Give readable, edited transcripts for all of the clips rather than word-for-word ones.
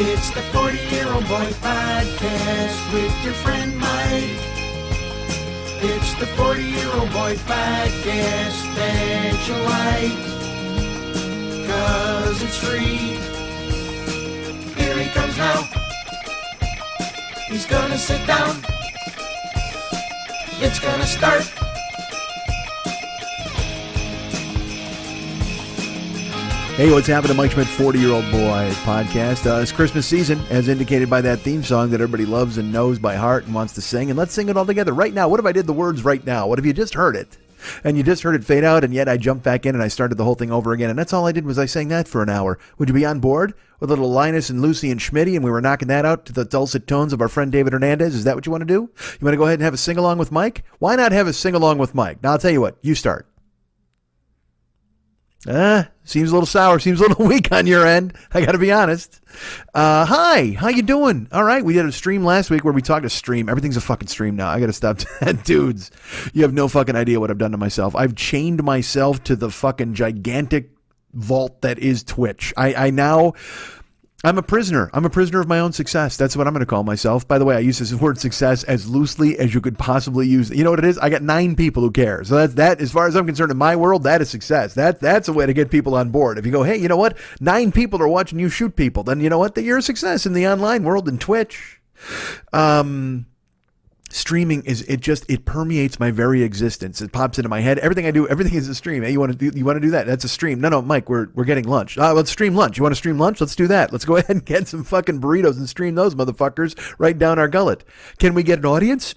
It's the 40-Year-Old Boy Podcast with your friend Mike. It's the 40-Year-Old Boy Podcast that you like, 'cause it's free. Here he comes now. He's gonna sit down. It's gonna start. Hey, what's happening? Mike Schmidt, 40-Year-Old Boy Podcast. It's Christmas season, as indicated by that theme song that everybody loves and knows by heart and wants to sing. And let's sing it all together right now. What if I did the words right now? What if you just heard it? And you just heard it fade out, and yet I jumped back in and I started the whole thing over again. And that's all I did was I sang that for an hour. Would you be on board with little Linus and Lucy and Schmitty, and we were knocking that out to the dulcet tones of our friend David Hernandez? Is that what you want to do? You want to go ahead and have a sing-along with Mike? Why not have a sing-along with Mike? Now, I'll tell you what. You start. Seems a little sour, seems a little weak on your end. I got to be honest. Hi, how you doing? All right, we did a stream last week where we talked to stream. Everything's a fucking stream now. I got to stop that. Dudes, you have no fucking idea what I've done to myself. I've chained myself to the fucking gigantic vault that is Twitch. I'm a prisoner. I'm a prisoner of my own success. That's what I'm going to call myself. By the way, I use this word success as loosely as you could possibly use. You know what it is? I got 9 people who care. So that, as far as I'm concerned, in my world, that is success. That's a way to get people on board. If you go, hey, you know what? 9 people are watching you shoot people. Then you know what? That you're a success in the online world and Twitch. Streaming it permeates my very existence. It pops into my head. Everything I do, everything is a stream. Hey, you want to do that? That's a stream. No, Mike, we're getting lunch. Let's stream lunch. You want to stream lunch? Let's do that. Let's go ahead and get some fucking burritos and stream those motherfuckers right down our gullet. Can we get an audience?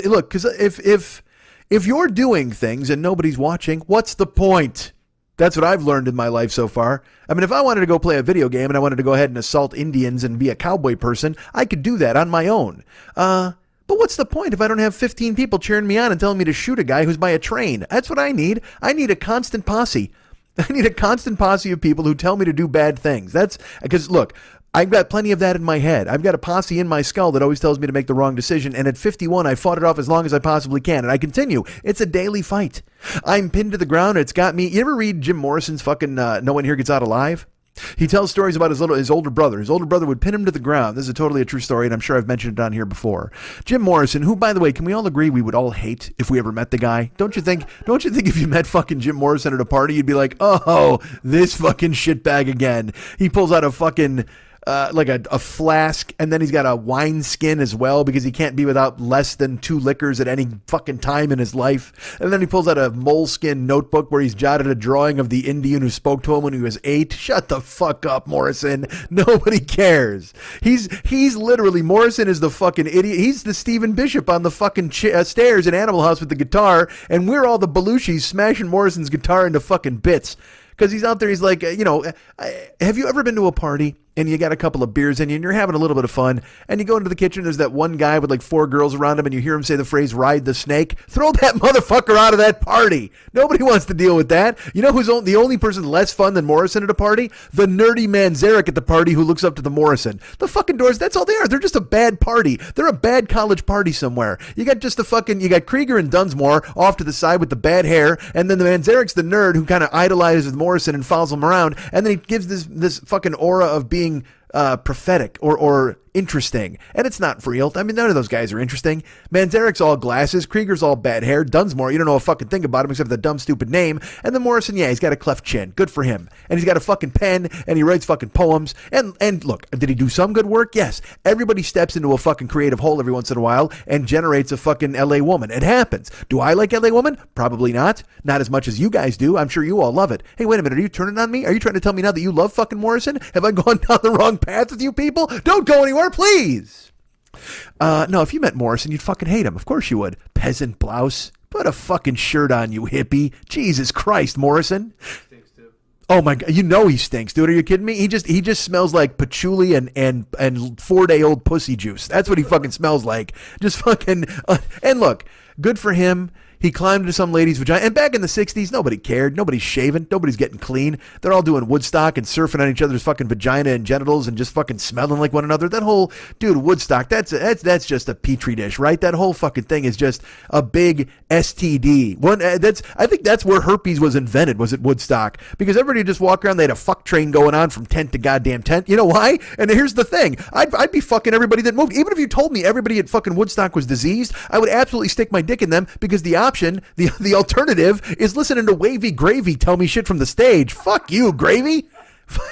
Look, because if you're doing things and nobody's watching, what's the point? That's what I've learned in my life so far. I mean, if I wanted to go play a video game and I wanted to go ahead and assault Indians and be a cowboy person, I could do that on my own. But what's the point if I don't have 15 people cheering me on and telling me to shoot a guy who's by a train? That's what I need. I need a constant posse. I need a constant posse of people who tell me to do bad things. That's because, look, I've got plenty of that in my head. I've got a posse in my skull that always tells me to make the wrong decision. And at 51, I fought it off as long as I possibly can. And I continue. It's a daily fight. I'm pinned to the ground. It's got me. You ever read Jim Morrison's fucking No One Here Gets Out Alive? He tells stories about his older brother. His older brother would pin him to the ground. This is totally a true story, and I'm sure I've mentioned it on here before. Jim Morrison, who, by the way, can we all agree we would all hate if we ever met the guy? Don't you think if you met fucking Jim Morrison at a party, you'd be like, oh, this fucking shitbag again. He pulls out a fucking like a flask, and then he's got a wine skin as well because he can't be without less than 2 liquors at any fucking time in his life. And then he pulls out a moleskin notebook where he's jotted a drawing of the Indian who spoke to him when he was 8. Shut the fuck up, Morrison. Nobody cares. He's literally, Morrison is the fucking idiot. He's the Stephen Bishop on the fucking stairs in Animal House with the guitar, and we're all the Belushis smashing Morrison's guitar into fucking bits. Because he's out there, he's like, have you ever been to a party and you got a couple of beers in you and you're having a little bit of fun and you go into the kitchen, there's that one guy with like 4 girls around him and you hear him say the phrase, ride the snake? Throw that motherfucker out of that party. Nobody wants to deal with that. You know who's the only person less fun than Morrison at a party? The nerdy Manzarek at the party who looks up to the Morrison. The fucking Doors, that's all they are. They're just a bad party. They're a bad college party somewhere. You got Krieger and Dunsmore off to the side with the bad hair, and then the Manzarek's the nerd who kind of idolizes Morrison and follows him around, and then he gives this fucking aura of being prophetic or interesting, and it's not real. I mean, none of those guys are interesting. Manzarek's all glasses, Krieger's all bad hair, Dunsmore, you don't know a fucking thing about him except the dumb stupid name, and then Morrison, yeah, he's got a cleft chin, good for him, and he's got a fucking pen, and he writes fucking poems, and look, did he do some good work? Yes. Everybody steps into a fucking creative hole every once in a while and generates a fucking LA Woman. It happens. Do I like LA Woman? Probably not as much as you guys do. I'm sure you all love it. Hey, wait a minute, are you turning on me? Are you trying to tell me now that you love fucking Morrison? Have I gone down the wrong path with you people? Don't go anywhere, please. No, if you met Morrison, you'd fucking hate him. Of course you would. Peasant blouse. Put a fucking shirt on, you hippie. Jesus Christ, Morrison. Stinks too. Oh my God, you know he stinks, dude. Are you kidding me? He just smells like patchouli and 4-day-old pussy juice. That's what he fucking smells like. Just fucking. And look, good for him. He climbed into some lady's vagina. And back in the 60s, nobody cared. Nobody's shaving. Nobody's getting clean. They're all doing Woodstock and surfing on each other's fucking vagina and genitals and just fucking smelling like one another. That whole, dude, Woodstock, that's just a petri dish, right? That whole fucking thing is just a big STD. I think that's where herpes was invented, was at Woodstock. Because everybody just walked around, they had a fuck train going on from tent to goddamn tent. You know why? And here's the thing. I'd be fucking everybody that moved. Even if you told me everybody at fucking Woodstock was diseased, I would absolutely stick my dick in them, because the option, the alternative, is listening to Wavy Gravy tell me shit from the stage. Fuck you, Gravy.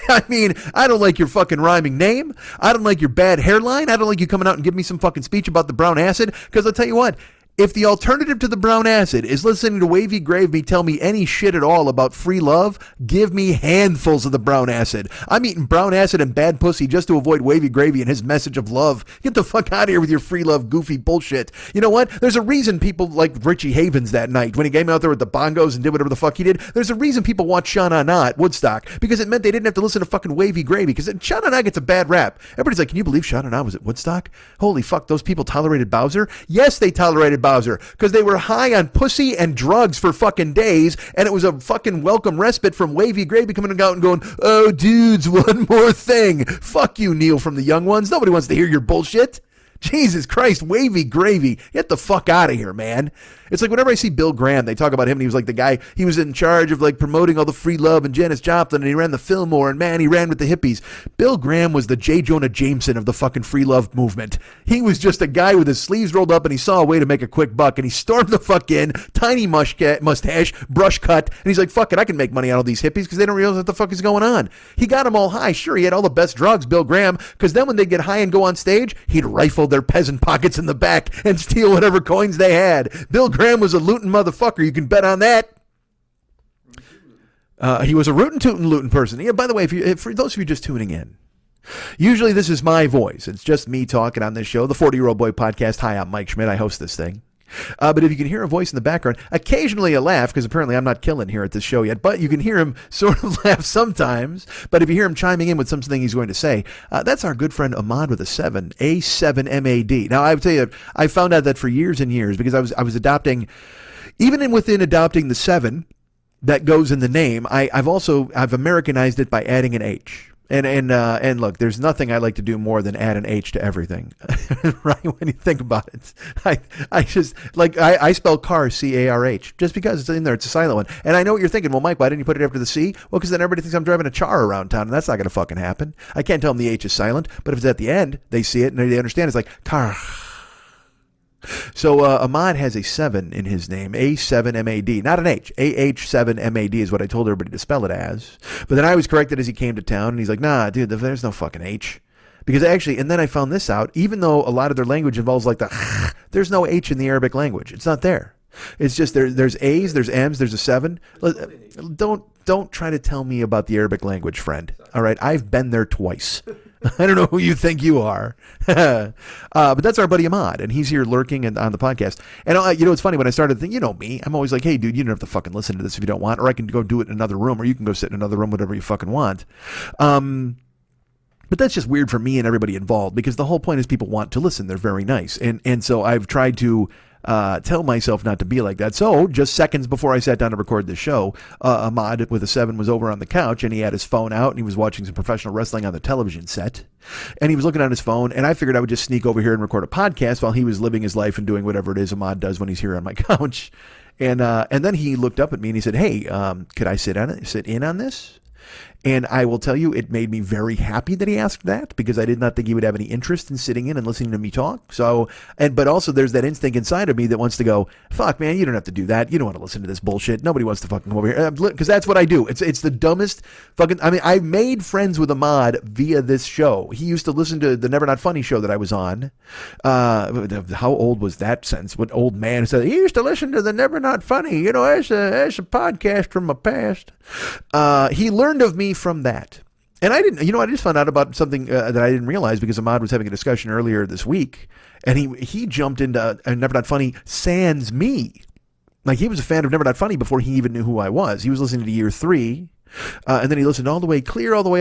I mean, I don't like your fucking rhyming name. I don't like your bad hairline. I don't like you coming out and giving me some fucking speech about the brown acid, because I'll tell you what, if the alternative to the brown acid is listening to Wavy Gravy tell me any shit at all about free love, give me handfuls of the brown acid. I'm eating brown acid and bad pussy just to avoid Wavy Gravy and his message of love. Get the fuck out of here with your free love goofy bullshit. You know what? There's a reason people like Richie Havens that night when he came out there with the bongos and did whatever the fuck he did. There's a reason people watched Sha Na Na at Woodstock, because it meant they didn't have to listen to fucking Wavy Gravy, because Sha Na Na gets a bad rap. Everybody's like, can you believe Sha Na Na was at Woodstock? Holy fuck, those people tolerated Bowser? Yes, they tolerated Bowser, because they were high on pussy and drugs for fucking days, and it was a fucking welcome respite from Wavy Gravy coming out and going, oh, dudes, one more thing. Fuck you, Neil from the Young Ones. Nobody wants to hear your bullshit. Jesus Christ, Wavy Gravy. Get the fuck out of here, man. It's like whenever I see Bill Graham, they talk about him, and he was like the guy, he was in charge of like promoting all the free love and Janis Joplin, and he ran the Fillmore, and man, he ran with the hippies. Bill Graham was the J. Jonah Jameson of the fucking free love movement. He was just a guy with his sleeves rolled up, and he saw a way to make a quick buck, and he stormed the fuck in, tiny mustache, brush cut, and he's like, fuck it, I can make money out of these hippies because they don't realize what the fuck is going on. He got them all high. Sure, he had all the best drugs, Bill Graham, because then when they get high and go on stage, he'd rifle their peasant pockets in the back and steal whatever coins they had. Bill Graham was a looting motherfucker. You can bet on that. He was a rootin' tootin' lootin' person. Yeah, by the way, for those of you just tuning in, usually this is my voice. It's just me talking on this show, the 40-Year-Old Boy Podcast. Hi, I'm Mike Schmidt. I host this thing. But if you can hear a voice in the background, occasionally a laugh, because apparently I'm not killing here at this show yet, but you can hear him sort of laugh sometimes. But if you hear him chiming in with something he's going to say, that's our good friend Ahmad with a 7, A7MAD. Now, I would tell you, I found out that for years and years, because I was adopting, even within adopting the 7 that goes in the name, I've Americanized it by adding an H. And look, there's nothing I like to do more than add an H to everything, right? When you think about it, I just like, I spell car CARH just because it's in there. It's a silent one. And I know what you're thinking. Well, Mike, why didn't you put it after the C? Well, because then everybody thinks I'm driving a char around town, and that's not going to fucking happen. I can't tell them the H is silent, but if it's at the end, they see it and they understand. It's like car. So Ahmad has a 7 in his name, A7MAD, not an H. AH7MAD is what I told everybody to spell it as. But then I was corrected as he came to town, and he's like, nah, dude, there's no fucking H. Because actually, and then I found this out, even though a lot of their language involves like there's no H in the Arabic language. It's not there. It's just there's A's, there's M's, there's a 7. Don't try to tell me about the Arabic language, friend. All right, I've been there twice. I don't know who you think you are. But that's our buddy Ahmad, and he's here lurking on the podcast. And it's funny, when I started thinking, you know me, I'm always like, hey, dude, you don't have to fucking listen to this if you don't want, or I can go do it in another room, or you can go sit in another room, whatever you fucking want. But that's just weird for me and everybody involved, because the whole point is people want to listen. They're very nice. And so I've tried to tell myself not to be like that. So just seconds before I sat down to record this show, Ahmad with a 7 was over on the couch, and he had his phone out, and he was watching some professional wrestling on the television set, and he was looking on his phone, and I figured I would just sneak over here and record a podcast while he was living his life and doing whatever it is Ahmad does when he's here on my couch. And then he looked up at me and he said, hey, could I sit in on this? And I will tell you, it made me very happy that he asked that, because I did not think he would have any interest in sitting in and listening to me talk. So, but also there's that instinct inside of me that wants to go, fuck, man, you don't have to do that. You don't want to listen to this bullshit. Nobody wants to fucking come over here. Because that's what I do. It's the dumbest fucking, I mean, I made friends with Ahmad via this show. He used to listen to the Never Not Funny show that I was on. How old was that sentence? What old man said, he used to listen to the Never Not Funny. You know, it's a podcast from my past. He learned of me from that. And I just found out about something that I didn't realize, because Ahmad was having a discussion earlier this week, and he jumped into Never Not Funny sans me. Like, he was a fan of Never Not Funny before he even knew who I was. He was listening to year 3, and then he listened all the way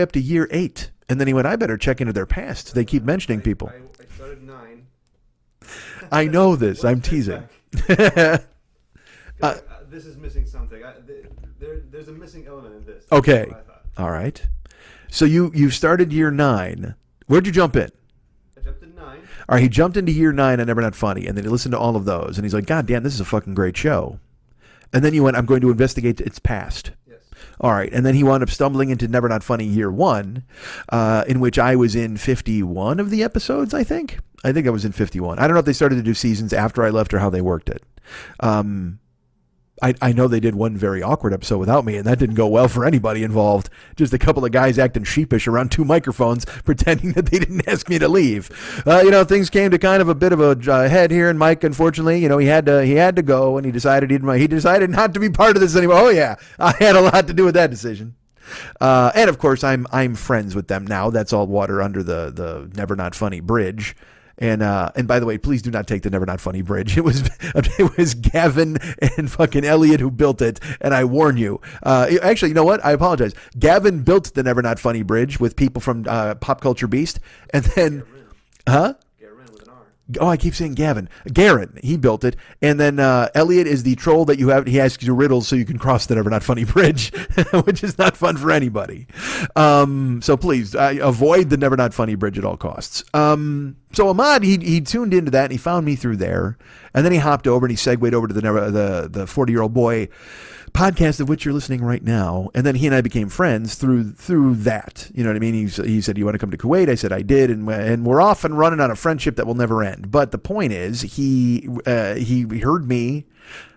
up to year 8. And then he went, I better check into their past. They keep mentioning people. I started 9. I know this. I'm teasing. This is missing something. There's a missing element in this. Okay. That's what I thought. All right. So you started year 9. Where'd you jump in? I jumped in 9. All right, he jumped into year 9 on Never Not Funny, and then he listened to all of those, and he's like, God damn, this is a fucking great show. And then you went, I'm going to investigate its past. Yes. All right, and then he wound up stumbling into Never Not Funny year 1, in which I was in 51 of the episodes, I think. I think I was in 51. I don't know if they started to do seasons after I left or how they worked it. I know they did one very awkward episode without me, and that didn't go well for anybody involved. Just a couple of guys acting sheepish around 2 microphones, pretending that they didn't ask me to leave. Things came to kind of a bit of a head here, and Mike, unfortunately, he had to go, and he decided not to be part of this anymore. Oh yeah, I had a lot to do with that decision. And of course, I'm friends with them now. That's all water under the Never Not Funny bridge. And by the way, please do not take the Never Not Funny bridge. It was Gavin and fucking Elliot who built it, and I warn you. Actually, you know what? I apologize. Gavin built the Never Not Funny bridge with people from Pop Culture Beast, and then, huh? Oh, I keep saying Gavin. Garen, he built it. And then Elliot is the troll that he asks you riddles so you can cross the Never Not Funny bridge, which is not fun for anybody. So please, avoid the Never Not Funny bridge at all costs. So Ahmad, he tuned into that and he found me through there. And then he hopped over and he segued over to the 40-Year-Old Boy podcast, of which you're listening right now. And then he and I became friends through that. You know what I mean? He said, you want to come to Kuwait? I said, I did. And we're off and running on a friendship that will never end. But the point is, he heard me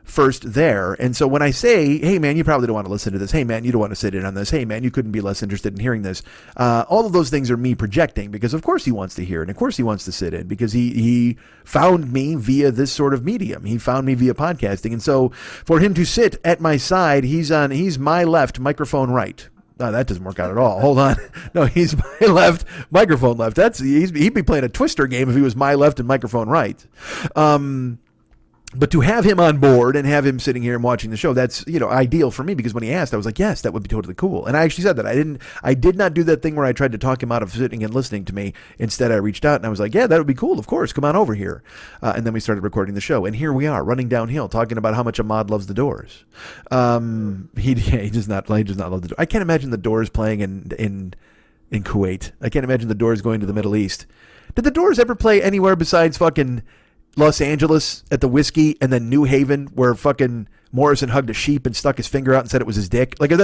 first there. And so when I say, hey man, you probably don't want to listen to this. Hey man, you don't want to sit in on this. Hey man, you couldn't be less interested in hearing this. All of those things are me projecting, because of course he wants to hear it. And of course he wants to sit in, because he found me via this sort of medium. He found me via podcasting. And so for him to sit at my side, he's my left, microphone right. No, that doesn't work out at all. Hold on. No, he's my left, microphone left. He'd be playing a Twister game if he was my left and microphone right. But to have him on board and have him sitting here and watching the show, that's, ideal for me, because when he asked, I was like, yes, that would be totally cool. And I actually said that. I did not do that thing where I tried to talk him out of sitting and listening to me. Instead, I reached out and I was like, yeah, that would be cool. Of course. Come on over here. And then we started recording the show. And here we are running downhill talking about how much Ahmad loves the Doors. He does not love the Doors. I can't imagine the Doors playing in Kuwait. I can't imagine the Doors going to the Middle East. Did the Doors ever play anywhere besides fucking Los Angeles at the Whiskey, and then New Haven, where fucking Morrison hugged a sheep and stuck his finger out and said it was his dick? Like, I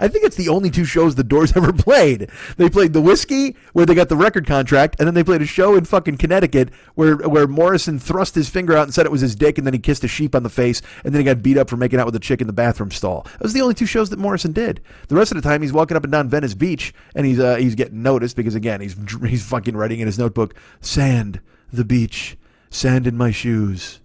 think it's the only 2 shows the Doors ever played. They played the Whiskey, where they got the record contract, and then they played a show in fucking Connecticut where Morrison thrust his finger out and said it was his dick, and then he kissed a sheep on the face, and then he got beat up for making out with a chick in the bathroom stall. Those are the only 2 shows that Morrison did. The rest of the time, he's walking up and down Venice Beach, and he's getting noticed because, again, he's fucking writing in his notebook, sand, the beach, sand in my shoes.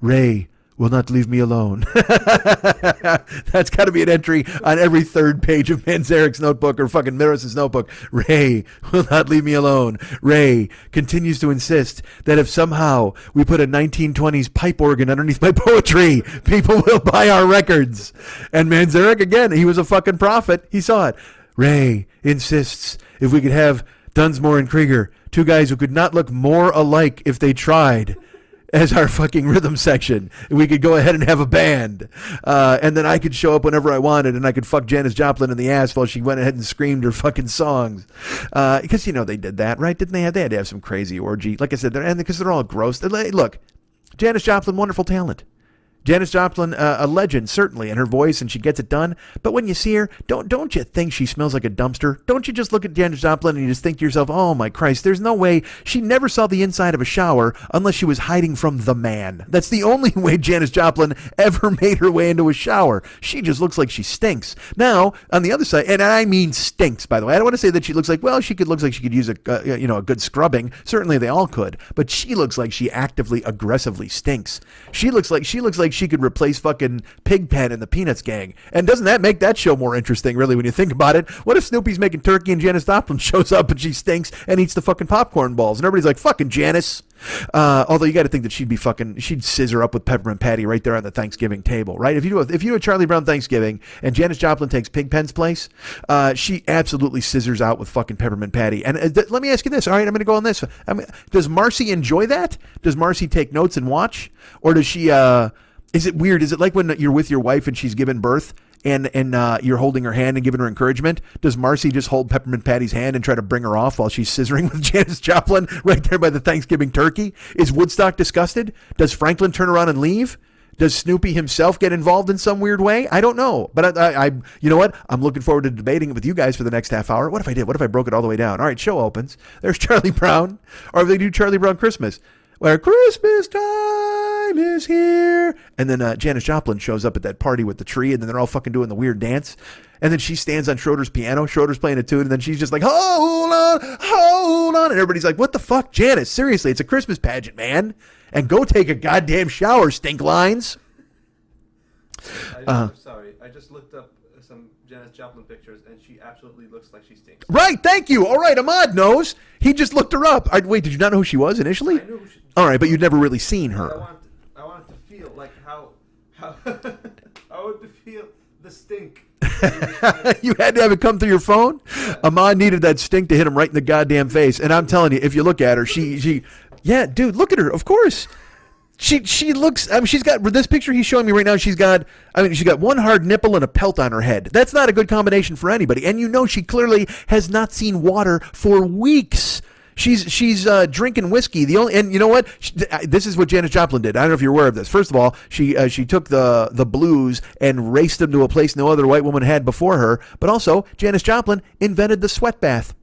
Ray will not leave me alone. That's got to be an entry on every 3rd page of Manzarek's notebook or fucking Miros's notebook. Ray will not leave me alone. Ray continues to insist that if somehow we put a 1920s pipe organ underneath my poetry, people will buy our records. And Manzarek, again, he was a fucking prophet. He saw it. Ray insists if we could have Dunsmore and Krieger, 2 guys who could not look more alike if they tried, as our fucking rhythm section. We could go ahead and have a band. And then I could show up whenever I wanted, and I could fuck Janis Joplin in the ass while she went ahead and screamed her fucking songs. Because, they did that, right? Didn't they have? They had to have some crazy orgy. Like I said, because they're all gross. Look, Janis Joplin, wonderful talent. Janis Joplin, a legend, certainly, in her voice, and she gets it done. But when you see her, don't you think she smells like a dumpster? Don't you just look at Janis Joplin and you just think to yourself, oh my Christ, there's no way. She never saw the inside of a shower unless she was hiding from the man. That's the only way Janis Joplin ever made her way into a shower. She just looks like she stinks. Now, on the other side, and I mean stinks, by the way. I don't want to say that she looks like, well, looks like she could use a good scrubbing. Certainly they all could. But she looks like she actively, aggressively stinks. She looks like she could replace fucking Pigpen and the Peanuts gang. And doesn't that make that show more interesting, really, when you think about it? What if Snoopy's making turkey and Janis Joplin shows up and she stinks and eats the fucking popcorn balls? And everybody's like, fucking Janis. Although you got to think that she'd scissor up with Peppermint Patty right there on the Thanksgiving table, right? If you do a Charlie Brown Thanksgiving and Janis Joplin takes Pigpen's place, she absolutely scissors out with fucking Peppermint Patty. And let me ask you this. All right, I'm going to go on this. Does Marcy enjoy that? Does Marcy take notes and watch? Or does she Is it weird? Is it like when you're with your wife and she's given birth and you're holding her hand and giving her encouragement? Does Marcy just hold Peppermint Patty's hand and try to bring her off while she's scissoring with Janis Joplin right there by the Thanksgiving turkey? Is Woodstock disgusted? Does Franklin turn around and leave? Does Snoopy himself get involved in some weird way? I don't know. But I you know what? I'm looking forward to debating it with you guys for the next half hour. What if I did? What if I broke it all the way down? All right, show opens. There's Charlie Brown. Or if they do Charlie Brown Christmas, where Christmas time is here. And then Janis Joplin shows up at that party with the tree, and then they're all fucking doing the weird dance. And then she stands on Schroeder's piano. Schroeder's playing a tune, and then she's just like, hold on. And everybody's like, what the fuck, Janis? Seriously, it's a Christmas pageant, man. And go take a goddamn shower, stink lines. I'm sorry. I just looked up some Janis Joplin pictures, and she absolutely looks like she stinks. Right, thank you. All right, Ahmad knows. He just looked her up. Wait, did you not know who she was initially? I knew who she, all right, but you'd never really seen her. I wanted to feel like how I wanted to feel the stink. You had to have it come through your phone? Ahmad needed that stink to hit him right in the goddamn face. And I'm telling you, if you look at her, she yeah, dude, look at her. Of course. She looks, I mean, she's got, this picture he's showing me right now, she's got one hard nipple and a pelt on her head. That's not a good combination for anybody. And you know she clearly has not seen water for weeks. She's drinking whiskey. And you know what? This is what Janis Joplin did. I don't know if you're aware of this. First of all, she took the blues and raced them to a place no other white woman had before her. But also, Janis Joplin invented the sweat bath.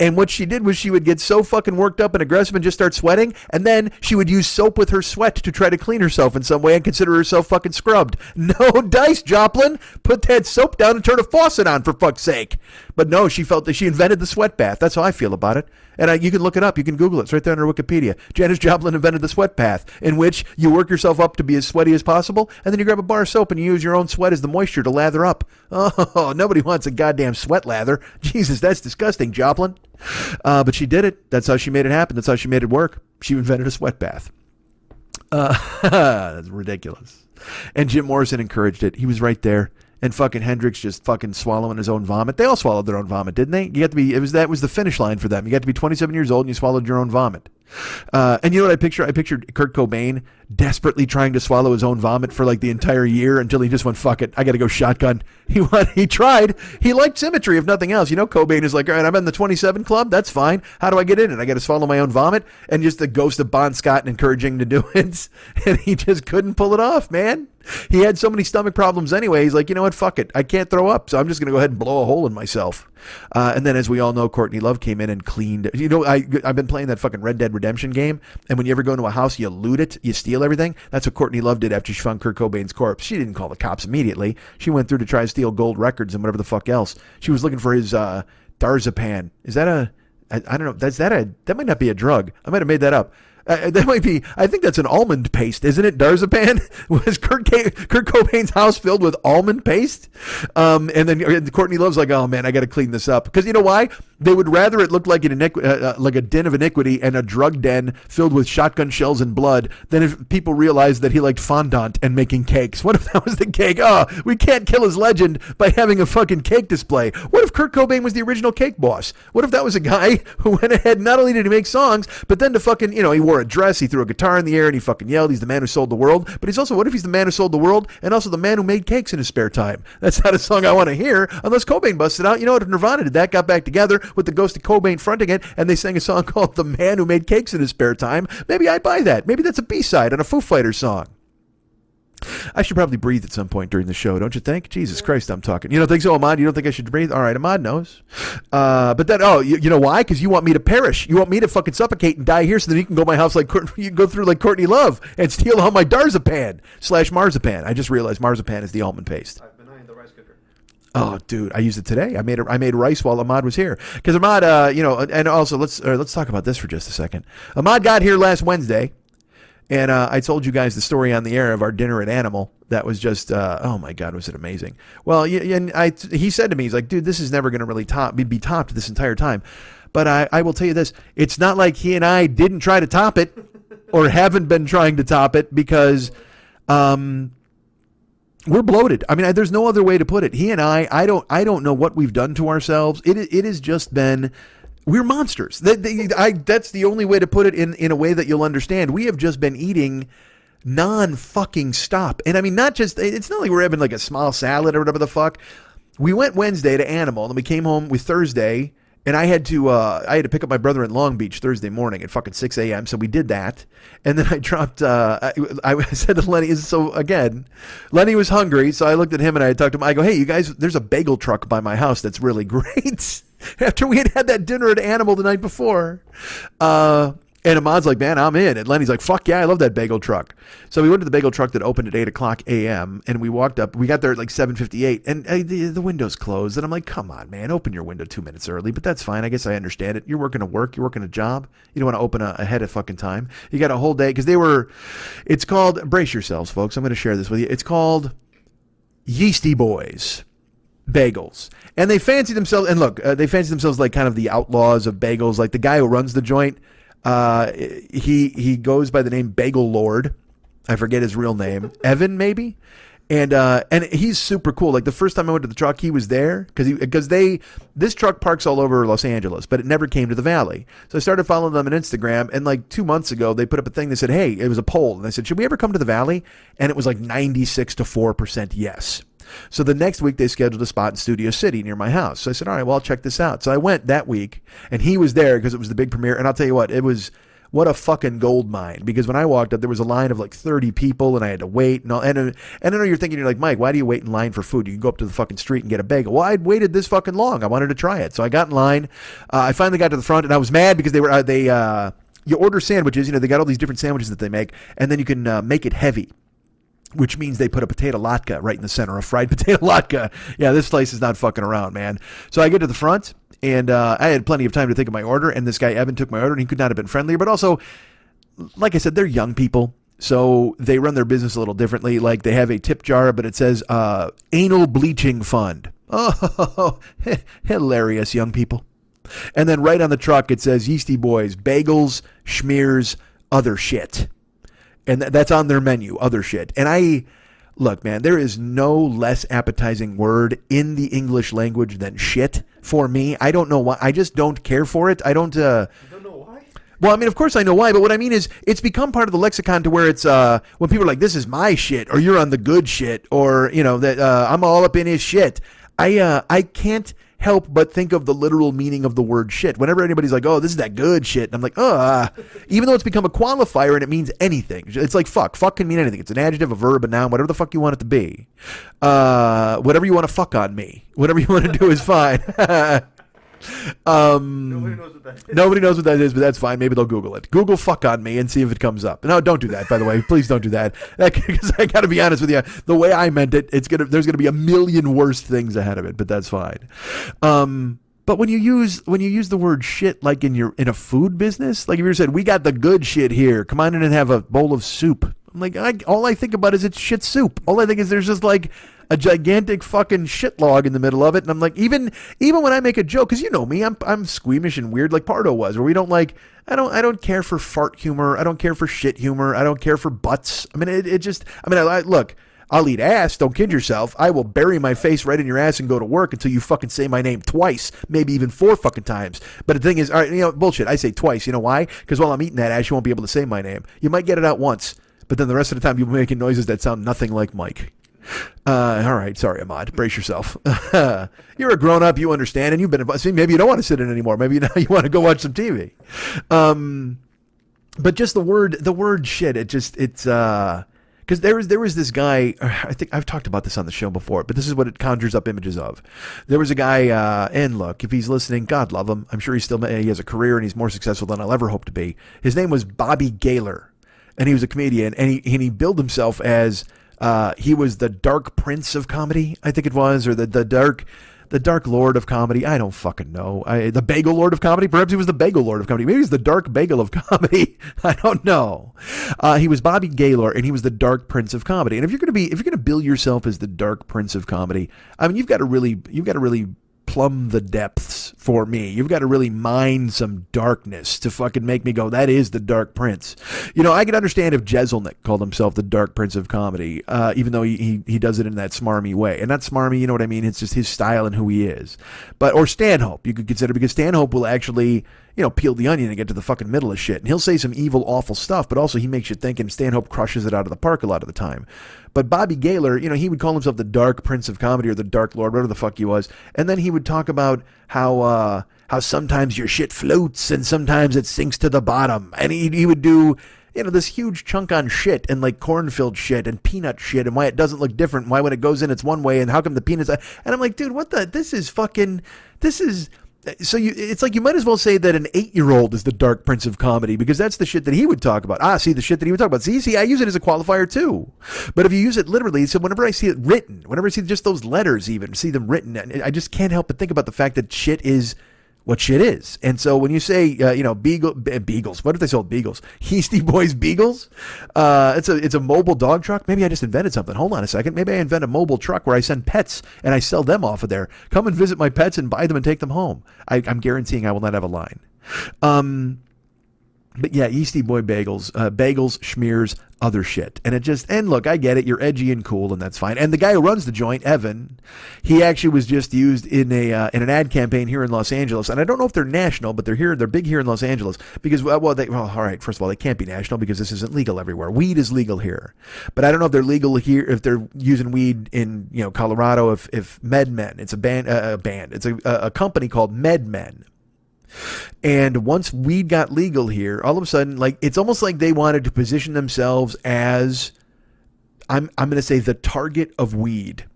And what she did was she would get so fucking worked up and aggressive and just start sweating. And then she would use soap with her sweat to try to clean herself in some way and consider herself fucking scrubbed. No dice, Joplin. Put that soap down and turn a faucet on, for fuck's sake. But no, she felt that she invented the sweat bath. That's how I feel about it. And you can look it up. You can Google it. It's right there on her Wikipedia. Janis Joplin invented the sweat bath, in which you work yourself up to be as sweaty as possible, and then you grab a bar of soap and you use your own sweat as the moisture to lather up. Oh, nobody wants a goddamn sweat lather. Jesus, that's disgusting, Joplin. But she did it. That's how she made it happen. That's how she made it work. She invented a sweat bath. That's ridiculous. And Jim Morrison encouraged it. He was right there. And fucking Hendrix just fucking swallowing his own vomit. They all swallowed their own vomit, didn't they? You got to be. That was the finish line for them. You got to be 27 years old and you swallowed your own vomit. And you know what I picture? I pictured Kurt Cobain desperately trying to swallow his own vomit for like the entire year until he just went, fuck it, I got to go shotgun. He tried. He liked symmetry, if nothing else. You know, Cobain is like, all right, I'm in the 27 club. That's fine. How do I get in it? I got to swallow my own vomit. And just the ghost of Bon Scott encouraging to do it. And he just couldn't pull it off, man. He had so many stomach problems anyway. He's like, you know what? Fuck it. I can't throw up. So I'm just going to go ahead and blow a hole in myself. And then, as we all know, Courtney Love came in and cleaned. You know, I've been playing that fucking Red Dead Redemption game. And when you ever go into a house, you loot it, you steal everything. That's what Courtney Love did after she found Kurt Cobain's corpse. She didn't call the cops immediately. She went through to try to steal gold records and whatever the fuck else. She was looking for his Darzapan. Is that I don't know. That might not be a drug. I might have made that up. That might be, I think that's an almond paste, isn't it? Darzapan? Was Kurt Cobain's house filled with almond paste? And then Courtney Love's like, oh man, I got to clean this up. Because you know why? They would rather it look like like a den of iniquity and a drug den filled with shotgun shells and blood than if people realized that he liked fondant and making cakes. What if that was the cake? Oh, we can't kill his legend by having a fucking cake display. What if Kurt Cobain was the original cake boss? What if that was a guy who went ahead, not only did he make songs, but then to fucking, you know, he wore a dress, he threw a guitar in the air, and he fucking yelled, he's the man who sold the world. But he's also, what if he's the man who sold the world and also the man who made cakes in his spare time? That's not a song I want to hear unless Cobain busted out. You know what? If Nirvana did that, got back together with the ghost of Cobain fronting it, and they sang a song called The Man Who Made Cakes in His Spare Time, maybe I'd buy that. Maybe that's a B-side on a Foo Fighters song. I should probably breathe at some point during the show, don't you think? Jesus Christ, I'm talking. You don't think so, Ahmad? You don't think I should breathe? All right, Ahmad knows. But then, you know why? Because you want me to perish. You want me to fucking suffocate and die here so that you can go to my house like you can go through like Courtney Love and steal all my Darzapan/marzipan. I just realized marzipan is the almond paste. I've been eyeing the rice cooker. Oh, dude, I used it today. I made rice while Ahmad was here. Because Ahmad, you know, and also let's talk about this for just a second. Ahmad got here last Wednesday. And I told you guys the story on the air of our dinner at Animal. That was just, oh my God, was it amazing. Well, and he said to me, he's like, dude, this is never going to really be topped this entire time. But I will tell you this, it's not like he and I didn't try to top it or haven't been trying to top it because we're bloated. I mean, there's no other way to put it. He and I don't know what we've done to ourselves. It has just been... We're monsters. That's the only way to put it in a way that you'll understand. We have just been eating non-fucking stop. And I mean, not just, it's not like we're having like a small salad or whatever the fuck. We went Wednesday to Animal, and we came home with Thursday, and I had to pick up my brother in Long Beach Thursday morning at fucking 6 a.m. So we did that, and then I dropped. I said to Lenny. So again, Lenny was hungry, so I looked at him and I talked to him. I go, "Hey, you guys, there's a bagel truck by my house that's really great." After we had that dinner at Animal the night before, and Ahmad's like, "Man, I'm in." And Lenny's like, "Fuck yeah, I love that bagel truck." So we went to the bagel truck that opened at 8:00 a.m. and we walked up. We got there at like 7:58, and the window's closed. And I'm like, "Come on, man, open your window 2 minutes early." But that's fine. I guess I understand it. You're working you're working a job. You don't want to open ahead of fucking time. You got a whole day because it's called, brace yourselves, folks. I'm going to share this with you. It's called Yeasty Boys Bagels. And they fancy themselves, and look, they fancy themselves like kind of the outlaws of bagels. Like the guy who runs the joint. He goes by the name Bagel Lord. I forget his real name. Evan, maybe? And he's super cool. Like the first time I went to the truck, he was there because this truck parks all over Los Angeles, but it never came to the Valley. So I started following them on Instagram, and like 2 months ago, they put up a thing that said, "Hey," it was a poll, and I said, "Should we ever come to the Valley?" And it was like 96-4% yes. So the next week they scheduled a spot in Studio City near my house. So I said, all right, well, I'll check this out. So I went that week, and he was there because it was the big premiere. And I'll tell you what a fucking gold mine. Because when I walked up, there was a line of like 30 people, and I had to wait. And I know you're thinking, you're like, Mike, why do you wait in line for food? You can go up to the fucking street and get a bagel. Well, I'd waited this fucking long. I wanted to try it. So I got in line. I finally got to the front, and I was mad because you order sandwiches. They got all these different sandwiches that they make, and then you can make it heavy, which means they put a potato latke right in the center, a fried potato latke. Yeah, this place is not fucking around, man. So I get to the front, and I had plenty of time to think of my order, and this guy, Evan, took my order, and he could not have been friendlier. But also, like I said, they're young people, so they run their business a little differently. Like, they have a tip jar, but it says, anal bleaching fund. Oh, hilarious, young people. And then right on the truck, it says, Yeasty Boys, bagels, schmears, other shit. And that's on their menu, other shit. And look, man, there is no less appetizing word in the English language than shit for me. I don't know why. I just don't care for it. I don't. You don't know why? Well, I mean, of course I know why, but what I mean is it's become part of the lexicon to where it's when people are like, this is my shit, or you're on the good shit, or, that I'm all up in his shit. I can't help but think of the literal meaning of the word shit. Whenever anybody's like, oh, this is that good shit, and I'm like, even though it's become a qualifier and it means anything. It's like fuck. Fuck can mean anything. It's an adjective, a verb, a noun, whatever the fuck you want it to be. Whatever you want to fuck on me. Whatever you want to do is fine. Nobody knows what that is. Nobody knows what that is, but that's fine. Maybe they'll Google it. Google fuck on me and see if it comes up. No, don't do that, by the way. Please don't do that. Because I got to be honest with you. The way I meant it, there's gonna be a million worse things ahead of it, but that's fine. But when you use the word shit, like in a food business, like if you said, we got the good shit here, come on in and have a bowl of soup. I'm like, all I think about is it's shit soup. All I think is there's just like a gigantic fucking shit log in the middle of it. And I'm like, even when I make a joke, because you know me, I'm squeamish and weird like Pardo was, where we don't like, I don't care for fart humor. I don't care for shit humor. I don't care for butts. I mean, look, I'll eat ass. Don't kid yourself. I will bury my face right in your ass and go to work until you fucking say my name twice, maybe even 4 fucking times. But the thing is, all right, bullshit. I say twice. You know why? Because while I'm eating that ass, you won't be able to say my name. You might get it out once, but then the rest of the time you'll be making noises that sound nothing like Mike. All right, sorry, Ahmad. Brace yourself. You're a grown up. You understand, and you've been. See, maybe you don't want to sit in anymore. Maybe now you want to go watch some TV. But just the word shit. It's because there was this guy. I think I've talked about this on the show before, but this is what it conjures up images of. There was a guy, and look, if he's listening, God love him. I'm sure he has a career and he's more successful than I'll ever hope to be. His name was Bobby Gaylor, and he was a comedian, and he billed himself as. He was the Dark Prince of Comedy, I think it was, or the Dark Lord of Comedy. I don't fucking know. The Bagel Lord of Comedy. Perhaps he was the Bagel Lord of Comedy. Maybe he's the Dark Bagel of Comedy. I don't know. He was Bobby Gaylor, and he was the Dark Prince of Comedy. And if you're gonna bill yourself as the Dark Prince of Comedy, I mean, you've got to really plumb the depths for me. You've got to really mine some darkness to fucking make me go, that is the Dark Prince. I could understand if Jeselnik called himself the Dark Prince of Comedy, even though he does it in that smarmy way. And not smarmy, you know what I mean? It's just his style and who he is. Or Stanhope, you could consider, because Stanhope will actually, peel the onion and get to the fucking middle of shit. And he'll say some evil, awful stuff, but also he makes you think, and Stanhope crushes it out of the park a lot of the time. But Bobby Gaylor, he would call himself the Dark Prince of Comedy or the Dark Lord, whatever the fuck he was. And then he would talk about how sometimes your shit floats and sometimes it sinks to the bottom. And he would do, this huge chunk on shit and like corn-filled shit and peanut shit and why it doesn't look different, and why when it goes in it's one way and how come the peanuts. And I'm like, dude, it's like you might as well say that an 8-year-old is the Dark Prince of Comedy, because that's the shit that he would talk about. See, the shit that he would talk about. See, I use it as a qualifier too. But if you use it literally, so whenever I see it written, whenever I see just those letters even, see them written, I just can't help but think about the fact that shit is what shit is. And so when you say, Beagles, what if they sold Beagles? Yeasty Boys Beagles? It's a mobile dog truck. Maybe I just invented something. Hold on a second. Maybe I invent a mobile truck where I send pets and I sell them off of there. Come and visit my pets and buy them and take them home. I'm guaranteeing I will not have a line. But yeah, Yeasty Boy Bagels, schmears, other shit. And look, I get it. You're edgy and cool, and that's fine. And the guy who runs the joint, Evan, he actually was just used in an ad campaign here in Los Angeles. And I don't know if they're national, but they're big here in Los Angeles because, all right, first of all, they can't be national because this isn't legal everywhere. Weed is legal here. But I don't know if they're legal here, if they're using weed in, Colorado, if MedMen, it's a band, it's a company called MedMen. And once weed got legal here, all of a sudden, like, it's almost like they wanted to position themselves as, I'm going to say, the target of weed,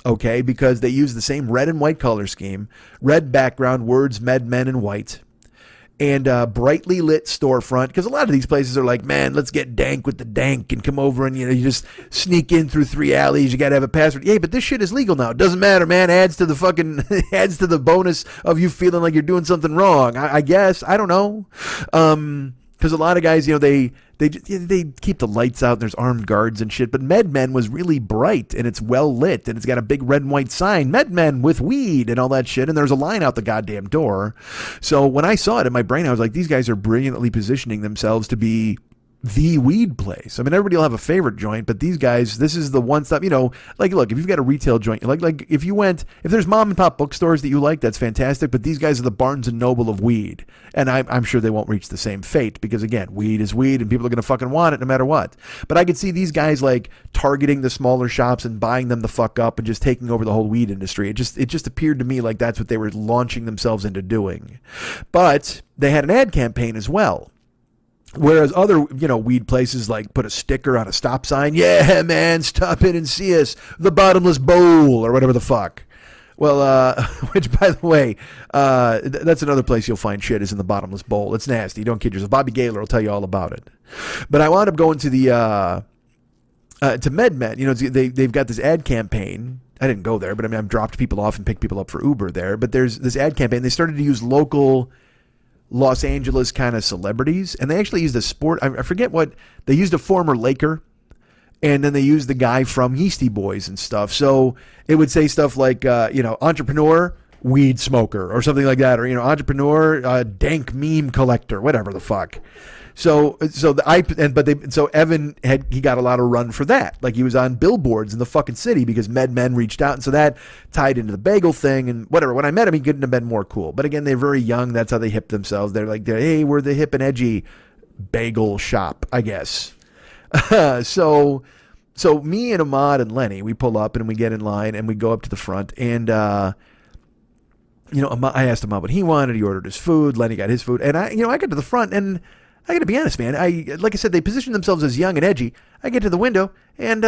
okay? Because they use the same red and white color scheme, red background, words, MedMen, and white, and brightly lit storefront. Because a lot of these places are like, man, let's get dank with the dank and come over and, you just sneak in through 3 alleys. You got to have a password. Yeah, but this shit is legal now. It doesn't matter, man. Adds to the bonus of you feeling like you're doing something wrong. I guess. I don't know. Because a lot of guys, they keep the lights out and there's armed guards and shit. But MedMen was really bright and it's well lit and it's got a big red and white sign, MedMen with weed and all that shit. And there's a line out the goddamn door. So when I saw it in my brain, I was like, these guys are brilliantly positioning themselves to be the weed place. I mean, everybody will have a favorite joint, but these guys, this is the one stop, like, look, if you've got a retail joint, like if there's mom and pop bookstores that you like, that's fantastic, but these guys are the Barnes and Noble of weed. And I'm sure they won't reach the same fate because, again, weed is weed and people are going to fucking want it no matter what. But I could see these guys like targeting the smaller shops and buying them the fuck up and just taking over the whole weed industry. It just appeared to me like that's what they were launching themselves into doing. But they had an ad campaign as well. Whereas other, weed places like put a sticker on a stop sign. Yeah, man, stop in and see us. The Bottomless Bowl or whatever the fuck. Well, which, by the way, that's another place you'll find shit is in the Bottomless Bowl. It's nasty. Don't kid yourself. Bobby Gaylor will tell you all about it. But I wound up going to the to MedMen. They've got this ad campaign. I didn't go there, but I mean, I've dropped people off and picked people up for Uber there. But there's this ad campaign. They started to use local Los Angeles kind of celebrities, and they actually used a sport. I forget what they used, a former Laker, and then they used the guy from Yeasty Boys and stuff. So it would say stuff like, entrepreneur, weed smoker, or something like that, or entrepreneur, dank meme collector, whatever the fuck. So Evan he got a lot of run for that. Like he was on billboards in the fucking city because MedMen reached out. And so that tied into the bagel thing and whatever. When I met him, he couldn't have been more cool. But again, they're very young. That's how they hip themselves. They're like, hey, we're the hip and edgy bagel shop, I guess. So me and Ahmad and Lenny, we pull up and we get in line and we go up to the front and, I asked Ahmad what he wanted. He ordered his food. Lenny got his food. And I got to the front and I got to be honest, man. Like I said, they position themselves as young and edgy. I get to the window, and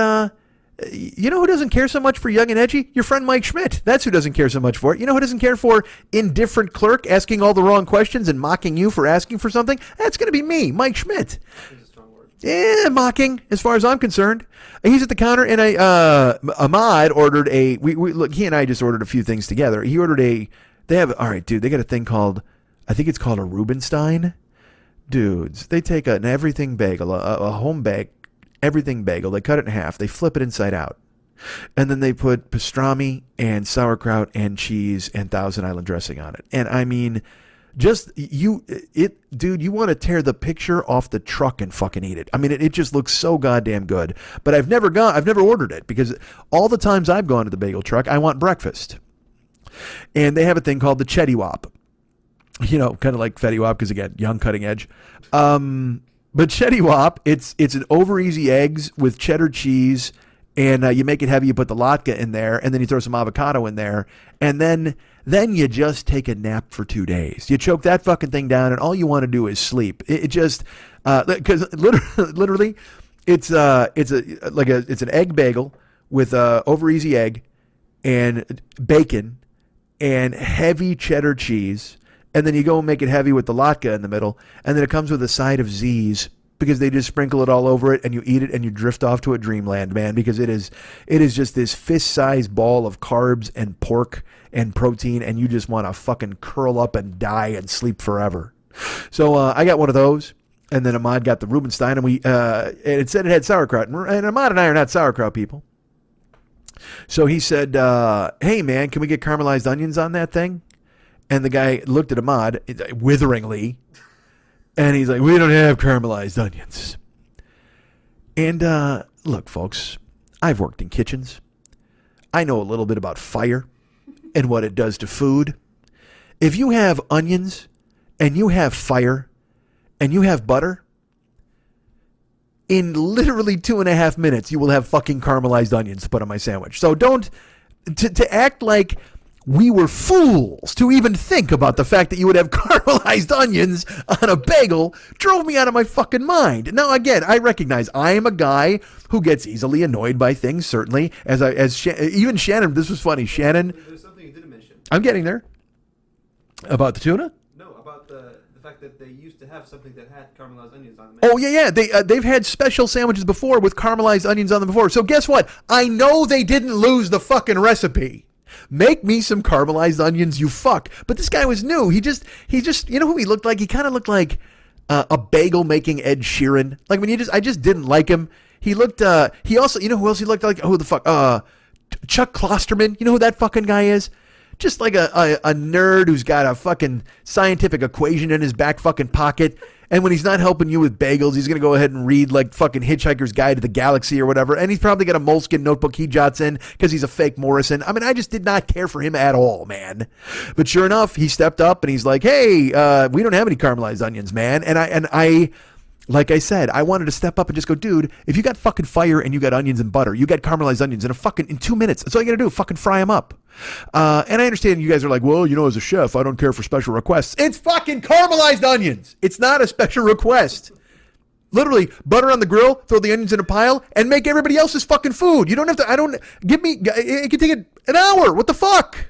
you know who doesn't care so much for young and edgy? Your friend Mike Schmidt. That's who doesn't care so much for it. You know who doesn't care for indifferent clerk asking all the wrong questions and mocking you for asking for something? That's going to be me, Mike Schmidt. That's a strong word. Yeah, mocking, as far as I'm concerned. He's at the counter, and Ahmad ordered look, he and I just ordered a few things together. He ordered they got a thing called, I think it's called a Rubenstein. Dudes, they take an everything bagel, a home bake everything bagel. They cut it in half. They flip it inside out. And then they put pastrami and sauerkraut and cheese and Thousand Island dressing on it. And I mean, you want to tear the picture off the truck and fucking eat it. I mean, it just looks so goddamn good. But I've never ordered it because all the times I've gone to the bagel truck, I want breakfast. And they have a thing called the Chetty Wop. kind of like Fetty Wap, because again, young, cutting edge. But Chetty Wap, it's an over easy eggs with cheddar cheese, and you make it heavy. You put the latke in there, and then you throw some avocado in there, and then you just take a nap for 2 days. You choke that fucking thing down, and all you want to do is sleep. It just because literally, it's an egg bagel with over easy egg and bacon and heavy cheddar cheese. And then you go and make it heavy with the latke in the middle. And then it comes with a side of Z's, because they just sprinkle it all over it, and you eat it and you drift off to a dreamland, man, because it is just this fist-sized ball of carbs and pork and protein, and you just want to fucking curl up and die and sleep forever. So I got one of those, and then Ahmad got the Rubenstein, and and it said it had sauerkraut. And Ahmad and I are not sauerkraut people. So he said, hey, man, can we get caramelized onions on that thing? And the guy looked at Ahmad witheringly, and he's like, we don't have caramelized onions. And look, folks, I've worked in kitchens. I know a little bit about fire and what it does to food. If you have onions and you have fire and you have butter, in literally 2.5 minutes, you will have fucking caramelized onions to put on my sandwich. So don't, to act like we were fools to even think about the fact that you would have caramelized onions on a bagel drove me out of my fucking mind. Now, again, I recognize I am a guy who gets easily annoyed by things, certainly. Even Shannon, this was funny. Shannon. There's something you didn't mention. I'm getting there. About the tuna? No, about the fact that they used to have something that had caramelized onions on them. Oh, yeah. They've had special sandwiches before with caramelized onions on them before. So guess what? I know they didn't lose the fucking recipe. Make me some caramelized onions, you fuck. But this guy was new. He just, you know who he looked like? He kind of looked like a bagel making Ed Sheeran. Like I just didn't like him. He looked, he also, you know who else he looked like? Who the fuck? Chuck Klosterman. You know who that fucking guy is? Just like a nerd who's got a fucking scientific equation in his back fucking pocket. And when he's not helping you with bagels, he's going to go ahead and read like fucking Hitchhiker's Guide to the Galaxy or whatever. And he's probably got a moleskin notebook he jots in because he's a fake Morrison. I mean, I just did not care for him at all, man. But sure enough, he stepped up and he's like, hey, we don't have any caramelized onions, man. And I, like I said, I wanted to step up and just go, dude, if you got fucking fire and you got onions and butter, you got caramelized onions in 2 minutes. That's all you got to do. Fucking fry them up. And I understand you guys are like, well, as a chef, I don't care for special requests. It's fucking caramelized onions. It's not a special request. Literally, butter on the grill, throw the onions in a pile, and make everybody else's fucking food. You don't have to, it can take an hour. What the fuck?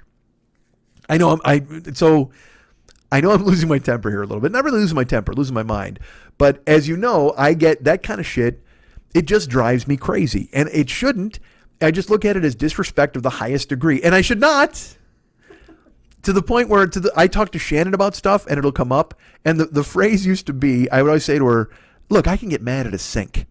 I know I'm losing my temper here a little bit. Not really losing my temper, losing my mind. But as you know, I get that kind of shit. It just drives me crazy. And it shouldn't. I just look at it as disrespect of the highest degree. And I should not. To the point where I talk to Shannon about stuff and it'll come up. And the phrase used to be, I would always say to her, look, I can get mad at a sink.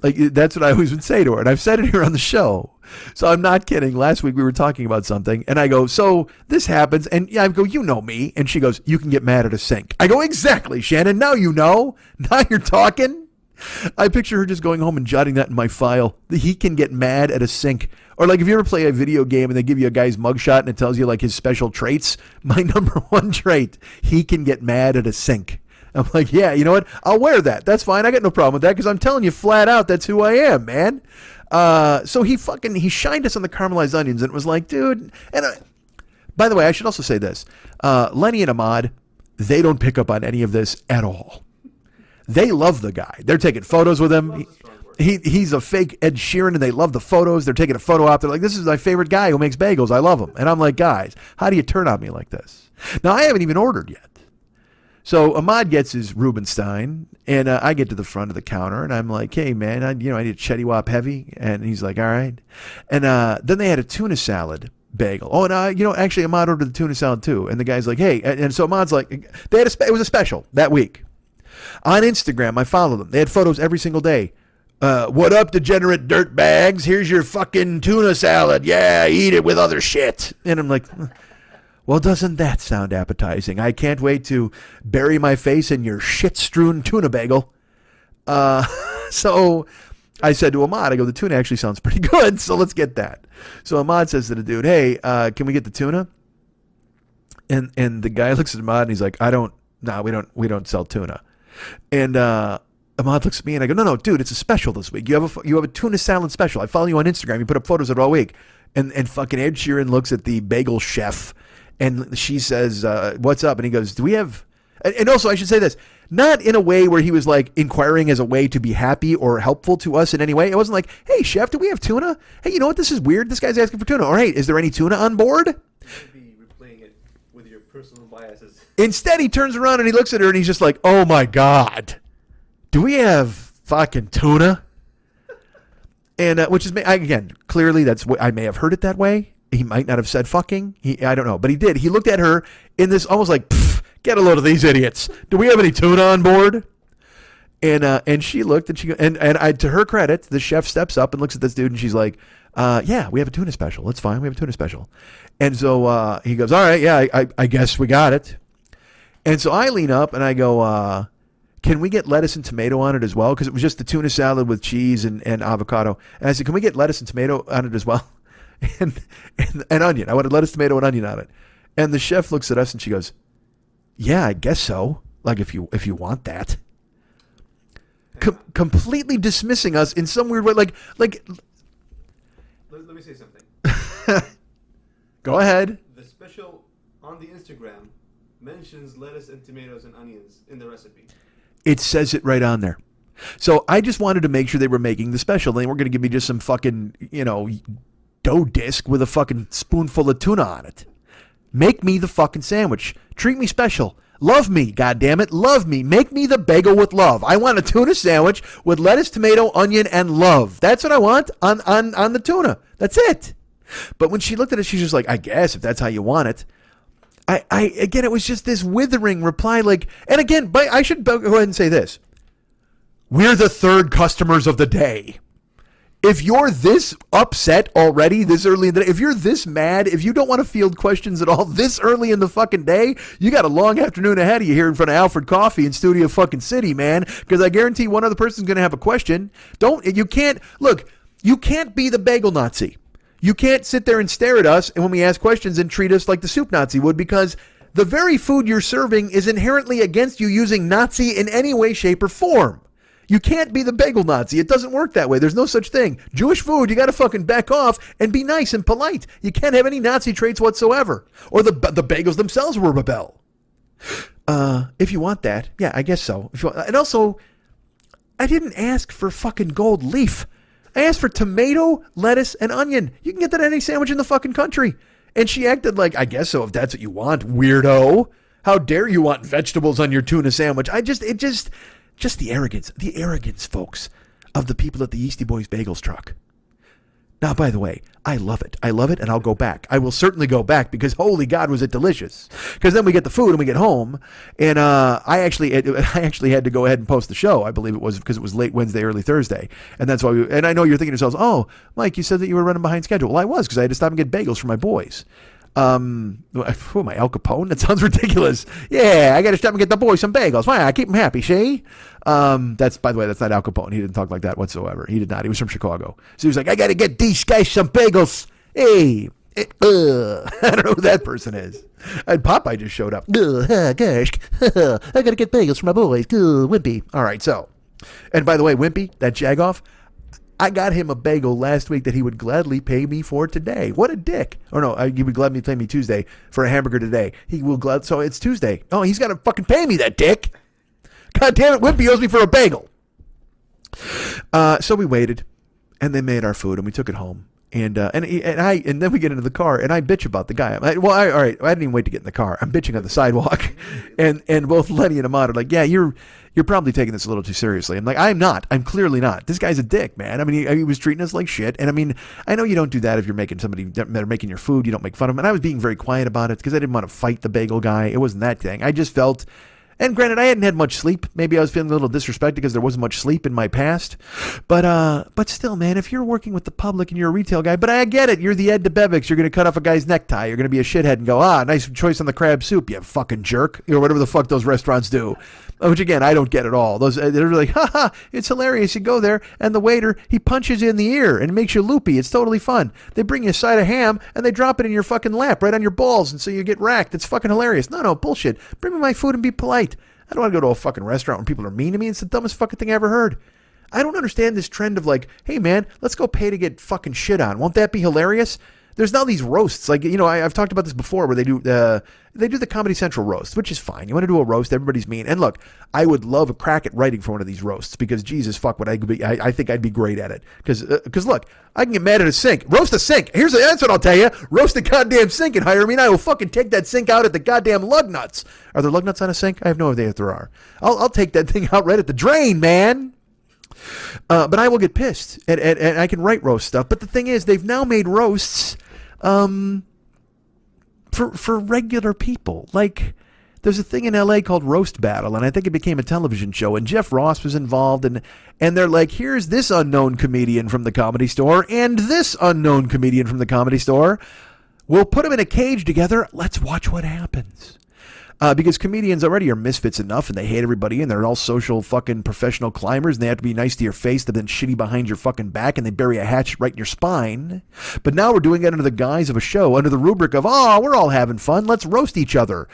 Like, that's what I always would say to her. And I've said it here on the show. So I'm not kidding. Last week we were talking about something. And I go, so this happens. And yeah, I go, you know me. And she goes, you can get mad at a sink. I go, exactly, Shannon. Now you know. Now you're talking. I picture her just going home and jotting that in my file. He can get mad at a sink. Or like if you ever play a video game and they give you a guy's mugshot and it tells you like his special traits. My number one trait, he can get mad at a sink. I'm like, yeah, you know what? I'll wear that. That's fine. I got no problem with that because I'm telling you flat out that's who I am, man. So he shined us on the caramelized onions and it was like, dude. And by the way, I should also say this. Lenny and Ahmad, they don't pick up on any of this at all. They love the guy. They're taking photos with him. He's a fake Ed Sheeran, and they love the photos. They're taking a photo out. They're like, this is my favorite guy who makes bagels. I love him. And I'm like, guys, how do you turn on me like this? Now, I haven't even ordered yet. So Ahmad gets his Rubenstein, and I get to the front of the counter, and I'm like, hey, man, I need a Chetty Wap heavy. And he's like, all right. And then they had a tuna salad bagel. Oh, and actually, Ahmad ordered the tuna salad, too. And the guy's like, hey. And so Ahmad's like, it was a special that week. On Instagram, I follow them. They had photos every single day. What up, degenerate dirt bags? Here's your fucking tuna salad. Yeah, eat it with other shit. And I'm like, well, doesn't that sound appetizing? I can't wait to bury my face in your shit-strewn tuna bagel. So I said to Ahmad, I go, the tuna actually sounds pretty good, so let's get that. So Ahmad says to the dude, hey, can we get the tuna? And the guy looks at Ahmad and he's like, we don't sell tuna. And Ahmad looks at me and I go, no, dude, it's a special this week. You have a tuna salad special. I follow you on Instagram. You put up photos of it all week. And fucking Ed Sheeran looks at the bagel chef and she says, what's up? And he goes, do we have, and also I should say this, not in a way where he was like inquiring as a way to be happy or helpful to us in any way. It wasn't like, hey chef, do we have tuna? Hey, you know what? This is weird. This guy's asking for tuna. Or hey, is there any tuna on board? Maybe replaying it with your personal biases. Instead, he turns around and he looks at her and he's just like, oh my God, do we have fucking tuna? And which is, again, clearly that's what I may have heard it that way. He might not have said fucking. I don't know, but he did. He looked at her in this almost like, get a load of these idiots. Do we have any tuna on board? And she looked and to her credit, the chef steps up and looks at this dude and she's like, yeah, we have a tuna special. It's fine. We have a tuna special. And so he goes, all right, yeah, I guess we got it. And so I lean up and I go, can we get lettuce and tomato on it as well? Because it was just the tuna salad with cheese and avocado. And I said, can we get lettuce and tomato on it as well? And onion. I wanted lettuce, tomato, and onion on it. And the chef looks at us and she goes, yeah, I guess so. Like if you want that. Completely dismissing us in some weird way. Like. Let me say something. Go ahead. The special on the Instagram mentions lettuce and tomatoes and onions in the recipe. It says it right on there. So I just wanted to make sure they were making the special. They weren't going to give me just some fucking, dough disc with a fucking spoonful of tuna on it. Make me the fucking sandwich. Treat me special. Love me, goddammit. Love me. Make me the bagel with love. I want a tuna sandwich with lettuce, tomato, onion, and love. That's what I want on the tuna. That's it. But when she looked at it, she's just like, I guess if that's how you want it. Again, it was just this withering reply. Like, and again, I should go ahead and say this. We're the third customers of the day. If you're this upset already this early in the day, if you're this mad, if you don't want to field questions at all this early in the fucking day, you got a long afternoon ahead of you here in front of Alfred Coffee in Studio fucking City, man. Because I guarantee one other person's going to have a question. You can't be the bagel Nazi. You can't sit there and stare at us and when we ask questions and treat us like the soup Nazi would, because the very food you're serving is inherently against you using Nazi in any way, shape, or form. You can't be the bagel Nazi. It doesn't work that way. There's no such thing. Jewish food, you got to fucking back off and be nice and polite. You can't have any Nazi traits whatsoever. Or the bagels themselves were a rebel. If you want that, yeah, I guess so. And also, I didn't ask for fucking gold leaf. I asked for tomato, lettuce, and onion. You can get that at any sandwich in the fucking country. And she acted like, I guess so, if that's what you want, weirdo. How dare you want vegetables on your tuna sandwich? Just the arrogance, folks, of the people at the Yeasty Boys Bagels truck. Now, by the way, I love it, and I'll go back. I will certainly go back because, holy God, was it delicious. Because then we get the food and we get home, and I actually had to go ahead and post the show. I believe it was because it was late Wednesday, early Thursday, and that's why. And I know you're thinking to yourselves, oh, Mike, you said that you were running behind schedule. Well, I was because I had to stop and get bagels for my my Al Capone? That sounds ridiculous. Yeah, I got to stop and get the boys some bagels. Why? I keep them happy, see? That's, by the way, that's not Al Capone. He didn't talk like that whatsoever. He did not. He was from Chicago. So he was like, I got to get these guys some bagels. Hey, I don't know who that person is. And Popeye just showed up. Gosh, I got to get bagels for my boys. Wimpy. All right, so. And by the way, Wimpy, that jagoff, I got him a bagel last week that he would gladly pay me for today. What a dick. Or no, he would gladly pay me Tuesday for a hamburger today. He will so it's Tuesday. Oh, he's got to fucking pay me, that dick. God damn it, Wimpy owes me for a bagel. So we waited, and they made our food, and we took it home. And then we get into the car, and I bitch about the guy. All right, I didn't even wait to get in the car. I'm bitching on the sidewalk, and both Lenny and Ahmad are like, yeah, you're probably taking this a little too seriously. I'm like, I'm not. I'm clearly not. This guy's a dick, man. I mean, he was treating us like shit, and I mean, I know you don't do that if you're making they're making your food. You don't make fun of them. And I was being very quiet about it because I didn't want to fight the bagel guy. It wasn't that thing. I just felt. And granted, I hadn't had much sleep. Maybe I was feeling a little disrespected because there wasn't much sleep in my past. But still, man, if you're working with the public and you're a retail guy, but I get it. You're the Ed DeBevics. You're going to cut off a guy's necktie. You're going to be a shithead and go, nice choice on the crab soup, you fucking jerk. Or whatever the fuck those restaurants do. Which again, I don't get at all. Those they're like, ha, it's hilarious. You go there and the waiter, he punches you in the ear and makes you loopy. It's totally fun. They bring you a side of ham and they drop it in your fucking lap right on your balls, and so you get racked. It's fucking hilarious. No, bullshit. Bring me my food and be polite. I don't want to go to a fucking restaurant when people are mean to me. It's the dumbest fucking thing I ever heard. I don't understand this trend of like, hey man, let's go pay to get fucking shit on. Won't that be hilarious? There's now these roasts, like, you know, I've talked about this before, where they do the Comedy Central roast, which is fine. You want to do a roast, everybody's mean. And look, I would love a crack at writing for one of these roasts, because Jesus fuck, would I be? I think I'd be great at it. Because look, I can get mad at a sink. Roast a sink. That's what I'll tell you. Roast a goddamn sink and hire me, and I will fucking take that sink out at the goddamn lug nuts. Are there lug nuts on a sink? I have no idea if there are. I'll take that thing out right at the drain, man. But I will get pissed, and I can write roast stuff. But the thing is, they've now made roasts for regular people. Like, there's a thing in LA called Roast Battle, and I think it became a television show, and Jeff Ross was involved, and they're like, here's this unknown comedian from the Comedy Store and this unknown comedian from the Comedy Store. We'll put them in a cage together. Let's watch what happens. Because comedians already are misfits enough, and they hate everybody, and they're all social fucking professional climbers, and they have to be nice to your face, but then shitty behind your fucking back, and they bury a hatchet right in your spine. But now we're doing it under the guise of a show, under the rubric of, we're all having fun, let's roast each other.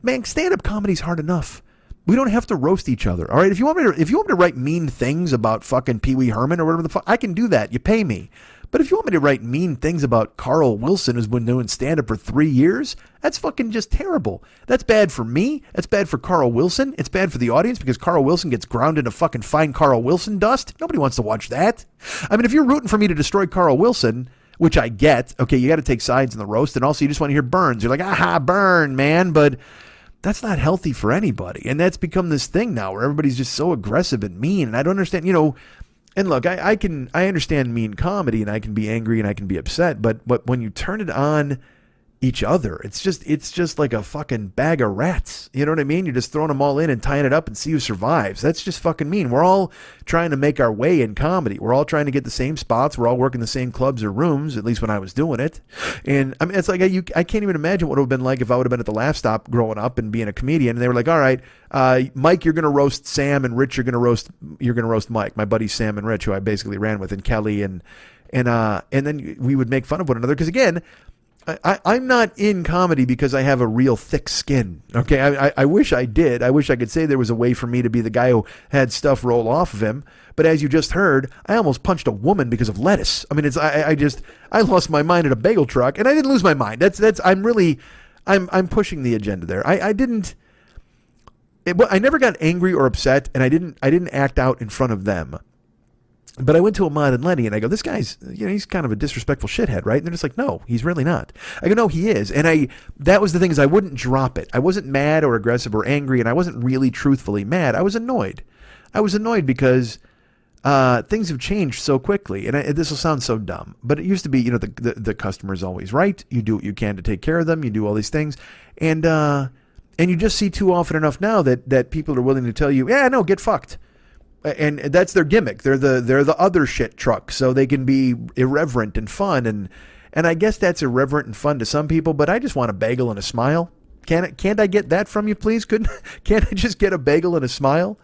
Man, stand-up comedy's hard enough. We don't have to roast each other, all right? If you want me to write mean things about fucking Pee Wee Herman or whatever the fuck, I can do that. You pay me. But if you want me to write mean things about Carl Wilson, who's been doing stand-up for 3 years, that's fucking just terrible. That's bad for me. That's bad for Carl Wilson. It's bad for the audience, because Carl Wilson gets ground into fucking fine Carl Wilson dust. Nobody wants to watch that. I mean, if you're rooting for me to destroy Carl Wilson, which I get, okay, you got to take sides in the roast, and also you just want to hear burns. You're like, aha, burn, man. But that's not healthy for anybody. And that's become this thing now where everybody's just so aggressive and mean. And I don't understand, you know. And look, I understand mean comedy, and I can be angry and I can be upset, but when you turn it on each other, it's just like a fucking bag of rats. You know what I mean? You're just throwing them all in and tying it up and see who survives. That's just fucking mean. We're all trying to make our way in comedy. We're all trying to get the same spots. We're all working the same clubs or rooms, at least when I was doing it. And I mean, it's like I can't even imagine what it would have been like if I would have been at the Laugh Stop growing up and being a comedian, and they were like, all right, Mike, you're going to roast Sam, and Rich, you're going to roast Mike. My buddies Sam and Rich, who I basically ran with, and Kelly, and then we would make fun of one another, because again, I'm not in comedy because I have a real thick skin. Okay, I wish I did. I wish I could say there was a way for me to be the guy who had stuff roll off of him. But as you just heard, I almost punched a woman because of lettuce. I mean, I lost my mind at a bagel truck, and I didn't lose my mind. I'm pushing the agenda there. I never got angry or upset, and I didn't act out in front of them. But I went to Ahmad and Lenny, and I go, this guy's, he's kind of a disrespectful shithead, right? And they're just like, no, he's really not. I go, no, he is. And that was the thing, is I wouldn't drop it. I wasn't mad or aggressive or angry, and I wasn't really truthfully mad. I was annoyed. I was annoyed because things have changed so quickly. And this will sound so dumb, but it used to be, the customer's always right. You do what you can to take care of them. You do all these things. And you just see too often enough now that people are willing to tell you, yeah, no, get fucked. And that's their gimmick. They're the other shit truck, so they can be irreverent and fun, and I guess that's irreverent and fun to some people. But I just want a bagel and a smile. Can't I get that from you, please? Can't I just get a bagel and a smile?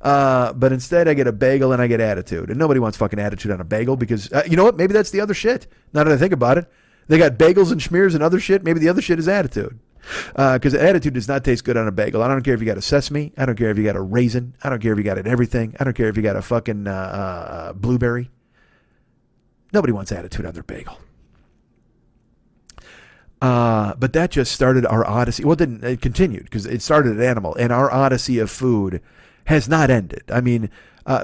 But instead, I get a bagel and I get attitude, and nobody wants fucking attitude on a bagel, because you know what? Maybe that's the other shit. Now that I think about it, they got bagels and schmears and other shit. Maybe the other shit is attitude. Because attitude does not taste good on a bagel. I don't care if you got a sesame. I don't care if you got a raisin. I don't care if you got it everything. I don't care if you got a fucking blueberry. Nobody wants attitude on their bagel. But that just started our odyssey. Well, it continued, because it started at Animal, and our odyssey of food has not ended. I mean,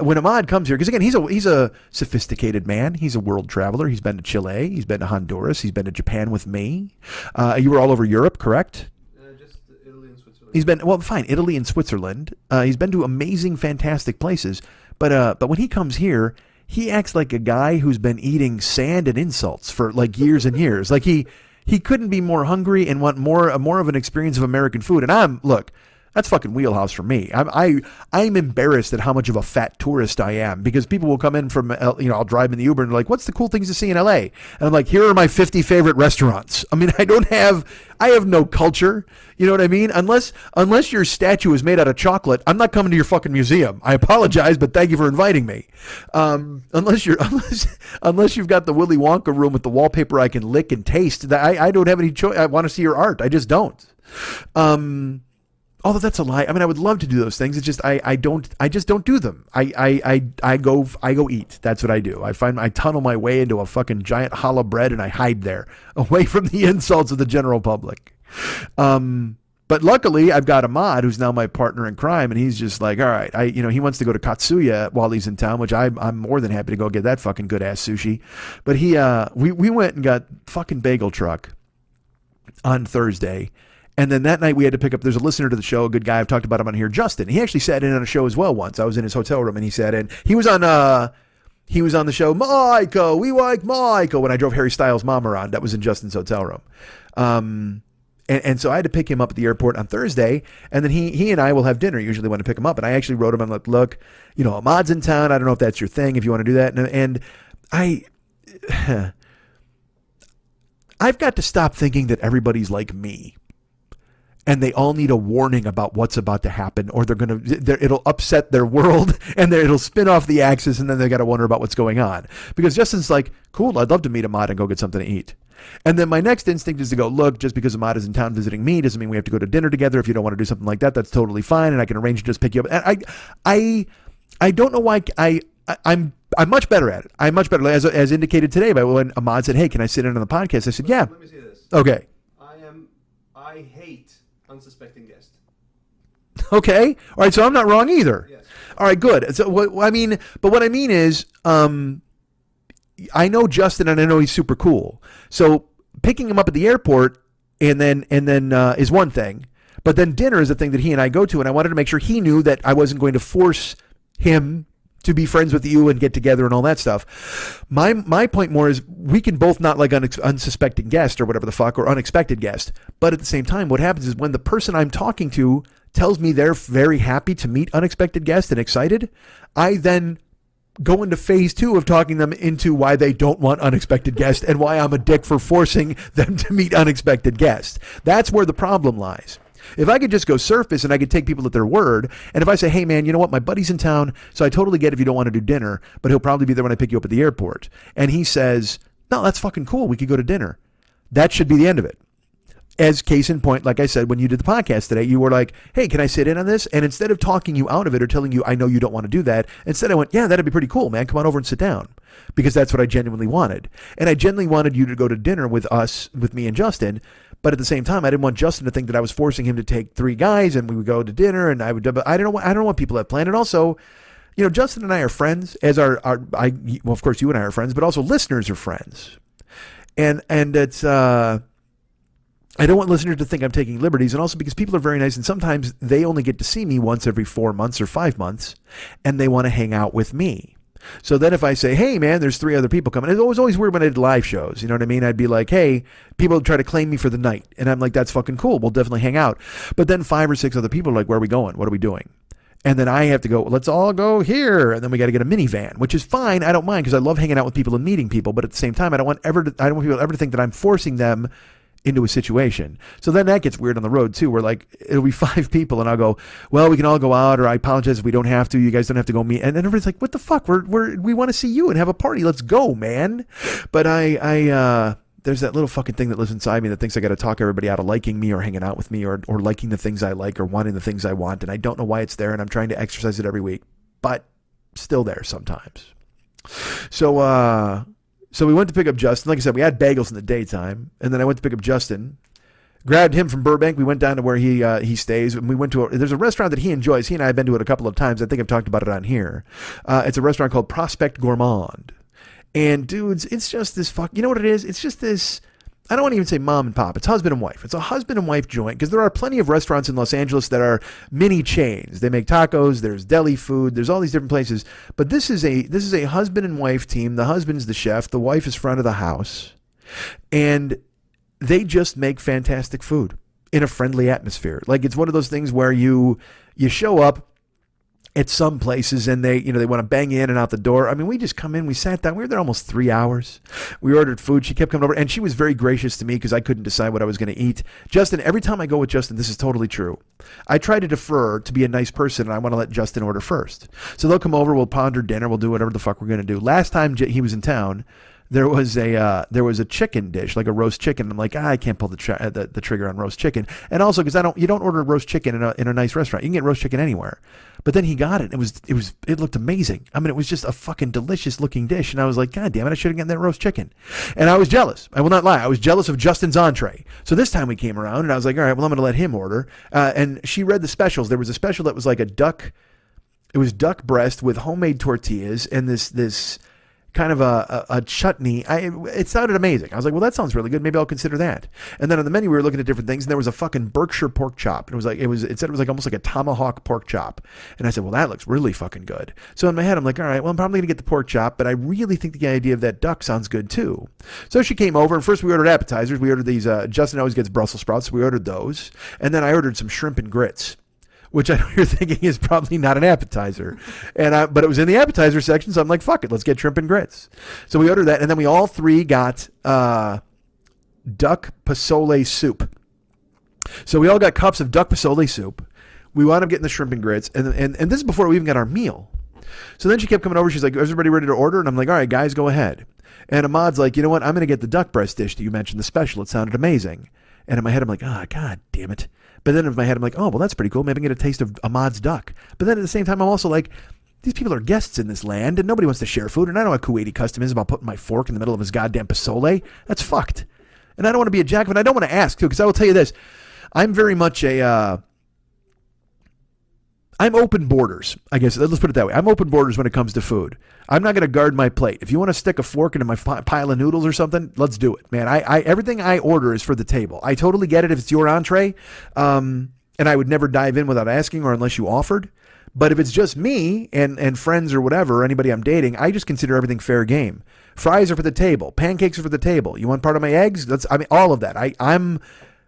when Ahmad comes here, because again, he's a sophisticated man. He's a world traveler. He's been to Chile. He's been to Honduras. He's been to Japan with me. You were all over Europe, correct? Just Italy and Switzerland. He's been, well, fine, Italy and Switzerland. He's been to amazing, fantastic places. But when he comes here, he acts like a guy who's been eating sand and insults for like years and years. Like he couldn't be more hungry and want more of an experience of American food. And That's fucking wheelhouse for me. I'm embarrassed at how much of a fat tourist I am, because people will come in from, I'll drive in the Uber and they're like, what's the cool things to see in LA? And I'm like, here are my 50 favorite restaurants. I mean, I have no culture. You know what I mean? Unless your statue is made out of chocolate, I'm not coming to your fucking museum. I apologize, but thank you for inviting me. Unless you've got the Willy Wonka room with the wallpaper I can lick and taste, I don't have any choice. I want to see your art. I just don't. Although that's a lie. I mean, I would love to do those things. It's just I just don't do them. I go eat. That's what I do. I tunnel my way into a fucking giant hollow bread and I hide there, away from the insults of the general public. But luckily I've got Ahmad, who's now my partner in crime, and he's just like, all right, he wants to go to Katsuya while he's in town, which I'm more than happy to go get that fucking good ass sushi. But we went and got fucking Bagel Truck on Thursday. And then that night we had to pick up, there's a listener to the show, a good guy, I've talked about him on here, Justin. He actually sat in on a show as well once. I was in his hotel room and he sat in. He was on the show, Michael, we like Michael, when I drove Harry Styles' mom around. That was in Justin's hotel room. And so I had to pick him up at the airport on Thursday, and then he and I will have dinner usually when I pick him up. And I actually wrote him, I'm like, look, Ahmad's in town. I don't know if that's your thing, if you want to do that. And I've got to stop thinking that everybody's like me. And they all need a warning about what's about to happen, or it'll upset their world, and it'll spin off the axis, and then they got to wonder about what's going on. Because Justin's like, cool, I'd love to meet Ahmad and go get something to eat. And then my next instinct is to go, look, just because Ahmad is in town visiting me doesn't mean we have to go to dinner together. If you don't want to do something like that, that's totally fine, and I can arrange to just pick you up. And I don't know why I'm much better at it. I'm much better, as indicated today by when Ahmad said, hey, can I sit in on the podcast? I said, yeah. Let me see this. Okay. I hate unsuspecting guests. Okay. All right. So I'm not wrong either. Yes. All right. Good. So what I mean is, I know Justin and I know he's super cool. So picking him up at the airport and then is one thing, but then dinner is a thing that he and I go to. And I wanted to make sure he knew that I wasn't going to force him to be friends with you and get together and all that stuff. My point more is we can both not like unsuspecting guest or whatever the fuck, or unexpected guest. But at the same time, what happens is when the person I'm talking to tells me they're very happy to meet unexpected guest and excited, I then go into phase 2 of talking them into why they don't want unexpected guest and why I'm a dick for forcing them to meet unexpected guest. That's where the problem lies. If I could just go surface and I could take people at their word, and if I say, hey man, you know what, my buddy's in town, so I totally get if you don't want to do dinner, but he'll probably be there when I pick you up at the airport. And he says, no, that's fucking cool, we could go to dinner. That should be the end of it. As case in point, like I said, when you did the podcast today, you were like, hey, can I sit in on this? And instead of talking you out of it or telling you, I know you don't want to do that, instead I went, yeah, that'd be pretty cool, man. Come on over and sit down. Because that's what I genuinely wanted. And I genuinely wanted you to go to dinner with me and Justin. But at the same time, I didn't want Justin to think that I was forcing him to take 3 guys and we would go to dinner and I don't know what people have planned. And also, Justin and I are friends, as well, of course you and I are friends, but also listeners are friends. And it's, I don't want listeners to think I'm taking liberties, and also because people are very nice and sometimes they only get to see me once every 4 months or 5 months and they want to hang out with me. So then if I say, hey man, there's 3 other people coming, it was always weird when I did live shows, you know what I mean? I'd be like, hey, people try to claim me for the night. And I'm like, that's fucking cool. We'll definitely hang out. But then 5 or 6 other people are like, where are we going? What are we doing? And then I have to go, let's all go here. And then we got to get a minivan, which is fine. I don't mind because I love hanging out with people and meeting people. But at the same time, I don't want people ever to think that I'm forcing them into a situation. So then that gets weird on the road too, where like it'll be 5 people and I'll go, well, we can all go out, or I apologize if we don't have to, you guys don't have to go meet. And then everybody's like, what the fuck? We want to see you and have a party. Let's go, man. But I there's that little fucking thing that lives inside me that thinks I got to talk everybody out of liking me or hanging out with me or liking the things I like or wanting the things I want. And I don't know why it's there, and I'm trying to exercise it every week, but still there sometimes. So we went to pick up Justin. Like I said, we had bagels in the daytime, and then I went to pick up Justin, grabbed him from Burbank. We went down to where he stays, and we went to there's a restaurant that he enjoys. He and I have been to it a couple of times. I think I've talked about it on here. It's a restaurant called Prospect Gourmand. And dudes, it's just this you know what it is? It's just this, I don't want to even say mom and pop. It's husband and wife. It's a husband and wife joint, because there are plenty of restaurants in Los Angeles that are mini chains. They make tacos, there's deli food, there's all these different places. But this is a husband and wife team. The husband's the chef, the wife is front of the house. And they just make fantastic food. in a friendly atmosphere. Like, it's one of those things where you show up at some places and they want to bang you in and out the door. I mean, we just come in, we sat down, we were there almost 3 hours. We ordered food. She kept coming over and she was very gracious to me because I couldn't decide what I was going to eat. Justin, every time I go with Justin, this is totally true. I try to defer to be a nice person and I want to let Justin order first. So they'll come over, we'll ponder dinner, we'll do whatever the fuck we're going to do. Last time he was in town, there was a chicken dish, like a roast chicken. I'm like, I can't pull the trigger on roast chicken. And also because you don't order roast chicken in a nice restaurant. You can get roast chicken anywhere. But then he got it. It looked amazing. I mean, it was just a fucking delicious looking dish. And I was like, God damn it, I should have gotten that roast chicken. And I was jealous. I will not lie. I was jealous of Justin's entree. So this time we came around and I was like, all right, well, I'm going to let him order. And she read the specials. There was a special that was like duck breast with homemade tortillas and this kind of a chutney. It sounded amazing. I was like, well, that sounds really good. Maybe I'll consider that. And then on the menu, we were looking at different things, and there was a fucking Berkshire pork chop. And it said it was like almost like a tomahawk pork chop. And I said, well, that looks really fucking good. So in my head, I'm like, all right, well, I'm probably gonna get the pork chop, but I really think the idea of that duck sounds good too. So she came over, and first we ordered appetizers. We ordered these. Justin always gets Brussels sprouts, so we ordered those, and then I ordered some shrimp and grits, which I know you're thinking is probably not an appetizer. But it was in the appetizer section, so I'm like, fuck it, let's get shrimp and grits. So we ordered that, and then we all three got duck pasole soup. So we all got cups of duck pasole soup. We wound up getting the shrimp and grits, and this is before we even got our meal. So then she kept coming over, she's like, is everybody ready to order? And I'm like, all right, guys, go ahead. And Ahmad's like, you know what, I'm going to get the duck breast dish that you mentioned, the special. It sounded amazing. And in my head, I'm like, God damn it. But then in my head, I'm like, oh, well, that's pretty cool. Maybe I can get a taste of Ahmad's duck. But then at the same time, I'm also like, these people are guests in this land, and nobody wants to share food. And I know how Kuwaiti custom is about putting my fork in the middle of his goddamn pasole. That's fucked. And I don't want to be a jack, but I don't want to ask, too, because I will tell you this. I'm very much I'm open borders, I guess. Let's put it that way. I'm open borders when it comes to food. I'm not going to guard my plate. If you want to stick a fork into my pile of noodles or something, let's do it, man. Everything I order is for the table. I totally get it if it's your entree, and I would never dive in without asking or unless you offered. But if it's just me and friends or whatever, anybody I'm dating, I just consider everything fair game. Fries are for the table. Pancakes are for the table. You want part of my eggs? All of that.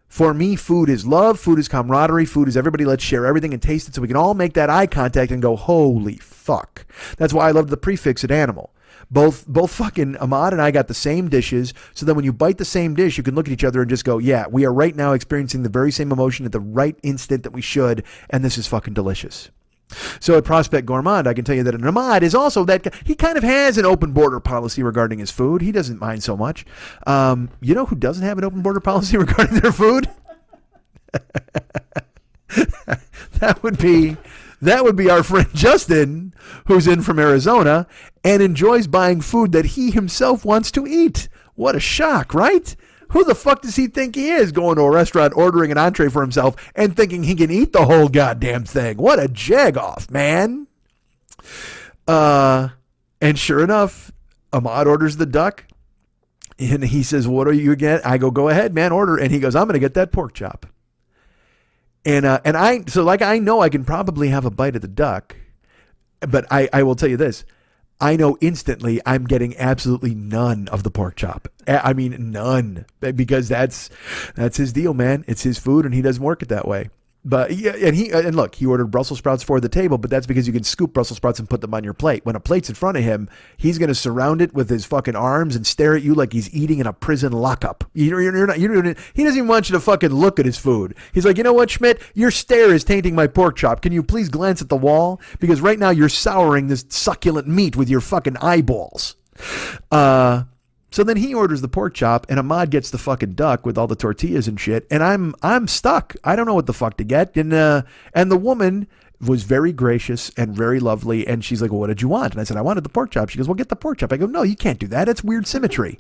For me, food is love, food is camaraderie, food is everybody, let's share everything and taste it so we can all make that eye contact and go, holy fuck. That's why I love the prefix at animal. Both fucking Ahmad and I got the same dishes, so that when you bite the same dish, you can look at each other and just go, yeah, we are right now experiencing the very same emotion at the right instant that we should, and this is fucking delicious. So at Prospect Gourmand, I can tell you that an Ahmad is also that he kind of has an open border policy regarding his food. He doesn't mind so much. You know who doesn't have an open border policy regarding their food? That would be our friend Justin, who's in from Arizona and enjoys buying food that he himself wants to eat. What a shock, right? Who the fuck does he think he is, going to a restaurant, ordering an entree for himself, and thinking he can eat the whole goddamn thing? What a jag-off, man. And sure enough, Ahmad orders the duck, and he says, what are you again? I go ahead, man, order. And he goes, I'm going to get that pork chop. And I know I can probably have a bite of the duck, but I will tell you this. I know instantly I'm getting absolutely none of the pork chop. I mean, none, because that's his deal, man. It's his food, and he doesn't work it that way. But yeah, and look, he ordered Brussels sprouts for the table, but that's because you can scoop Brussels sprouts and put them on your plate. When a plate's in front of him, he's going to surround it with his fucking arms and stare at you like he's eating in a prison lockup. He doesn't even want you to fucking look at his food. He's like, you know what, Schmidt? Your stare is tainting my pork chop. Can you please glance at the wall? Because right now you're souring this succulent meat with your fucking eyeballs. So then he orders the pork chop, and Ahmad gets the fucking duck with all the tortillas and shit, and I'm stuck. I don't know what the fuck to get. And the woman was very gracious and very lovely, and she's like, well, what did you want? And I said, I wanted the pork chop. She goes, well, get the pork chop. I go, no, you can't do that. It's weird symmetry.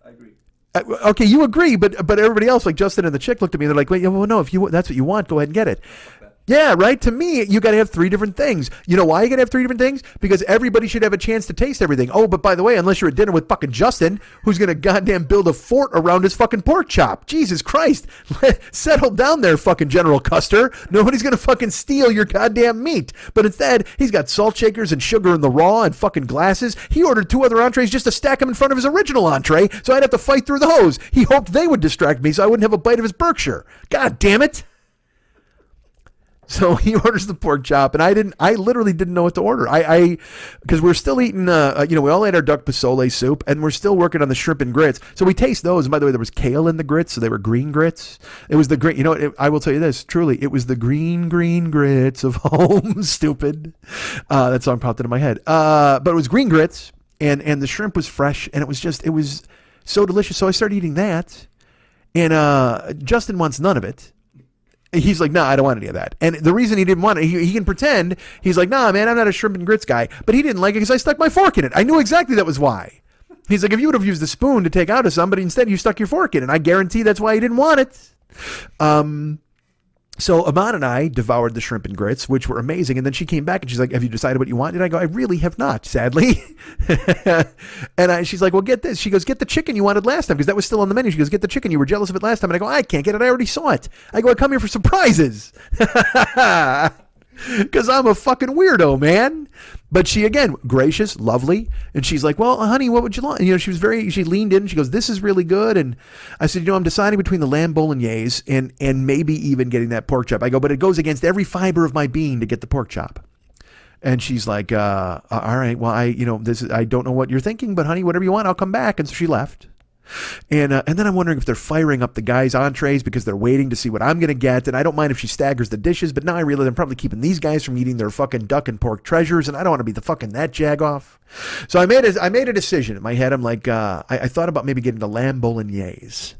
I agree. Okay, you agree, but everybody else, like Justin and the chick, looked at me. They're like, wait, well, no, if that's what you want, go ahead and get it. Yeah, right? To me, you got to have three different things. You know why you got to have three different things? Because everybody should have a chance to taste everything. Oh, but by the way, unless you're at dinner with fucking Justin, who's going to goddamn build a fort around his fucking pork chop. Jesus Christ. Settle down there, fucking General Custer. Nobody's going to fucking steal your goddamn meat. But instead, he's got salt shakers and sugar in the raw and fucking glasses. He ordered 2 other entrees just to stack them in front of his original entree, so I'd have to fight through those. He hoped they would distract me so I wouldn't have a bite of his Berkshire. God damn it. So he orders the pork chop, and I literally didn't know what to order. Because we're still eating, we all ate our duck pasole soup, and we're still working on the shrimp and grits. So we taste those. And by the way, there was kale in the grits, so they were green grits. It was the green, I will tell you this, truly, it was the green grits of home. Stupid. That song popped into my head. But it was green grits, and the shrimp was fresh, and it was so delicious. So I started eating that, and Justin wants none of it. He's like, nah, I don't want any of that. And the reason he didn't want it, he can pretend, he's like, nah, man, I'm not a shrimp and grits guy. But he didn't like it because I stuck my fork in it. I knew exactly that was why. He's like, if you would have used the spoon to take out of somebody, instead you stuck your fork in it. And I guarantee that's why he didn't want it. So Ahmad and I devoured the shrimp and grits, which were amazing. And then she came back and she's like, have you decided what you want? And I go, I really have not, sadly. And she's like, well, get this. She goes, get the chicken you wanted last time, because that was still on the menu. She goes, get the chicken. You were jealous of it last time. And I go, I can't get it. I already saw it. I go, I come here for surprises. Because I'm a fucking weirdo, man. But she, again, gracious, lovely. And she's like, well, honey, what would you like? And, she leaned in. She goes, this is really good. And I said, I'm deciding between the lamb bolognese and maybe even getting that pork chop. I go, but it goes against every fiber of my being to get the pork chop. And she's like, all right, well, I don't know what you're thinking, but honey, whatever you want, I'll come back. And so she left. And then I'm wondering if they're firing up the guys' entrees because they're waiting to see what I'm going to get. And I don't mind if she staggers the dishes, but now I realize I'm probably keeping these guys from eating their fucking duck and pork treasures, and I don't want to be the fucking that jagoff. So I made a decision in my head. I'm like, I thought about maybe getting the lamb bolognese.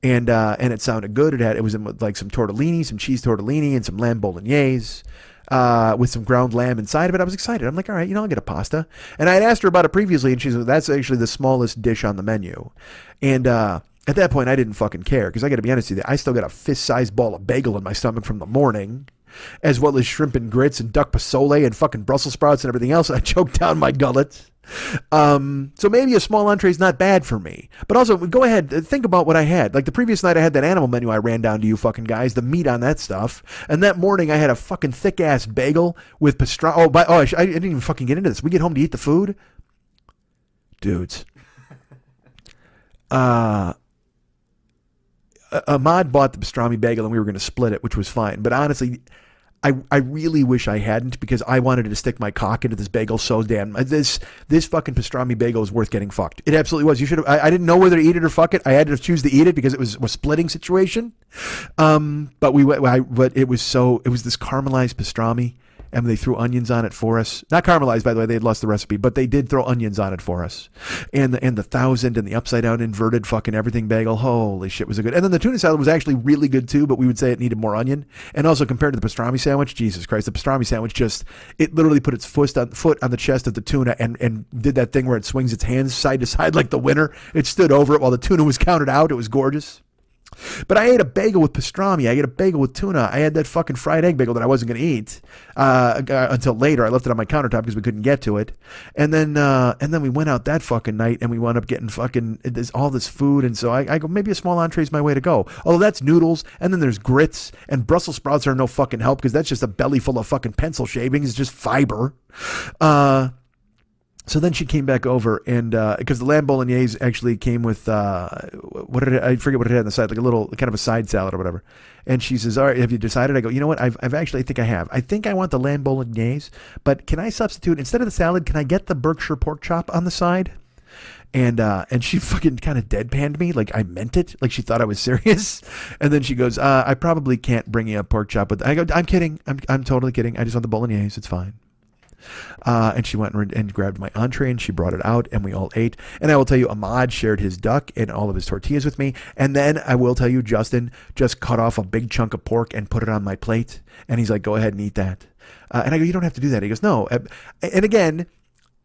And it sounded good. It was in like some tortellini, some cheese tortellini, and some lamb bolognese. With some ground lamb inside of it. I was excited. I'm like, all right, I'll get a pasta. And I had asked her about it previously, and she said, that's actually the smallest dish on the menu. And at that point, I didn't fucking care, because I got to be honest with you, I still got a fist-sized ball of bagel in my stomach from the morning, as well as shrimp and grits and duck pasole and fucking Brussels sprouts and everything else. I choked down my gullet. So maybe a small entree is not bad for me. But also, go ahead, think about what I had. Like the previous night, I had that animal menu I ran down to you fucking guys, the meat on that stuff. And that morning, I had a fucking thick-ass bagel with pastrami. I didn't even fucking get into this. We get home to eat the food. Dudes. Ahmad bought the pastrami bagel and we were going to split it, which was fine. But honestly, I really wish I hadn't, because I wanted to stick my cock into this bagel so damn. This fucking pastrami bagel is worth getting fucked. It absolutely was. You should have. I didn't know whether to eat it or fuck it. I had to choose to eat it because it was a splitting situation. But it was this caramelized pastrami, and they threw onions on it for us. Not caramelized, by the way. They had lost the recipe, but they did throw onions on it for us. And the thousand and the upside down inverted fucking everything bagel. Holy shit, was it good? And then the tuna salad was actually really good too, but we would say it needed more onion. And also compared to the pastrami sandwich, Jesus Christ, the pastrami sandwich it literally put its foot on the chest of the tuna and did that thing where it swings its hands side to side like the winner. It stood over it while the tuna was counted out. It was gorgeous. But I ate a bagel with pastrami. I ate a bagel with tuna. I had that fucking fried egg bagel that I wasn't going to eat until later. I left it on my countertop because we couldn't get to it. And then we went out that fucking night, and we wound up getting fucking all this food. And so I go, maybe a small entree is my way to go. Although that's noodles, and then there's grits, and Brussels sprouts are no fucking help because that's just a belly full of fucking pencil shavings. It's just fiber. So then she came back over, and because the lamb bolognese actually came with I forget what it had on the side, like a little kind of a side salad or whatever. And she says, all right, have you decided? I go, you know what? I think I have. I think I want the lamb bolognese, but can I substitute, instead of the salad, can I get the Berkshire pork chop on the side? And she fucking kind of deadpanned me like I meant it, like she thought I was serious. And then she goes, I probably can't bring you a pork chop. But I go, I'm kidding. I'm totally kidding. I just want the bolognese. It's fine. And she went and grabbed my entree, and she brought it out, and we all ate. And I will tell you, Ahmad shared his duck and all of his tortillas with me. And then I will tell you, Justin just cut off a big chunk of pork and put it on my plate. And he's like, go ahead and eat that. And I go, you don't have to do that. He goes, no. And again,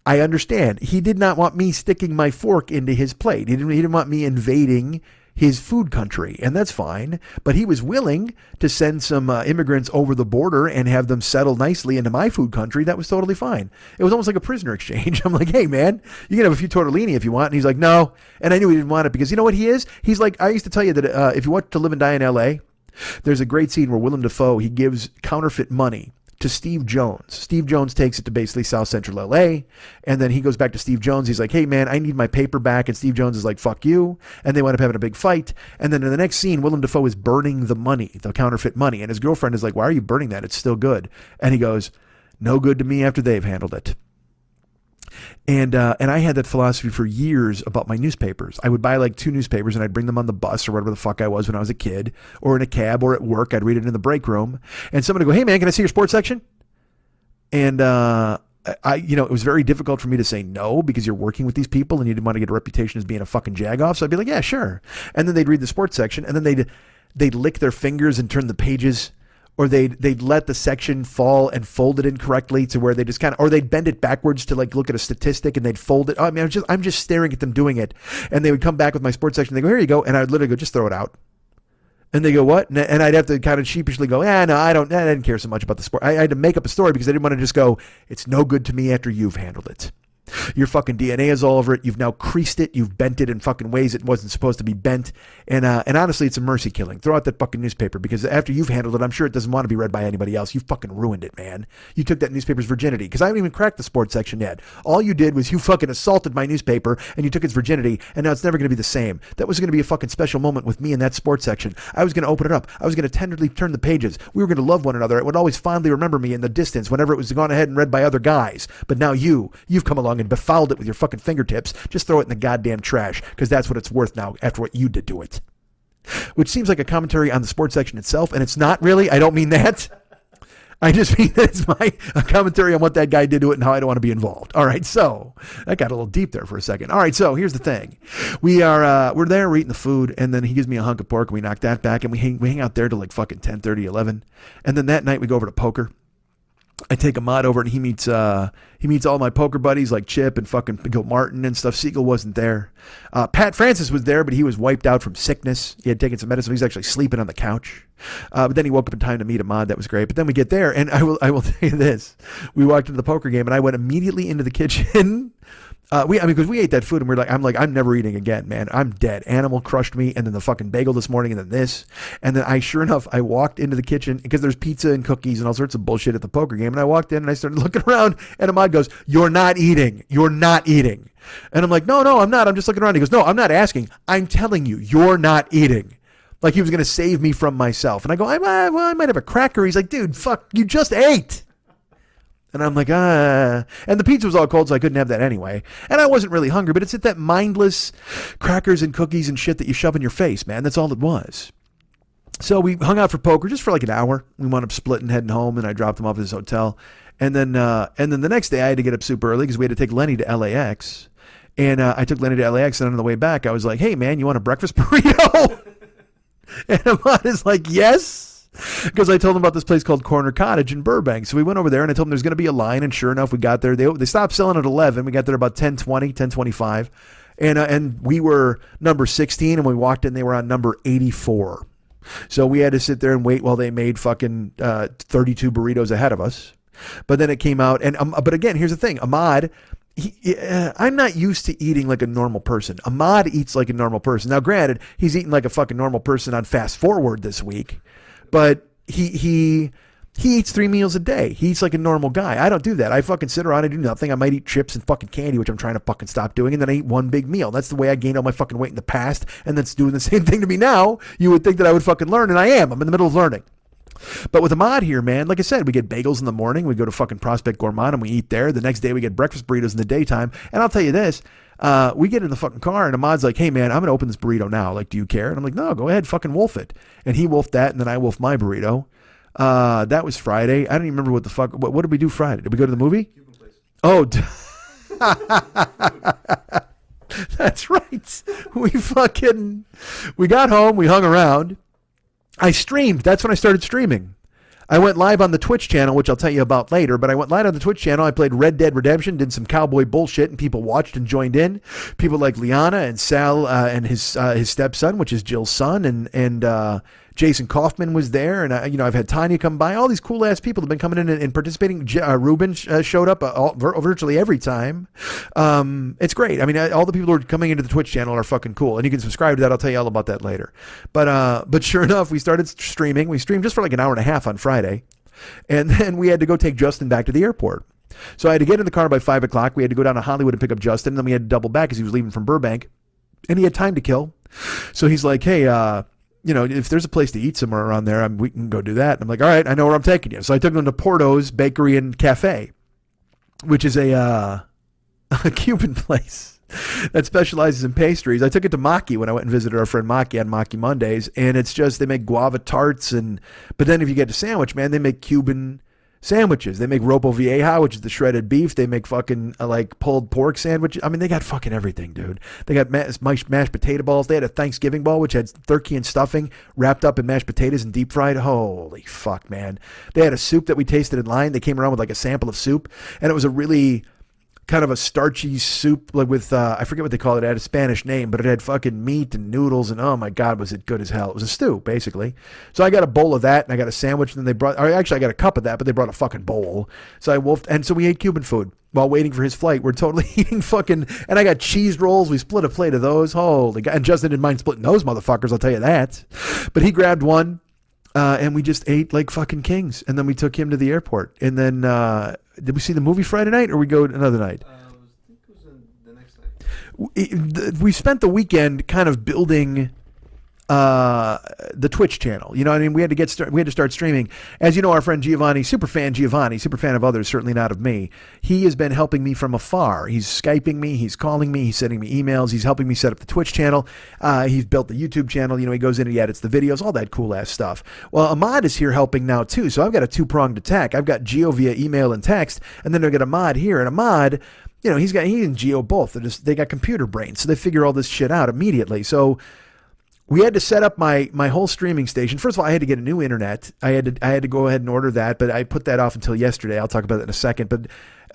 I understand. He did not want me sticking my fork into his plate. He didn't want me invading his food country, and that's fine. But he was willing to send some immigrants over the border and have them settle nicely into my food country. That was totally fine. It was almost like a prisoner exchange. I'm like, hey, man, you can have a few tortellini if you want. And he's like, no. And I knew he didn't want it because you know what he is? He's like, I used to tell you that if you want to live and die in L.A., there's a great scene where Willem Dafoe, he gives counterfeit money to Steve Jones. Steve Jones takes it to basically South Central LA, and then he goes back to Steve Jones. He's like, hey man, I need my paper back. And Steve Jones is like, fuck you. And they wind up having a big fight. And then in the next scene, Willem Dafoe is burning the money, the counterfeit money. And his girlfriend is like, why are you burning that? It's still good. And he goes, no good to me after they've handled it. And I had that philosophy for years about my newspapers. I would buy like 2 newspapers and I'd bring them on the bus or whatever the fuck I was when I was a kid, or in a cab or at work. I'd read it in the break room, and somebody would go, hey man, can I see your sports section? And it was very difficult for me to say no because you're working with these people and you didn't want to get a reputation as being a fucking jagoff. So I'd be like, yeah, sure. And then they'd read the sports section, and then they'd lick their fingers and turn the pages, or they'd let the section fall and fold it incorrectly to where they just kind of, or they'd bend it backwards to like look at a statistic and they'd fold it. I mean, I'm just staring at them doing it, and they would come back with my sports section. They go, here you go, and I'd literally go, just throw it out. And they go, what? And I'd have to kind of sheepishly go, no, I didn't care so much about the sport. I had to make up a story because I didn't want to just go, it's no good to me after you've handled it. Your fucking DNA is all over it. You've now creased it. You've bent it in fucking ways it wasn't supposed to be bent. And honestly, it's a mercy killing. Throw out that fucking newspaper, because after you've handled it, I'm sure it doesn't want to be read by anybody else. You fucking ruined it, man. You took that newspaper's virginity, because I haven't even cracked the sports section yet. All you did was you fucking assaulted my newspaper and you took its virginity, and now it's never going to be the same. That was going to be a fucking special moment with me in that sports section. I was going to open it up. I was going to tenderly turn the pages. We were going to love one another. It would always fondly remember me in the distance whenever it was gone ahead and read by other guys. But now you've come along and befouled it with your fucking fingertips. Just throw it in the goddamn trash, because that's what it's worth now after what you did to it. Which seems like a commentary on the sports section itself, and it's not really. I don't mean that. I just mean that it's a commentary on what that guy did to it and how I don't want to be involved. All right, so that got a little deep there for a second. All right, so here's the thing: we're there, we're eating the food, and then he gives me a hunk of pork, and we knock that back, and we hang out there till like fucking 10:30, 11, and then that night we go over to poker. I take Ahmad over, and he meets all my poker buddies like Chip and fucking Bill Martin and stuff. Siegel wasn't there. Pat Francis was there, but he was wiped out from sickness. He had taken some medicine. He was actually sleeping on the couch. But then he woke up in time to meet Ahmad. That was great. But then we get there, and I will tell you this: we walked into the poker game, and I went immediately into the kitchen. Because we ate that food, and I'm never eating again, man. I'm dead. Animal crushed me, and then the fucking bagel this morning, and then this. And then sure enough, I walked into the kitchen because there's pizza and cookies and all sorts of bullshit at the poker game. And I walked in and I started looking around, and Ahmad goes, "You're not eating. You're not eating." And I'm like, no, I'm not. I'm just looking around. He goes, "No, I'm not asking. I'm telling you, you're not eating." Like he was going to save me from myself. And I go, I might have a cracker. He's like, dude, fuck, you just ate. And I'm like, And the pizza was all cold, so I couldn't have that anyway. And I wasn't really hungry, but it's at that mindless crackers and cookies and shit that you shove in your face, man. That's all it was. So we hung out for poker just for like an hour. We wound up splitting, heading home, and I dropped him off at his hotel. And then the next day I had to get up super early because we had to take Lenny to LAX. And I took Lenny to LAX, and on the way back, I was like, hey, man, you want a breakfast burrito? And Ahmad is like, yes. Because I told him about this place called Corner Cottage in Burbank. So we went over there, and I told him there's going to be a line. And sure enough, we got there. They stopped selling at 11. We got there about 10:20, 10:25. And we were number 16, and when we walked in, they were on number 84. So we had to sit there and wait while they made fucking 32 burritos ahead of us. But then it came out. But again, here's the thing. Ahmad, I'm not used to eating like a normal person. Ahmad eats like a normal person. Now, granted, he's eating like a fucking normal person on Fast Forward this week. But he eats 3 meals a day. He eats like a normal guy. I don't do that. I fucking sit around and do nothing. I might eat chips and fucking candy, which I'm trying to fucking stop doing, and then I eat one big meal. That's the way I gained all my fucking weight in the past, and that's doing the same thing to me now. You would think that I would fucking learn, and I am. I'm in the middle of learning. But with Ahmad here, man, like I said, we get bagels in the morning. We go to fucking Prospect Gourmand and we eat there. The next day we get breakfast burritos in the daytime. And I'll tell you this, we get in the fucking car and Ahmad's like, hey man, I'm going to open this burrito now. Like, do you care? And I'm like, no, go ahead, fucking wolf it. And he wolfed that, and then I wolfed my burrito. That was Friday. I don't even remember what the fuck, what did we do Friday? Did we go to the movie? Cuban place. Oh, that's right. We got home, we hung around. I streamed. That's when I started streaming. I went live on the Twitch channel, which I'll tell you about later, but I went live on the Twitch channel. I played Red Dead Redemption, did some cowboy bullshit, and people watched and joined in. People like Liana and Sal and his stepson, which is Jill's son, and Jason Kaufman was there, and I've had Tanya come by. All these cool ass people have been coming in and participating. Ruben showed up virtually every time. It's great. I mean, all the people who are coming into the Twitch channel are fucking cool, and you can subscribe to that. I'll tell you all about that later. But sure enough, we started streaming. We streamed just for like an hour and a half on Friday, and then we had to go take Justin back to the airport. So I had to get in the car by 5 o'clock. We had to go down to Hollywood and pick up Justin, and then we had to double back because he was leaving from Burbank, and he had time to kill. So he's like, hey, if there's a place to eat somewhere around there, we can go do that. And I'm like, all right, I know where I'm taking you. So I took them to Porto's Bakery and Cafe, which is a Cuban place that specializes in pastries. I took it to Maki when I went and visited our friend Maki on Maki Mondays, and it's just, they make guava tarts, but then if you get to sandwich, man, they make Cuban sandwiches. They make ropo vieja, which is the shredded beef. They make fucking like pulled pork sandwiches. I mean, they got fucking everything, dude. They got mashed potato balls. They had a Thanksgiving ball, which had turkey and stuffing wrapped up in mashed potatoes and deep fried. Holy fuck, man. They had a soup that we tasted in line. They came around with like a sample of soup, and it was a really kind of a starchy soup, like with I forget what they call it. It had a Spanish name, but it had fucking meat and noodles, and oh my god, was it good as hell. It was a stew, basically. So I got a bowl of that, and I got a sandwich, and then they brought, or actually I got a cup of that, but they brought a fucking bowl. So I wolfed, and so we ate Cuban food while waiting for his flight. We're totally eating fucking, and I got cheese rolls. We split a plate of those. Holy god. And Justin didn't mind splitting those motherfuckers, I'll tell you that. But he grabbed one, and we just ate like fucking kings, and then we took him to the airport. And then did we see the movie Friday night, or we go another night? We spent the weekend kind of building the Twitch channel. You know what I mean? We had to start streaming. As you know, our friend Giovanni, super fan of others, certainly not of me. He has been helping me from afar. He's Skyping me, he's calling me, he's sending me emails, he's helping me set up the Twitch channel. He's built the YouTube channel. He goes in and he edits the videos, all that cool ass stuff. Well, Ahmad is here helping now too. So I've got a two-pronged attack. I've got Gio via email and text, and then I've got Ahmad here. And Ahmad, he and Gio both. They got computer brains, so they figure all this shit out immediately. So we had to set up my whole streaming station. First of all, I had to get a new internet. I had to go ahead and order that, but I put that off until yesterday. I'll talk about that in a second. But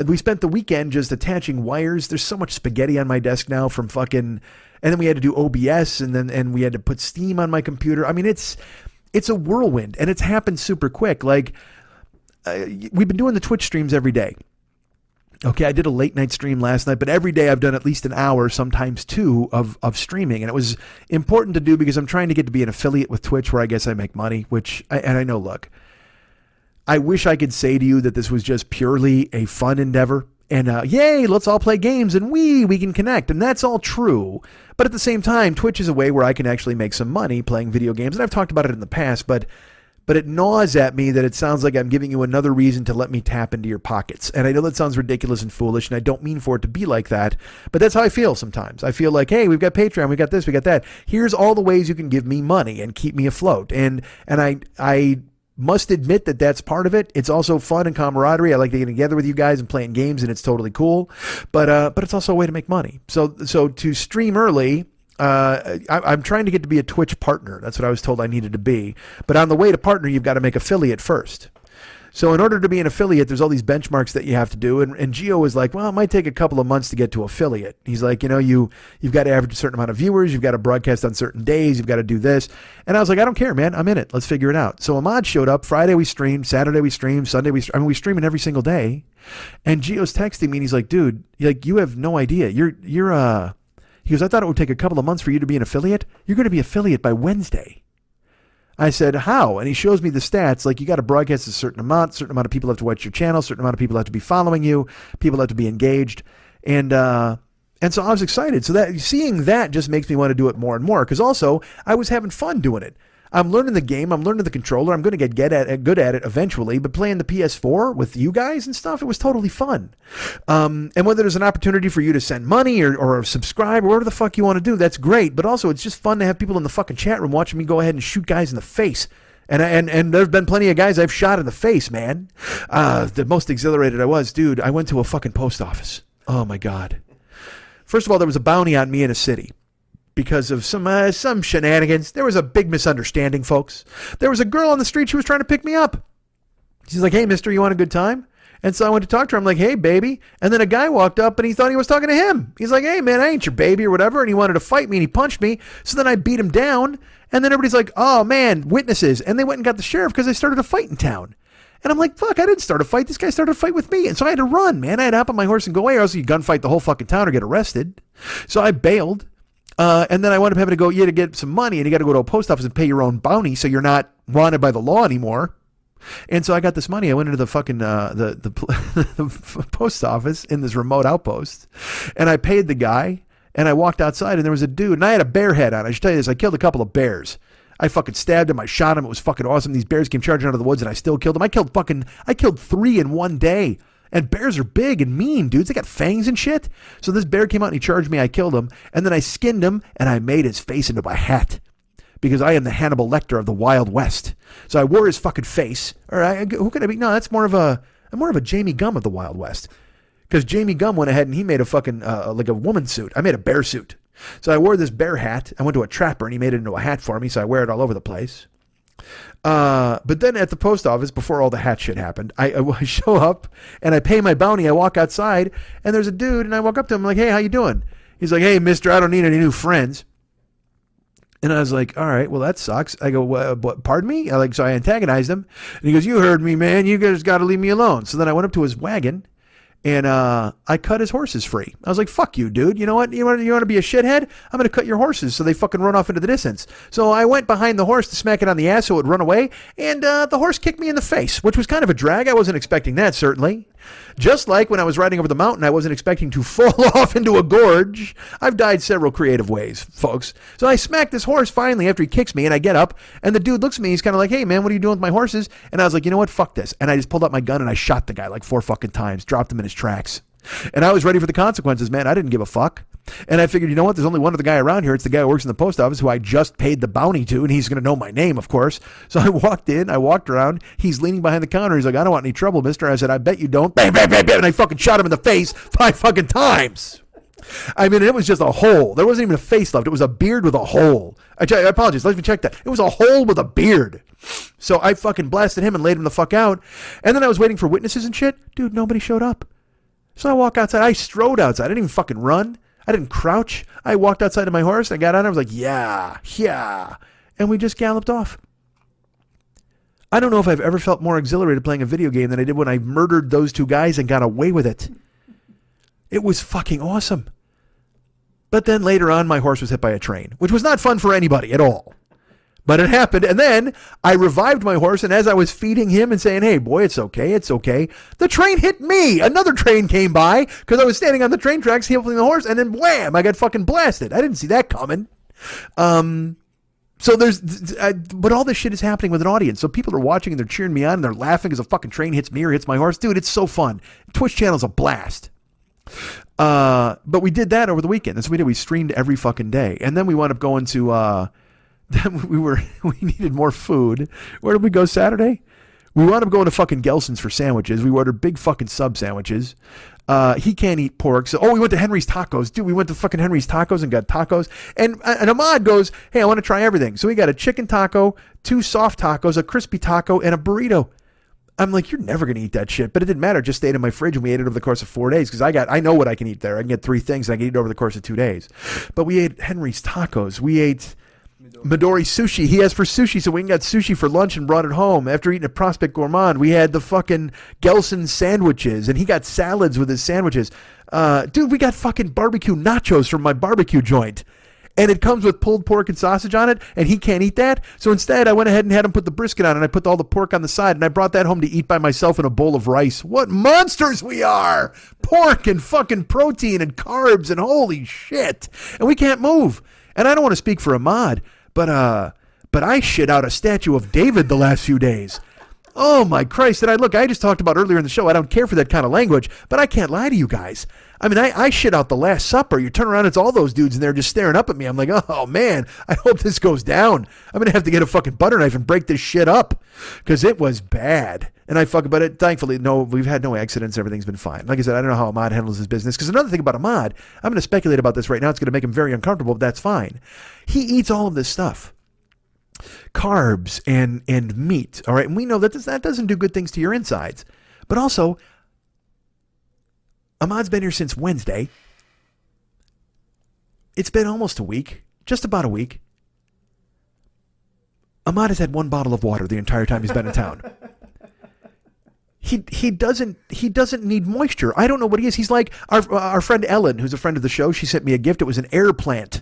we spent the weekend just attaching wires. There's so much spaghetti on my desk now from fucking, and then we had to do OBS, and we had to put Steam on my computer. I mean, it's a whirlwind, and it's happened super quick. Like we've been doing the Twitch streams every day. Okay, I did a late night stream last night, but every day I've done at least an hour, sometimes two, of streaming. And it was important to do because I'm trying to get to be an affiliate with Twitch where I guess I make money, and I know, look, I wish I could say to you that this was just purely a fun endeavor. And yay, let's all play games and we can connect. And that's all true. But at the same time, Twitch is a way where I can actually make some money playing video games. And I've talked about it in the past, but it gnaws at me that it sounds like I'm giving you another reason to let me tap into your pockets. And I know that sounds ridiculous and foolish, and I don't mean for it to be like that, but that's how I feel sometimes. I feel like, hey, we've got Patreon, we got this, we got that. Here's all the ways you can give me money and keep me afloat. And I must admit that that's part of it. It's also fun and camaraderie. I like to get together with you guys and playing games, and it's totally cool. But it's also a way to make money. So to stream early, I'm trying to get to be a Twitch partner. That's what I was told I needed to be. But on the way to partner, you've got to make affiliate first. So in order to be an affiliate, there's all these benchmarks that you have to do. And Gio was like, well, it might take a couple of months to get to affiliate. He's like, you've got to average a certain amount of viewers. You've got to broadcast on certain days. You've got to do this. And I was like, I don't care, man. I'm in it. Let's figure it out. So Ahmad showed up. Friday we streamed. Saturday we streamed. Sunday we streaming every single day. And Gio's texting me and he's like, dude, you have no idea. He goes, I thought it would take a couple of months for you to be an affiliate. You're going to be affiliate by Wednesday. I said, how? And he shows me the stats. Like, you got to broadcast a certain amount of people have to watch your channel, certain amount of people have to be following you, people have to be engaged. And so I was excited. So that seeing that just makes me want to do it more and more. Because also, I was having fun doing it. I'm learning the game. I'm learning the controller. I'm going to get good at it eventually. But playing the PS4 with you guys and stuff, it was totally fun. And whether there's an opportunity for you to send money or subscribe or whatever the fuck you want to do, that's great. But also, it's just fun to have people in the fucking chat room watching me go ahead and shoot guys in the face. And there's been plenty of guys I've shot in the face, man. The most exhilarated I was, dude, I went to a fucking post office. Oh, my God. First of all, there was a bounty on me in a city. Because of some shenanigans. There was a big misunderstanding, folks. There was a girl on the street, she was trying to pick me up. She's like, hey, mister, you want a good time? And so I went to talk to her. I'm like, hey, baby. And then a guy walked up and he thought he was talking to him. He's like, hey, man, I ain't your baby or whatever. And he wanted to fight me and he punched me. So then I beat him down. And then everybody's like, oh, man, witnesses. And they went and got the sheriff because they started a fight in town. And I'm like, fuck, I didn't start a fight. This guy started a fight with me. And so I had to run, man. I had to hop on my horse and go away or else you gunfight the whole fucking town or get arrested. So I bailed. And then I wound up having to go, to get some money. And you got to go to a post office and pay your own bounty so you're not wanted by the law anymore. And so I got this money. I went into the fucking the post office in this remote outpost, and I paid the guy. And I walked outside, and there was a dude, and I had a bear head on. I should tell you this: I killed a couple of bears. I fucking stabbed him. I shot him. It was fucking awesome. These bears came charging out of the woods, and I still killed them. I killed 3 in one day. And bears are big and mean, dudes. They got fangs and shit. So this bear came out and he charged me. I killed him, and then I skinned him, and I made his face into a hat. Because I am the Hannibal Lecter of the Wild West. So I wore his fucking face. Who could I be? No, I'm more of a Jamie Gumb of the Wild West. Because Jamie Gumb went ahead and he made a fucking, like a woman suit. I made a bear suit. So I wore this bear hat. I went to a trapper and he made it into a hat for me. So I wear it all over the place. But then at the post office, before all the hat shit happened, I show up and I pay my bounty. I walk outside and there's a dude and I walk up to him like, hey, how you doing? He's like, hey, mister, I don't need any new friends. And I was like, all right, well, that sucks. I go, what, pardon me? So I antagonized him. And he goes, you heard me, man. You guys got to leave me alone. So then I went up to his wagon and I cut his horses free. I was like, fuck you, dude. You know what? You want to be a shithead? I'm going to cut your horses so they fucking run off into the distance. So I went behind the horse to smack it on the ass so it would run away. And the horse kicked me in the face, which was kind of a drag. I wasn't expecting that, certainly. Just like when I was riding over the mountain, I wasn't expecting to fall off into a gorge. I've died several creative ways, folks. So I smacked this horse finally after he kicks me, and I get up, and the dude looks at me. He's kind of like, hey, man, what are you doing with my horses? And I was like, you know what? Fuck this. And I just pulled out my gun, and I shot the guy like 4 fucking times, dropped him in his tracks. And I was ready for the consequences, man. I didn't give a fuck. And I figured, you know what? There's only one other guy around here. It's the guy who works in the post office who I just paid the bounty to, and he's going to know my name, of course. So I walked in. I walked around. He's leaning behind the counter. He's like, I don't want any trouble, mister. I said, I bet you don't. Bam, bam, bam, bam. And I fucking shot him in the face 5 fucking times. I mean, it was just a hole. There wasn't even a face left. It was a beard with a hole. I apologize. Let me check that. It was a hole with a beard. So I fucking blasted him and laid him the fuck out. And then I was waiting for witnesses and shit. Dude, nobody showed up. So I walk outside. I strode outside. I didn't even fucking run. I didn't crouch. I walked outside of my horse. I got on. I was like, yeah. And we just galloped off. I don't know if I've ever felt more exhilarated playing a video game than I did when I murdered those 2 guys and got away with it. It was fucking awesome. But then later on, my horse was hit by a train, which was not fun for anybody at all. But it happened. And then I revived my horse. And as I was feeding him and saying, hey, boy, it's okay. The train hit me. Another train came by because I was standing on the train tracks, helping the horse. And then wham, I got fucking blasted. I didn't see that coming. So but all this shit is happening with an audience. So people are watching and they're cheering me on and they're laughing as a fucking train hits me or hits my horse. Dude, it's so fun. Twitch channel's a blast. But we did that over the weekend. That's what we did. We streamed every fucking day. And then we wound up going to, we needed more food. Where did we go Saturday? We wound up going to fucking Gelson's for sandwiches. We ordered big fucking sub sandwiches. He can't eat pork. So, we went to Henry's Tacos. Dude, we went to fucking Henry's Tacos and got tacos. And Ahmad goes, hey, I want to try everything. So we got a chicken taco, 2 soft tacos, a crispy taco, and a burrito. I'm like, you're never going to eat that shit. But it didn't matter. It just stayed in my fridge and we ate it over the course of 4 days because I know what I can eat there. I can get 3 things and I can eat it over the course of 2 days. But we ate Henry's Tacos. We ate Midori sushi. He asked for sushi, so we got sushi for lunch and brought it home. After eating at Prospect Gourmand, we had the fucking Gelson sandwiches, and he got salads with his sandwiches. Dude, we got fucking barbecue nachos from my barbecue joint. And it comes with pulled pork and sausage on it, and he can't eat that. So instead, I went ahead and had him put the brisket on, and I put all the pork on the side, and I brought that home to eat by myself in a bowl of rice. What monsters we are! Pork and fucking protein and carbs and holy shit. And we can't move. And I don't want to speak for Ahmad, but I shit out a statue of David the last few days. Oh my Christ. And I just talked about earlier in the show, I don't care for that kind of language, but I can't lie to you guys. I mean, I shit out the Last Supper. You turn around, it's all those dudes in there just staring up at me. I'm like, oh man, I hope this goes down. I'm going to have to get a fucking butter knife and break this shit up because it was bad. And but it, thankfully, no, we've had no accidents. Everything's been fine. Like I said, I don't know how Ahmad handles his business because another thing about Ahmad, I'm going to speculate about this right now. It's going to make him very uncomfortable, but that's fine. He eats all of this stuff. carbs and meat. All right, and we know that that doesn't do good things to your insides. But also, Ahmad's been here since Wednesday. It's been almost a week, just about a week. Ahmad has had one bottle of water the entire time he's been in town. He doesn't need moisture. I don't know what he is. He's like our friend Ellen, who's a friend of the show. She sent me a gift. It was an air plant.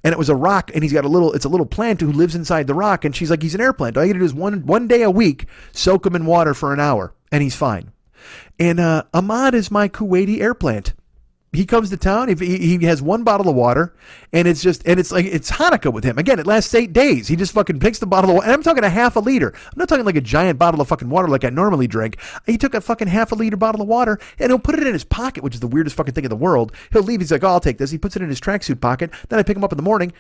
And it was a rock, and it's a little plant who lives inside the rock, and she's like, he's an air plant. All you gotta do is one day a week, soak him in water for an hour, and he's fine. And Ahmad is my Kuwaiti air plant. He comes to town, he has one bottle of water, and it's like it's Hanukkah with him. Again, it lasts 8 days. He just fucking picks the bottle of water, and I'm talking a half a liter. I'm not talking like a giant bottle of fucking water like I normally drink. He took a fucking half a liter bottle of water, and he'll put it in his pocket, which is the weirdest fucking thing in the world. He'll leave, he's like, oh, I'll take this. He puts it in his tracksuit pocket. Then I pick him up in the morning.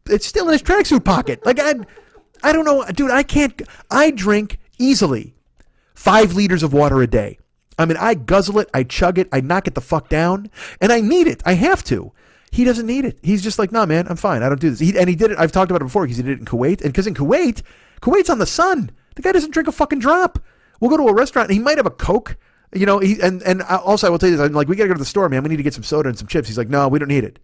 It's still in his tracksuit pocket. Like, I don't know, dude, I drink easily 5 liters of water a day. I mean, I guzzle it, I chug it, I knock it the fuck down, and I need it. I have to. He doesn't need it. He's just like, nah, man, I'm fine. I don't do this. And he did it. I've talked about it before because he did it in Kuwait. And because in Kuwait's on the sun. The guy doesn't drink a fucking drop. We'll go to a restaurant and he might have a Coke. You know, and also I will tell you this, I'm like, we got to go to the store, man. We need to get some soda and some chips. He's like, no, we don't need it.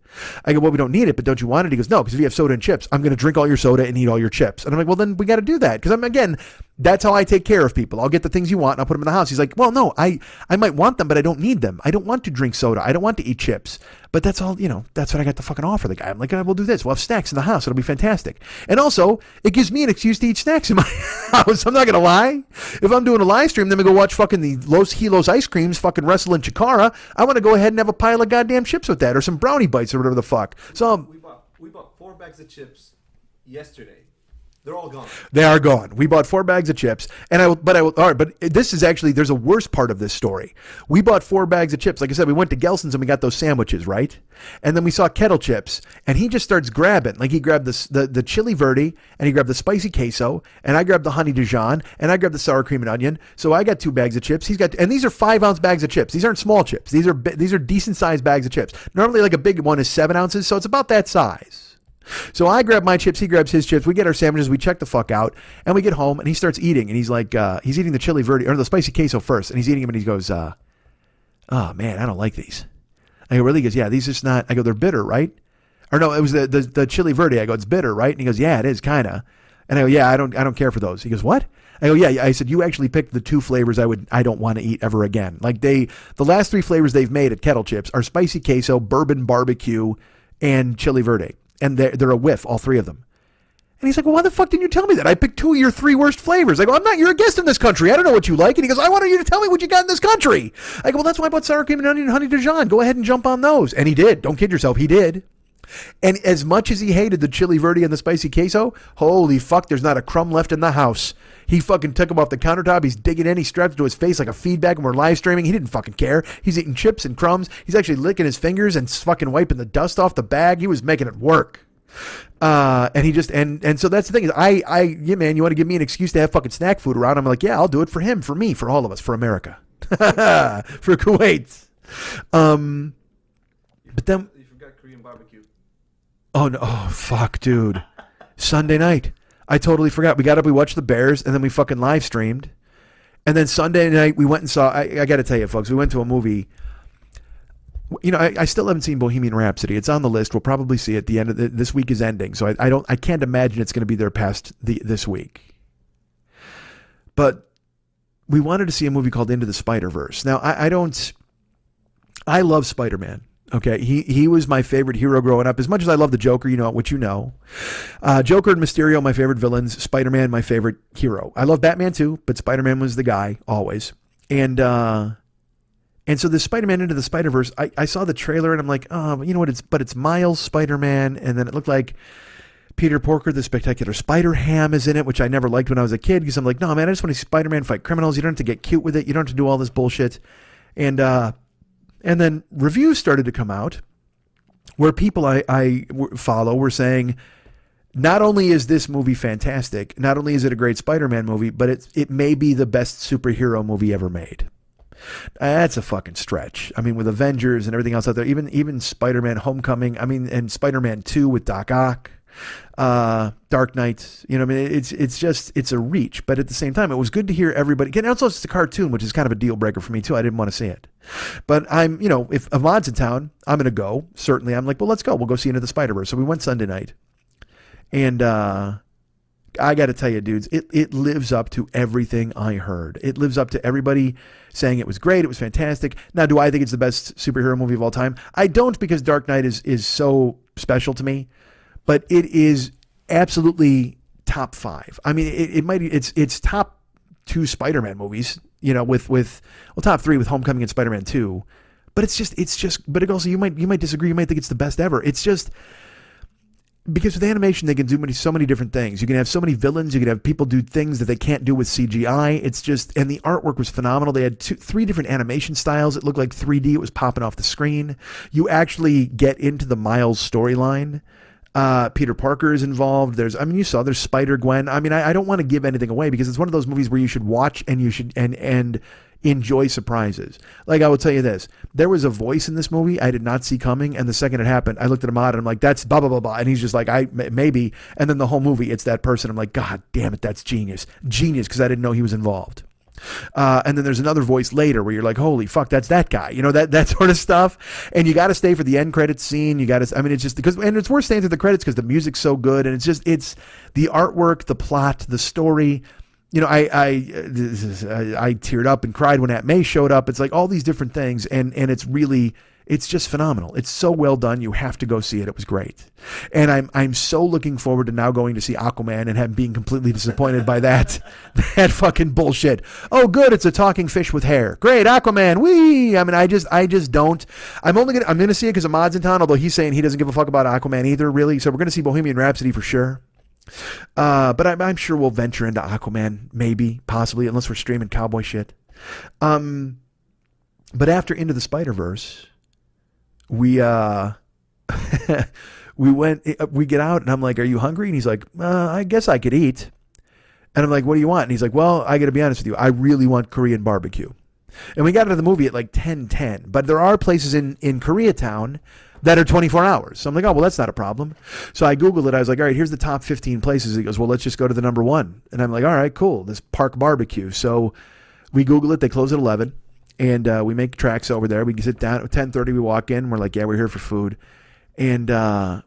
I go, well, we don't need it, but don't you want it? He goes, no, because if you have soda and chips, I'm going to drink all your soda and eat all your chips. And I'm like, well, then we got to do that. Because again, that's how I take care of people. I'll get the things you want and I'll put them in the house. He's like, well, no, I might want them, but I don't need them. I don't want to drink soda. I don't want to eat chips. But that's all, you know, that's what I got to fucking offer the guy. I'm like, we'll do this. We'll have snacks in the house. It'll be fantastic. And also, it gives me an excuse to eat snacks in my house. I'm not going to lie. If I'm doing a live stream, then we go watch fucking the Los Hilos ice creams fucking wrestle in Chikara. I want to go ahead and have a pile of goddamn chips with that or some brownie bites or whatever the fuck. So we bought 4 bags of chips yesterday. They're all gone. They are gone. We bought 4 bags of chips, all right, but this is actually, there's a worse part of this story. We bought 4 bags of chips. Like I said, we went to Gelson's and we got those sandwiches, right? And then we saw Kettle Chips, and he just starts grabbing. Like he grabbed the chili verde, and he grabbed the spicy queso, and I grabbed the honey Dijon, and I grabbed the sour cream and onion. So I got 2 bags of chips. And these are 5-ounce bags of chips. These aren't small chips. These are decent sized bags of chips. Normally, like a big one is 7 ounces, so it's about that size. So I grab my chips, he grabs his chips, we get our sandwiches, we check the fuck out, and we get home, and he starts eating, and he's like, he's eating the chili verde, or the spicy queso first, and he's eating them, and he goes, oh man, I don't like these. I go, really? He goes, yeah, these just not, I go, they're bitter, right? Or no, it was the chili verde. I go, it's bitter, right? And he goes, yeah, it is, kind of. And I go, yeah, I don't care for those. He goes, what? I go, yeah. I said, you actually picked the 2 flavors I don't want to eat ever again. Like the last 3 flavors they've made at Kettle Chips are spicy queso, bourbon barbecue, and chili verde. And they're a whiff, all 3 of them. And he's like, well, why the fuck didn't you tell me that? I picked 2 of your 3 worst flavors. I go, you're a guest in this country. I don't know what you like. And he goes, I wanted you to tell me what you got in this country. I go, well, that's why I bought sour cream and onion and honey Dijon. Go ahead and jump on those. And he did. Don't kid yourself. He did. And as much as he hated the chili verde and the spicy queso, holy fuck, there's not a crumb left in the house. He fucking took them off the countertop. He's digging in. He strapped it to his face like a feedback, and we're live streaming. He didn't fucking care. He's eating chips and crumbs. He's actually licking his fingers and fucking wiping the dust off the bag. He was making it work. And he just, and so that's the thing is yeah, man, you want to give me an excuse to have fucking snack food around? I'm like, yeah, I'll do it for him, for me, for all of us, for America, for Kuwait. But then you forgot Korean barbecue. Oh no! Oh fuck, dude! Sunday night, I totally forgot. We got up, we watched the Bears, and then we fucking live streamed. And then Sunday night, we went and saw. I got to tell you, folks, we went to a movie. You know, I still haven't seen Bohemian Rhapsody. It's on the list. We'll probably see it at the end of this week is ending, so I can't imagine it's going to be there past this week. But we wanted to see a movie called Into the Spider-Verse. Now, I love Spider-Man. Okay, he was my favorite hero growing up. As much as I love the Joker, you know, which you know. Joker and Mysterio, my favorite villains. Spider-Man, my favorite hero. I love Batman too, but Spider-Man was the guy, always. And so this Spider-Man Into the Spider-Verse, I saw the trailer and I'm like, oh, you know what, it's Miles Spider-Man, and then it looked like Peter Porker, the Spectacular Spider-Ham is in it, which I never liked when I was a kid, because I'm like, no, man, I just want to see Spider-Man fight criminals. You don't have to get cute with it. You don't have to do all this bullshit. And then reviews started to come out where people I follow were saying, not only is this movie fantastic, not only is it a great Spider-Man movie, but it may be the best superhero movie ever made. That's a fucking stretch. I mean, with Avengers and everything else out there, even Spider-Man Homecoming, I mean, and Spider-Man 2 with Doc Ock. Dark Knight, you know, I mean, it's a reach, but at the same time, it was good to hear everybody. Again, also it's a cartoon, which is kind of a deal breaker for me too. I didn't want to see it, but I'm, you know, if Ahmad's in town, I'm going to go. Certainly, I'm like, well, let's go. We'll go see Into the Spider-Verse. So we went Sunday night, and I got to tell you, dudes, it lives up to everything I heard. It lives up to everybody saying it was great. It was fantastic. Now, do I think it's the best superhero movie of all time? I don't, because Dark Knight is so special to me. But it is absolutely top 5. I mean, it's top 2 Spider-Man movies, you know, with top 3 with Homecoming and Spider-Man 2. But it's just. But it also, you might disagree. You might think it's the best ever. It's just because with animation they can do so many different things. You can have so many villains. You can have people do things that they can't do with CGI. It's just, and the artwork was phenomenal. They had 3 different animation styles. It looked like 3D. It was popping off the screen. You actually get into the Miles storyline. Peter Parker is involved. There's Spider-Gwen. I mean, I don't want to give anything away because it's one of those movies where you should watch and you should and enjoy surprises. Like, I will tell you this, there was a voice in this movie I did not see coming, and the second it happened, I looked at Ahmad and I'm like, that's blah, blah, blah, blah. And he's just like, maybe. And then the whole movie, it's that person. I'm like, God damn it, that's genius. Genius, because I didn't know he was involved. And then there's another voice later where you're like, holy fuck, that's that guy, you know, that sort of stuff. And you got to stay for the end credits scene. It's just because, and it's worth staying through the credits because the music's so good. And it's the artwork, the plot, the story. You know, I teared up and cried when Aunt May showed up. It's like all these different things. And it's just phenomenal. It's so well done. You have to go see it. It was great. And I'm so looking forward to now going to see Aquaman and being completely disappointed by that fucking bullshit. Oh, good. It's a talking fish with hair. Great. Aquaman. Whee. I mean, I just don't. I'm going to see it because Ahmad's in town, although he's saying he doesn't give a fuck about Aquaman either, really. So we're going to see Bohemian Rhapsody for sure. But I'm sure we'll venture into Aquaman, maybe, possibly, unless we're streaming cowboy shit. But after Into the Spider-Verse, we get out and I'm like, are you hungry? And he's like, I guess I could eat. And I'm like, what do you want? And he's like, well, I got to be honest with you. I really want Korean barbecue. And we got into the movie at like 10:10, but there are places in Koreatown that are 24 hours. So I'm like, oh, well, that's not a problem. So I Googled it. I was like, all right, here's the top 15 places. He goes, well, let's just go to the number 1. And I'm like, all right, cool. This Park Barbecue. So we Google it. They close at 11. And we make tracks over there. We can sit down at 10:30. We walk in. We're like, yeah, we're here for food. And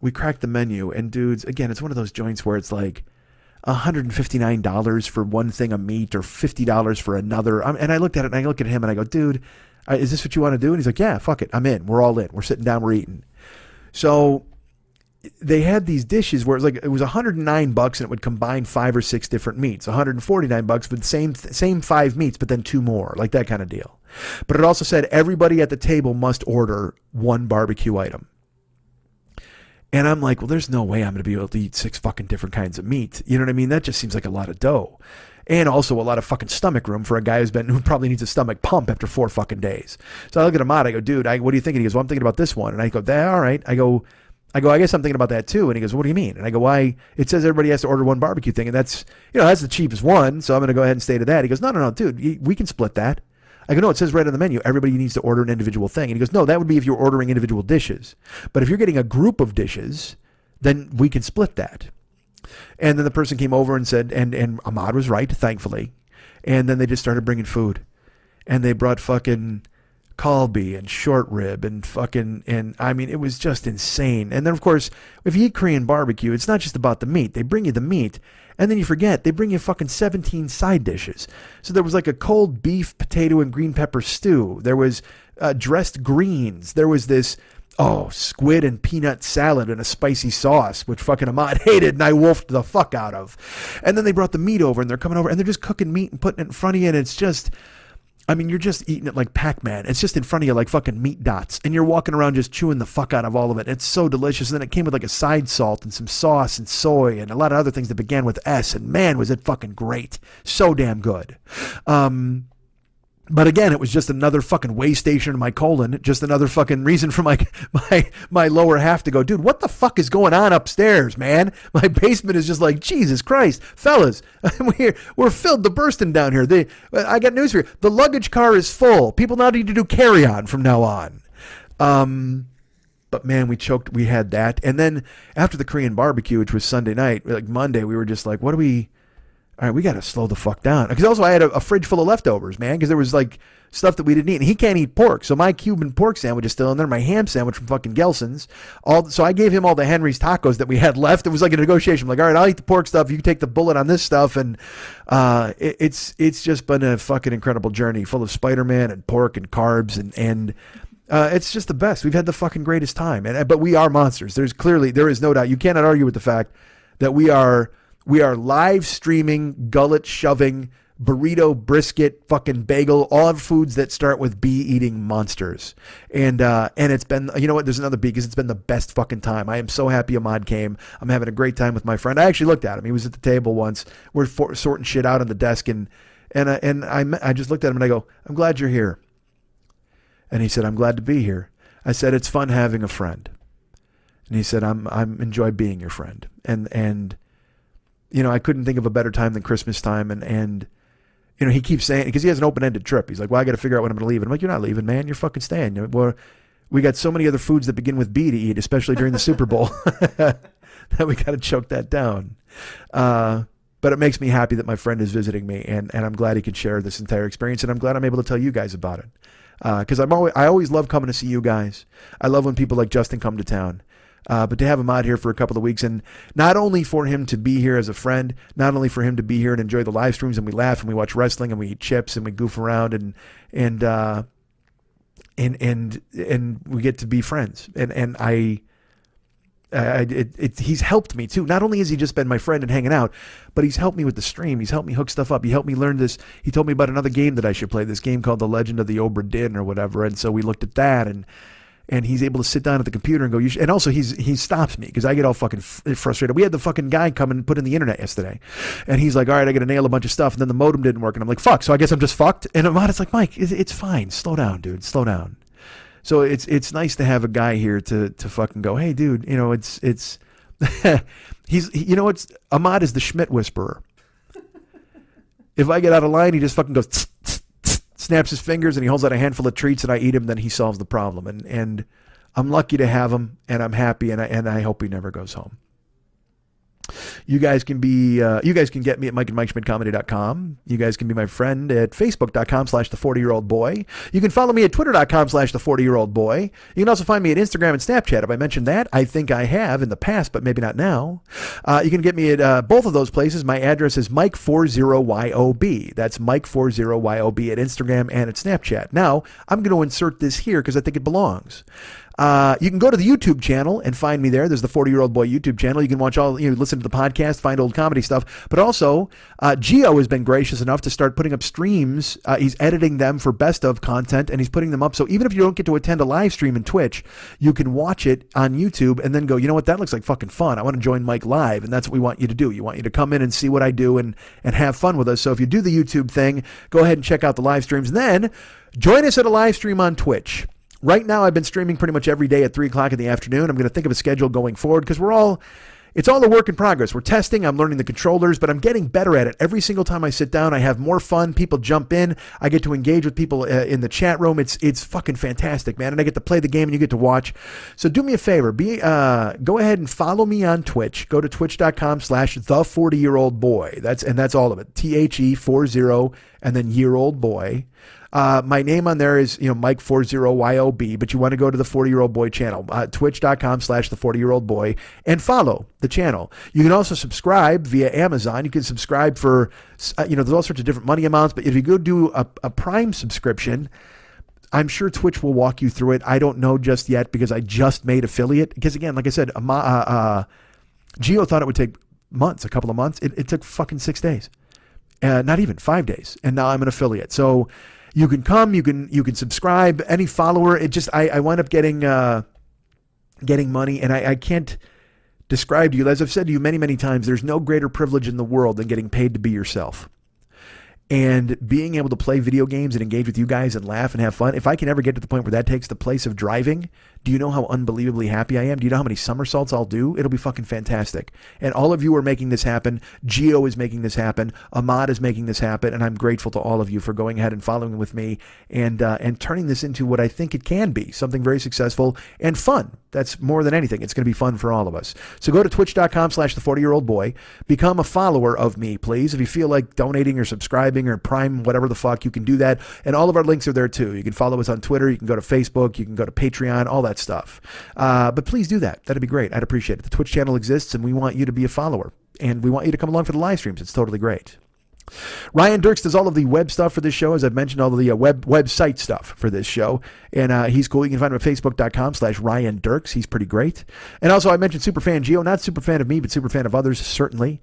we crack the menu. And dudes, again, it's one of those joints where it's like $159 for one thing of meat or $50 for another. And I looked at it and I look at him and I go, dude, is this what you want to do? And he's like, yeah, fuck it. I'm in. We're all in. We're sitting down. We're eating. So they had these dishes where it was $109 and it would combine 5 or 6 different meats. $149 with the same 5 meats, but then 2 more, like that kind of deal. But it also said everybody at the table must order 1 barbecue item. And I'm like, well, there's no way I'm going to be able to eat 6 fucking different kinds of meat. You know what I mean? That just seems like a lot of dough. And also a lot of fucking stomach room for a guy who probably needs a stomach pump after 4 fucking days. So I look at him out. I go, dude, what do you think? And he goes, well, I'm thinking about this one. And I go, all right. I go, I guess I'm thinking about that too. And he goes, what do you mean? And I go, why? It says everybody has to order 1 barbecue thing. And that's the cheapest one. So I'm going to go ahead and stay to that. He goes, no, dude, we can split that. I go, no, it says right on the menu, everybody needs to order an individual thing. And he goes, no, that would be if you're ordering individual dishes. But if you're getting a group of dishes, then we can split that. And then the person came over and said, and Ahmad was right, thankfully. And then they just started bringing food. And they brought fucking Kalbi and short rib and I mean, it was just insane. And then, of course, if you eat Korean barbecue, it's not just about the meat. They bring you the meat, and then you forget, they bring you fucking 17 side dishes. So there was like a cold beef, potato, and green pepper stew. There was dressed greens. There was this, squid and peanut salad and a spicy sauce, which fucking Ahmad hated and I wolfed the fuck out of. And then they brought the meat over, and they're coming over, and they're just cooking meat and putting it in front of you, and it's just... I mean, you're just eating it like Pac-Man. It's just in front of you like fucking meat dots. And you're walking around just chewing the fuck out of all of it. It's so delicious. And then it came with like a side salt and some sauce and soy and a lot of other things that began with S. And man, was it fucking great. So damn good. But again, it was just another fucking way station in my colon. Just another fucking reason for my lower half to go, dude, what the fuck is going on upstairs, man? My basement is just like, Jesus Christ. Fellas, we're filled to bursting down here. I got news for you. The luggage car is full. People now need to do carry-on from now on. But man, we had that. And then after the Korean barbecue, which was Sunday night, like Monday, we were just like, all right, we got to slow the fuck down. Because also I had a fridge full of leftovers, man, because there was like stuff that we didn't eat. And he can't eat pork. So my Cuban pork sandwich is still in there, my ham sandwich from fucking Gelson's. So I gave him all the Henry's tacos that we had left. It was like a negotiation. I'm like, all right, I'll eat the pork stuff. You can take the bullet on this stuff. And it's just been a fucking incredible journey full of Spider-Man and pork and carbs. And it's just the best. We've had the fucking greatest time. But we are monsters. There is no doubt. You cannot argue with the fact that we are live streaming, gullet shoving, burrito, brisket, fucking bagel, all of foods that start with B eating monsters. And it's been, you know what, there's another B, because it's been the best fucking time. I am so happy Ahmad came. I'm having a great time with my friend. I actually looked at him. He was at the table once. We're sorting shit out on the desk, and I just looked at him and I go, I'm glad you're here. And he said, I'm glad to be here. I said, it's fun having a friend. And he said, I'm enjoy being your friend. And you know, I couldn't think of a better time than Christmas time. And you know, he keeps saying, because he has an open-ended trip. He's like, well, I got to figure out when I'm going to leave. And I'm like, you're not leaving, man. You're fucking staying. We got so many other foods that begin with B to eat, especially during the Super Bowl, that we got to choke that down. But it makes me happy that my friend is visiting me, and I'm glad he could share this entire experience. And I'm glad I'm able to tell you guys about it. Because I always love coming to see you guys. I love when people like Justin come to town. But to have him out here for a couple of weeks, and not only for him to be here as a friend, not only for him to be here and enjoy the live streams, and we laugh and we watch wrestling and we eat chips and we goof around and we get to be friends. And he's helped me too. Not only has he just been my friend and hanging out, but he's helped me with the stream. He's helped me hook stuff up. He helped me learn this. He told me about another game that I should play, this game called The Legend of the Obra Dinn or whatever. And so we looked at that, and he's able to sit down at the computer and go, and also he stops me because I get all fucking frustrated. We had the fucking guy come and put in the internet yesterday, and he's like, all right, I got to nail a bunch of stuff, and then the modem didn't work, and I'm like, fuck, so I guess I'm just fucked. And Ahmad's like, Mike, it's fine. Slow down, dude. Slow down. So it's nice to have a guy here to fucking go, hey, dude, you know, it's Ahmad is the Schmidt whisperer. If I get out of line, he just fucking goes, tss, tss, tss, snaps his fingers, and he holds out a handful of treats, and I eat them. Then he solves the problem, and I'm lucky to have him, and I'm happy, and I hope he never goes home. You guys can get me at MikeandMikeSchmidtComedy.com. You guys can be my friend at Facebook.com/the40year-old-boy. You can follow me at Twitter.com/the40year-old-boy. You can also find me at Instagram and Snapchat. Have I mentioned that? I think I have in the past, but maybe not now. You can get me at both of those places. My address is Mike40YOB. That's Mike40YOB at Instagram and at Snapchat. Now, I'm going to insert this here because I think it belongs. You can go to the YouTube channel and find me there. There's the 40-Year-Old Boy YouTube channel. You can watch listen to the podcast, find old comedy stuff. But also, Gio has been gracious enough to start putting up streams. He's editing them for best of content, and he's putting them up. So even if you don't get to attend a live stream in Twitch, you can watch it on YouTube and then go, you know what, that looks like fucking fun. I want to join Mike live, and that's what we want you to do. You want you to come in and see what I do and have fun with us. So if you do the YouTube thing, go ahead and check out the live streams. And then join us at a live stream on Twitch. Right now, I've been streaming pretty much every day at 3 o'clock in the afternoon. I'm going to think of a schedule going forward because it's all a work in progress. We're testing. I'm learning the controllers, but I'm getting better at it. Every single time I sit down, I have more fun. People jump in. I get to engage with people in the chat room. It's fucking fantastic, man. And I get to play the game and you get to watch. So do me a favor. Go ahead and follow me on Twitch. Go to twitch.com/the40year-old-boy. That's all of it. THE40 and then year-old boy. My name on there is, Mike40YOB, but you want to go to the 40-Year-Old Boy channel, twitch.com/the40-year-old-boy, and follow the channel. You can also subscribe via Amazon. You can subscribe for, there's all sorts of different money amounts, but if you go do a Prime subscription, I'm sure Twitch will walk you through it. I don't know just yet because I just made affiliate. Because again, like I said, Gio thought it would take months, a couple of months. It took fucking 6 days. Not even 5 days. And now I'm an affiliate. So you can come, you can subscribe, any follower. I wind up getting money, and I can't describe to you, as I've said to you many, many times, there's no greater privilege in the world than getting paid to be yourself. And being able to play video games and engage with you guys and laugh and have fun. If I can ever get to the point where that takes the place of driving, Do you know how unbelievably happy I am? Do you know how many somersaults I'll do? It'll be fucking fantastic. And all of you are making this happen. Gio is making this happen. Ahmad is making this happen. And I'm grateful to all of you for going ahead and following with me and turning this into what I think it can be, something very successful and fun. That's more than anything. It's going to be fun for all of us. So go to twitch.com/the40year-old-boy. Become a follower of me, please. If you feel like donating or subscribing or Prime, whatever the fuck, you can do that. And all of our links are there too. You can follow us on Twitter. You can go to Facebook. You can go to Patreon, all that stuff. But please do that. That'd be great. I'd appreciate it. The Twitch channel exists and we want you to be a follower. And we want you to come along for the live streams. It's totally great. Ryan Dirks does all of the web stuff for this show. As I've mentioned, all of the website stuff for this show. And he's cool. You can find him at facebook.com/Ryan Dirks. He's pretty great. And also I mentioned Superfan Gio, not superfan of me, but superfan of others, certainly.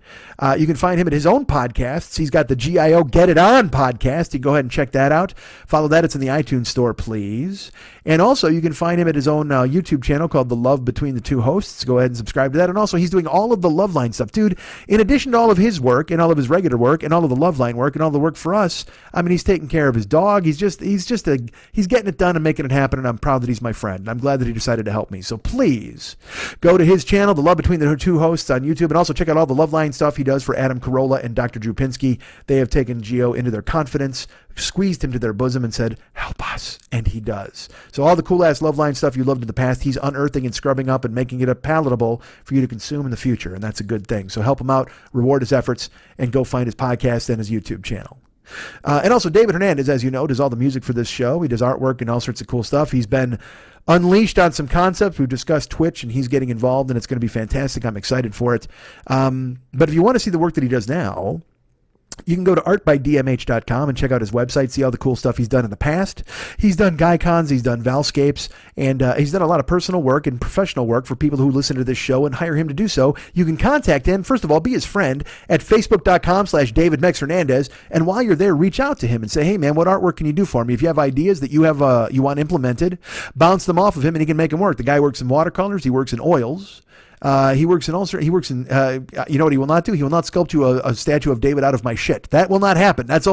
You can find him at his own podcasts. He's got the GIO Get It On podcast. You can go ahead and check that out. Follow that. It's in the iTunes store, please. And also you can find him at his own YouTube channel called The Love Between the Two Hosts. Go ahead and subscribe to that. And also he's doing all of the Loveline stuff. Dude, in addition to all of his work and all of his regular work and all of the Loveline work and all the work for us, I mean, he's taking care of his dog. He's getting it done and making it happen. And I'm proud that he's my friend. And I'm glad that he decided to help me. So please go to his channel, The Love Between the Two Hosts on YouTube. And also check out all the Loveline stuff he does for Adam Carolla and Dr. Drew Pinsky. They have taken Gio into their confidence, squeezed him to their bosom and said, help us. And he does. So all the cool ass Loveline stuff you loved in the past, he's unearthing and scrubbing up and making it palatable for you to consume in the future. And that's a good thing. So help him out, reward his efforts, and go find his podcast and his YouTube channel. And also David Hernandez, as you know, does all the music for this show. He does artwork and all sorts of cool stuff. He's been unleashed on some concepts. We've discussed Twitch and he's getting involved and it's going to be fantastic. I'm excited for it. But if you want to see the work that he does now, you can go to artbydmh.com and check out his website, see all the cool stuff he's done in the past. He's done Gycons, he's done Valscapes, and he's done a lot of personal work and professional work for people who listen to this show and hire him to do so. You can contact him. First of all, be his friend at facebook.com/DavidMexHernandez. And while you're there, reach out to him and say, hey man, what artwork can you do for me? If you have ideas that you want implemented, bounce them off of him and he can make them work. The guy works in watercolors, he works in oils. He works in you know what he will not do? He will not sculpt you a statue of David out of my shit. That will not happen. That's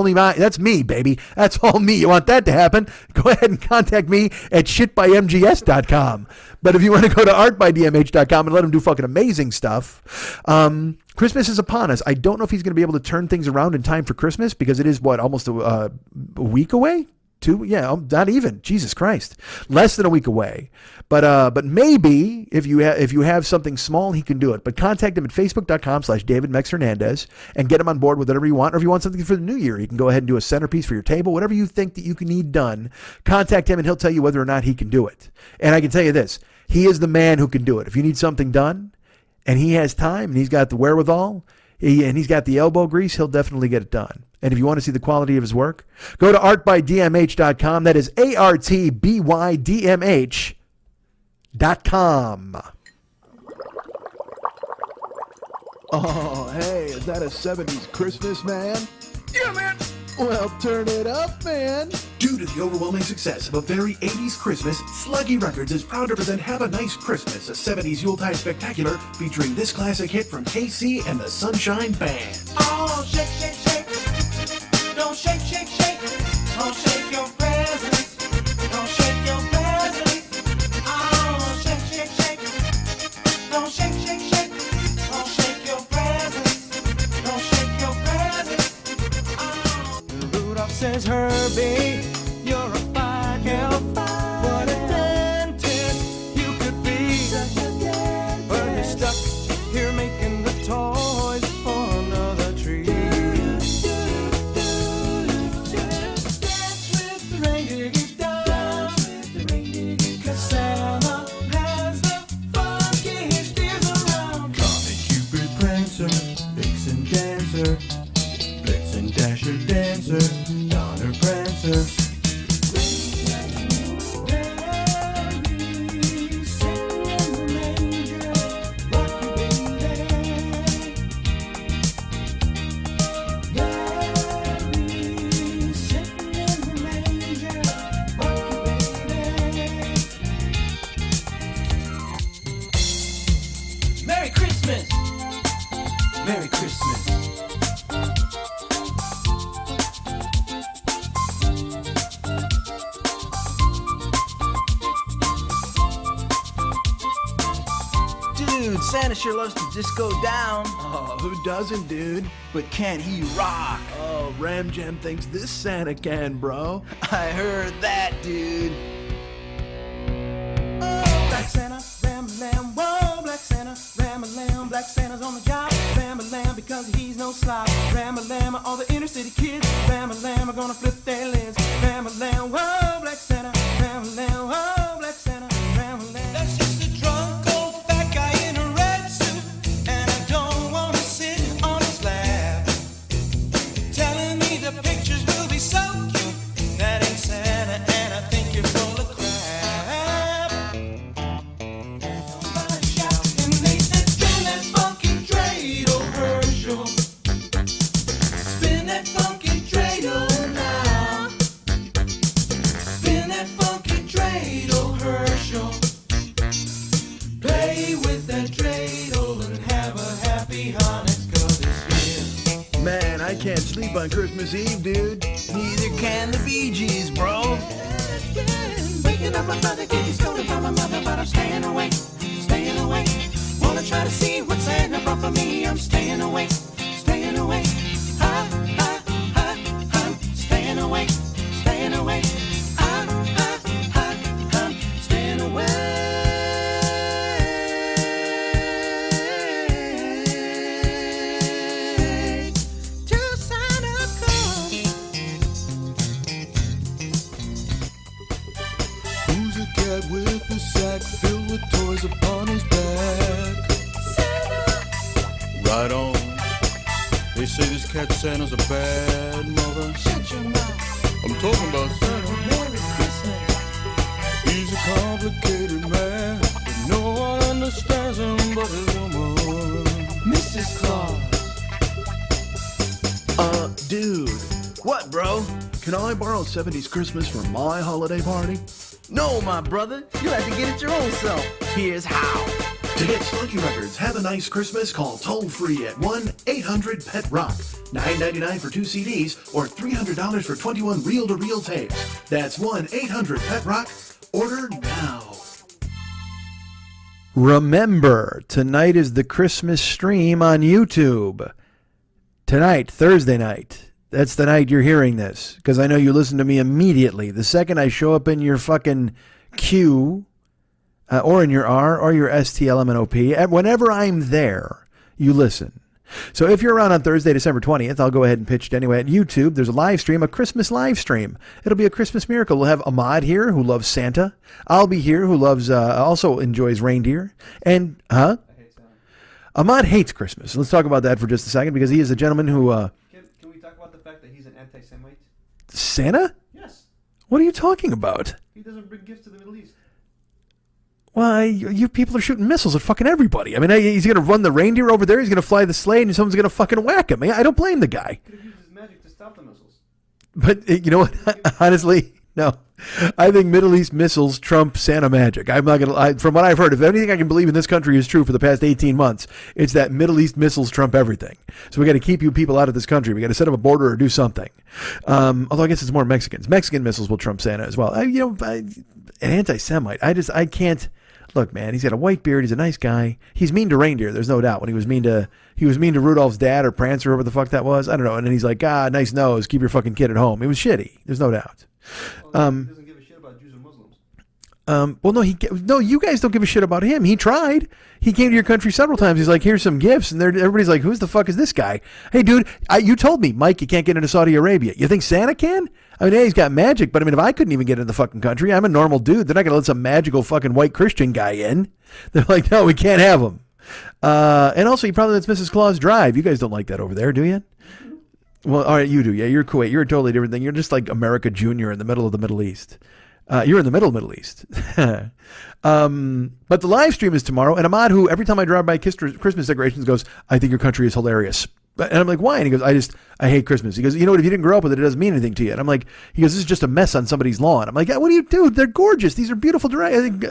me, baby. That's all me. You want that to happen? Go ahead and contact me at shitbymgs.com. But if you want to go to artbydmh.com and let him do fucking amazing stuff, Christmas is upon us. I don't know if he's going to be able to turn things around in time for Christmas because it is almost a week away? 2? Yeah, not even. Jesus Christ. Less than a week away. But maybe if you have something small, he can do it. But contact him at facebook.com/DavidMexHernandez and get him on board with whatever you want. Or if you want something for the new year, you can go ahead and do a centerpiece for your table. Whatever you think that you can need done, contact him and he'll tell you whether or not he can do it. And I can tell you this, he is the man who can do it. If you need something done and he has time and he's got the wherewithal, and he's got the elbow grease, he'll definitely get it done. And if you want to see the quality of his work, go to artbydmh.com. That is artbydmh.com. Oh, hey, is that a 70s Christmas, man? Yeah, man. Well, turn it up, man. Due to the overwhelming success of a very 80s Christmas, Sluggy Records is proud to present Have a Nice Christmas, a 70s Yuletide spectacular featuring this classic hit from KC and the Sunshine Band. Oh, shake, shake, shake. Don't shake, shake, shake. Don't shake your presents. Don't shake your presents. Oh, shake, shake, shake. Don't shake, shake, shake. Don't shake your presents. Don't shake your presents. Oh. Rudolph says, Herbie, you're a fine elf. What a dentist you could be. But you're stuck here making the toys for another tree. Dance with the ring-ding-dong, 'cause Santa has the funkiest ears around. Comet, Cupid, Prancer, Vixen, Dancer, Blitzen, Dasher, Dancer, Donner, Prancer. Merry Christmas! Merry Christmas! Santa sure loves to just go down. Oh, who doesn't, dude? But can't he rock? Oh, Ram Jam thinks this Santa can, bro. I heard that, dude. Oh, Black Santa, ram-a-lam, whoa, Black Santa, ram-a-lam, Black Santa's on the job, ram-a-lam, because he's no slob, ram-a-lam, all the inner city kids, ram-a-lam are gonna flip their lids, ram-a-lam, whoa, Black Santa, ram-a-lam, whoa, Black Santa, ram-a-lam. That's just a drunk old fat guy in a red suit, and I don't wanna sit on his lap, telling me the pictures will be so cute. That ain't Santa, and I think you're full of crap. And they said, spin that funky dreidel, Herschel. Spin that funky dreidel now. Spin that funky dreidel, Herschel. Play with that dreidel and have a happy Hanukkah this year. Man, I can't sleep on Christmas Eve, dude. Neither can the Bee Gees, bro. Waking up my brother, getting scolded by my mother, but I'm staying awake, staying awake. Wanna try to see what Santa brought for me. I'm staying awake, staying awake. Ha, ha, ha, I'm staying awake, staying awake. Ha, ha, ha, I'm staying awake. Till Santa comes. Who's a cat with a sack filled with toys upon his back? Right on. They say this cat Santa's a bad mother. Shut your mouth. I'm talking about Santa. Merry Christmas. He's a complicated man, but no one understands him but his woman. Mrs. Claus. Dude, What, bro? can I borrow 70s Christmas for my holiday party? No, my brother. You'll have to get it your own self. Here's how. To get Sluggy Records, have a nice Christmas, call toll-free at 1-800-PET-ROCK. $9.99 for 2 CDs or $300 for 21 reel-to-reel tapes. That's 1-800-PET-ROCK. Order now. Remember, tonight is the Christmas stream on YouTube. Tonight, Thursday night. That's the night you're hearing this, because I know you listen to me immediately. The second I show up in your fucking queue, or in your R, or your STLMNOP, whenever I'm there, you listen. So if you're around on Thursday, December 20th, I'll go ahead and pitch it anyway. At YouTube, there's a live stream, a Christmas live stream. It'll be a Christmas miracle. We'll have Ahmad here, who loves Santa. I'll be here, who loves, also enjoys reindeer. And, Ahmad hates Christmas. Let's talk about that for just a second, because he is a gentleman who, Can we talk about the fact that he's an anti-Semite? Santa? Yes. What are you talking about? He doesn't bring gifts to the Middle East. Why, you people are shooting missiles at fucking everybody. I mean, he's going to run the reindeer over there, he's going to fly the sleigh, and someone's going to fucking whack him. I don't blame the guy. Could have used his magic to stop the missiles. But you know what? Honestly, no. I think Middle East missiles trump Santa magic. I'm not going to, from what I've heard, if anything I can believe in this country is true for the past 18 months, it's that Middle East missiles trump everything. So we got to keep you people out of this country. We got to set up a border or do something. Although I guess it's more Mexicans. Mexican missiles will trump Santa as well. An anti-Semite. I can't. Look, man, he's got a white beard. He's a nice guy. He's mean to reindeer. There's no doubt. When he was mean to Rudolph's dad or Prancer, whoever the fuck that was. I don't know. And then he's like, nice nose. Keep your fucking kid at home. It was shitty. There's no doubt. Well, he doesn't give a shit about Jews or Muslims. Well, no, you guys don't give a shit about him. He tried. He came to your country several times. He's like, here's some gifts. And everybody's like, who's the fuck is this guy? Hey, dude, you told me, Mike, you can't get into Saudi Arabia. You think Santa can? I mean, yeah, he's got magic, but I mean, if I couldn't even get into the fucking country, I'm a normal dude. They're not going to let some magical fucking white Christian guy in. They're like, no, we can't have him. And also, he probably lets Mrs. Claus drive. You guys don't like that over there, do you? Well, all right, you do. Yeah, you're Kuwait. You're a totally different thing. You're just like America Junior in the middle of the Middle East. You're in the Middle East. But the live stream is tomorrow. And Ahmad, who every time I drive by Christmas decorations, goes, I think your country is hilarious. And I'm like, why? And he goes, I hate Christmas. He goes, you know what? If you didn't grow up with it, it doesn't mean anything to you. And I'm like, he goes, this is just a mess on somebody's lawn. I'm like, what do you do? They're gorgeous. These are beautiful. I think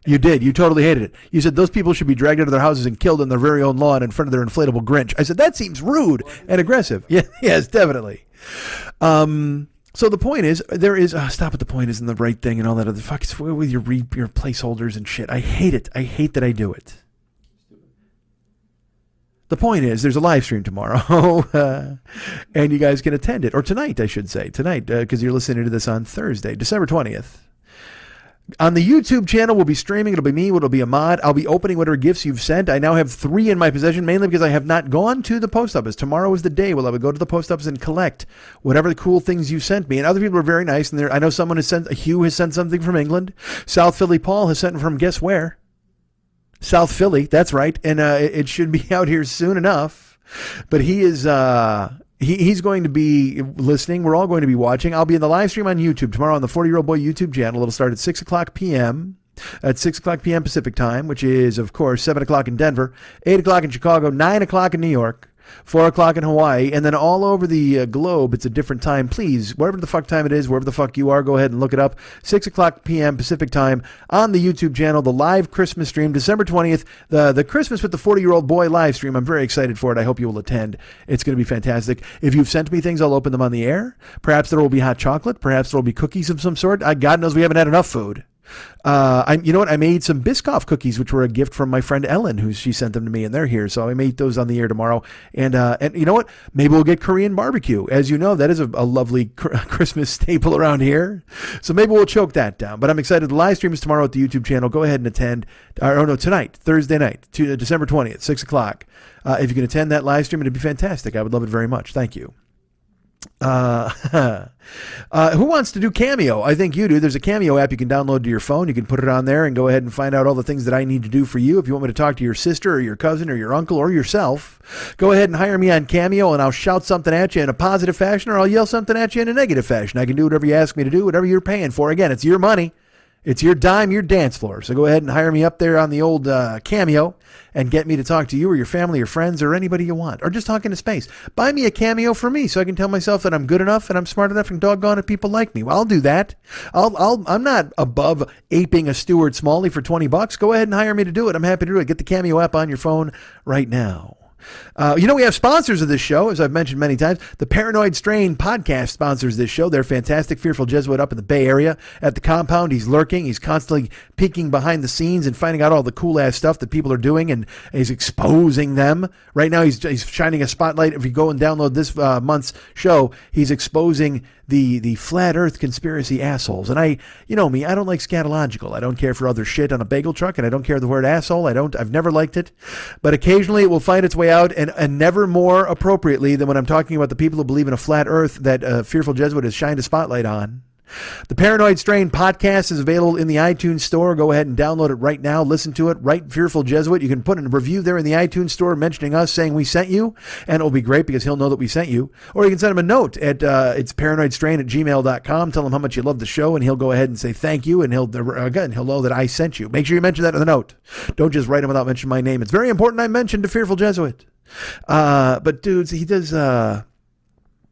you did. You totally hated it. You said those people should be dragged out of their houses and killed on their very own lawn in front of their inflatable Grinch. I said, that seems rude and aggressive. Yeah, yes, definitely. So the point is, there is, stop it, the point isn't the right thing and all that other fuck with your placeholders and shit. I hate it. I hate that I do it. The point is, there's a live stream tomorrow, and you guys can attend it. Or tonight, I should say. Tonight, because you're listening to this on Thursday, December 20th. On the YouTube channel, we'll be streaming. It'll be me. It'll be Ahmad. I'll be opening whatever gifts you've sent. I now have 3 in my possession, mainly because I have not gone to the post office. Tomorrow is the day when I would go to the post office and collect whatever the cool things you sent me. And other people are very nice. And I know someone has sent, Hugh has sent something from England. South Philly Paul has sent from guess where? South Philly. That's right. And it should be out here soon enough. But he is... He's going to be listening. We're all going to be watching. I'll be in the live stream on YouTube tomorrow on the 40-Year-Old Boy YouTube channel. It'll start at 6 o'clock p.m. At 6 o'clock p.m. Pacific time, which is, of course, 7 o'clock in Denver, 8 o'clock in Chicago, 9 o'clock in New York, 4 o'clock in Hawaii, and then all over the globe, it's a different time. Please, whatever the fuck time it is, wherever the fuck you are, go ahead and look it up. 6 o'clock p.m. Pacific time on the YouTube channel, the live Christmas stream, December 20th, the Christmas with the 40-Year-Old Boy live stream. I'm very excited for it. I hope you will attend. It's going to be fantastic. If you've sent me things, I'll open them on the air. Perhaps there will be hot chocolate. Perhaps there will be cookies of some sort. God knows we haven't had enough food. You know what? I made some Biscoff cookies, which were a gift from my friend Ellen, she sent them to me, and they're here. So I made those on the air tomorrow. And you know what? Maybe we'll get Korean barbecue. As you know, that is a lovely Christmas staple around here. So maybe we'll choke that down. But I'm excited. The live stream is tomorrow at the YouTube channel. Go ahead and attend. Tonight, Thursday night, December 20th, 6 o'clock. If you can attend that live stream, it'd be fantastic. I would love it very much. Thank you. Who wants to do Cameo? I think you do. There's a Cameo app you can download to your phone. You can put it on there and go ahead and find out all the things that I need to do for you. If you want me to talk to your sister or your cousin or your uncle or yourself, go ahead and hire me on Cameo, and I'll shout something at you in a positive fashion, or I'll yell something at you in a negative fashion. I can do whatever you ask me to do, whatever you're paying for. Again, it's your money. It's your dime, your dance floor. So go ahead and hire me up there on the old Cameo and get me to talk to you or your family or friends or anybody you want, or just talk into space. Buy me a Cameo for me so I can tell myself that I'm good enough and I'm smart enough and doggone it, people like me. Well, I'll do that. I'm not above aping a Stuart Smalley for $20. Go ahead and hire me to do it. I'm happy to do it. Get the Cameo app on your phone right now. We have sponsors of this show, as I've mentioned many times. The Paranoid Strain podcast sponsors this show. They're fantastic. Fearful Jesuit up in the Bay Area at the compound. He's lurking. He's constantly peeking behind the scenes and finding out all the cool ass stuff that people are doing, and he's exposing them. Right now, he's shining a spotlight. If you go and download this month's show, he's exposing the flat earth conspiracy assholes. And you know me, I don't like scatological. I don't care for other shit on a bagel truck, and I don't care the word asshole. I've never liked it. But occasionally it will find its way out, and never more appropriately than when I'm talking about the people who believe in a flat earth that Fearful Jesuit has shined a spotlight on. The Paranoid Strain podcast is available in the iTunes store. Go ahead and download it right now. Listen to it. Write Fearful Jesuit. You can put in a review there in the iTunes store mentioning us, saying we sent you, and it'll be great because he'll know that we sent you. Or you can send him a note at it's paranoidstrain@gmail.com. Tell him how much you love the show, and he'll go ahead and say thank you, and he'll know that I sent you. Make sure you mention that in the note. Don't just write him without mentioning my name. It's very important I mention to Fearful Jesuit. But dudes, he does...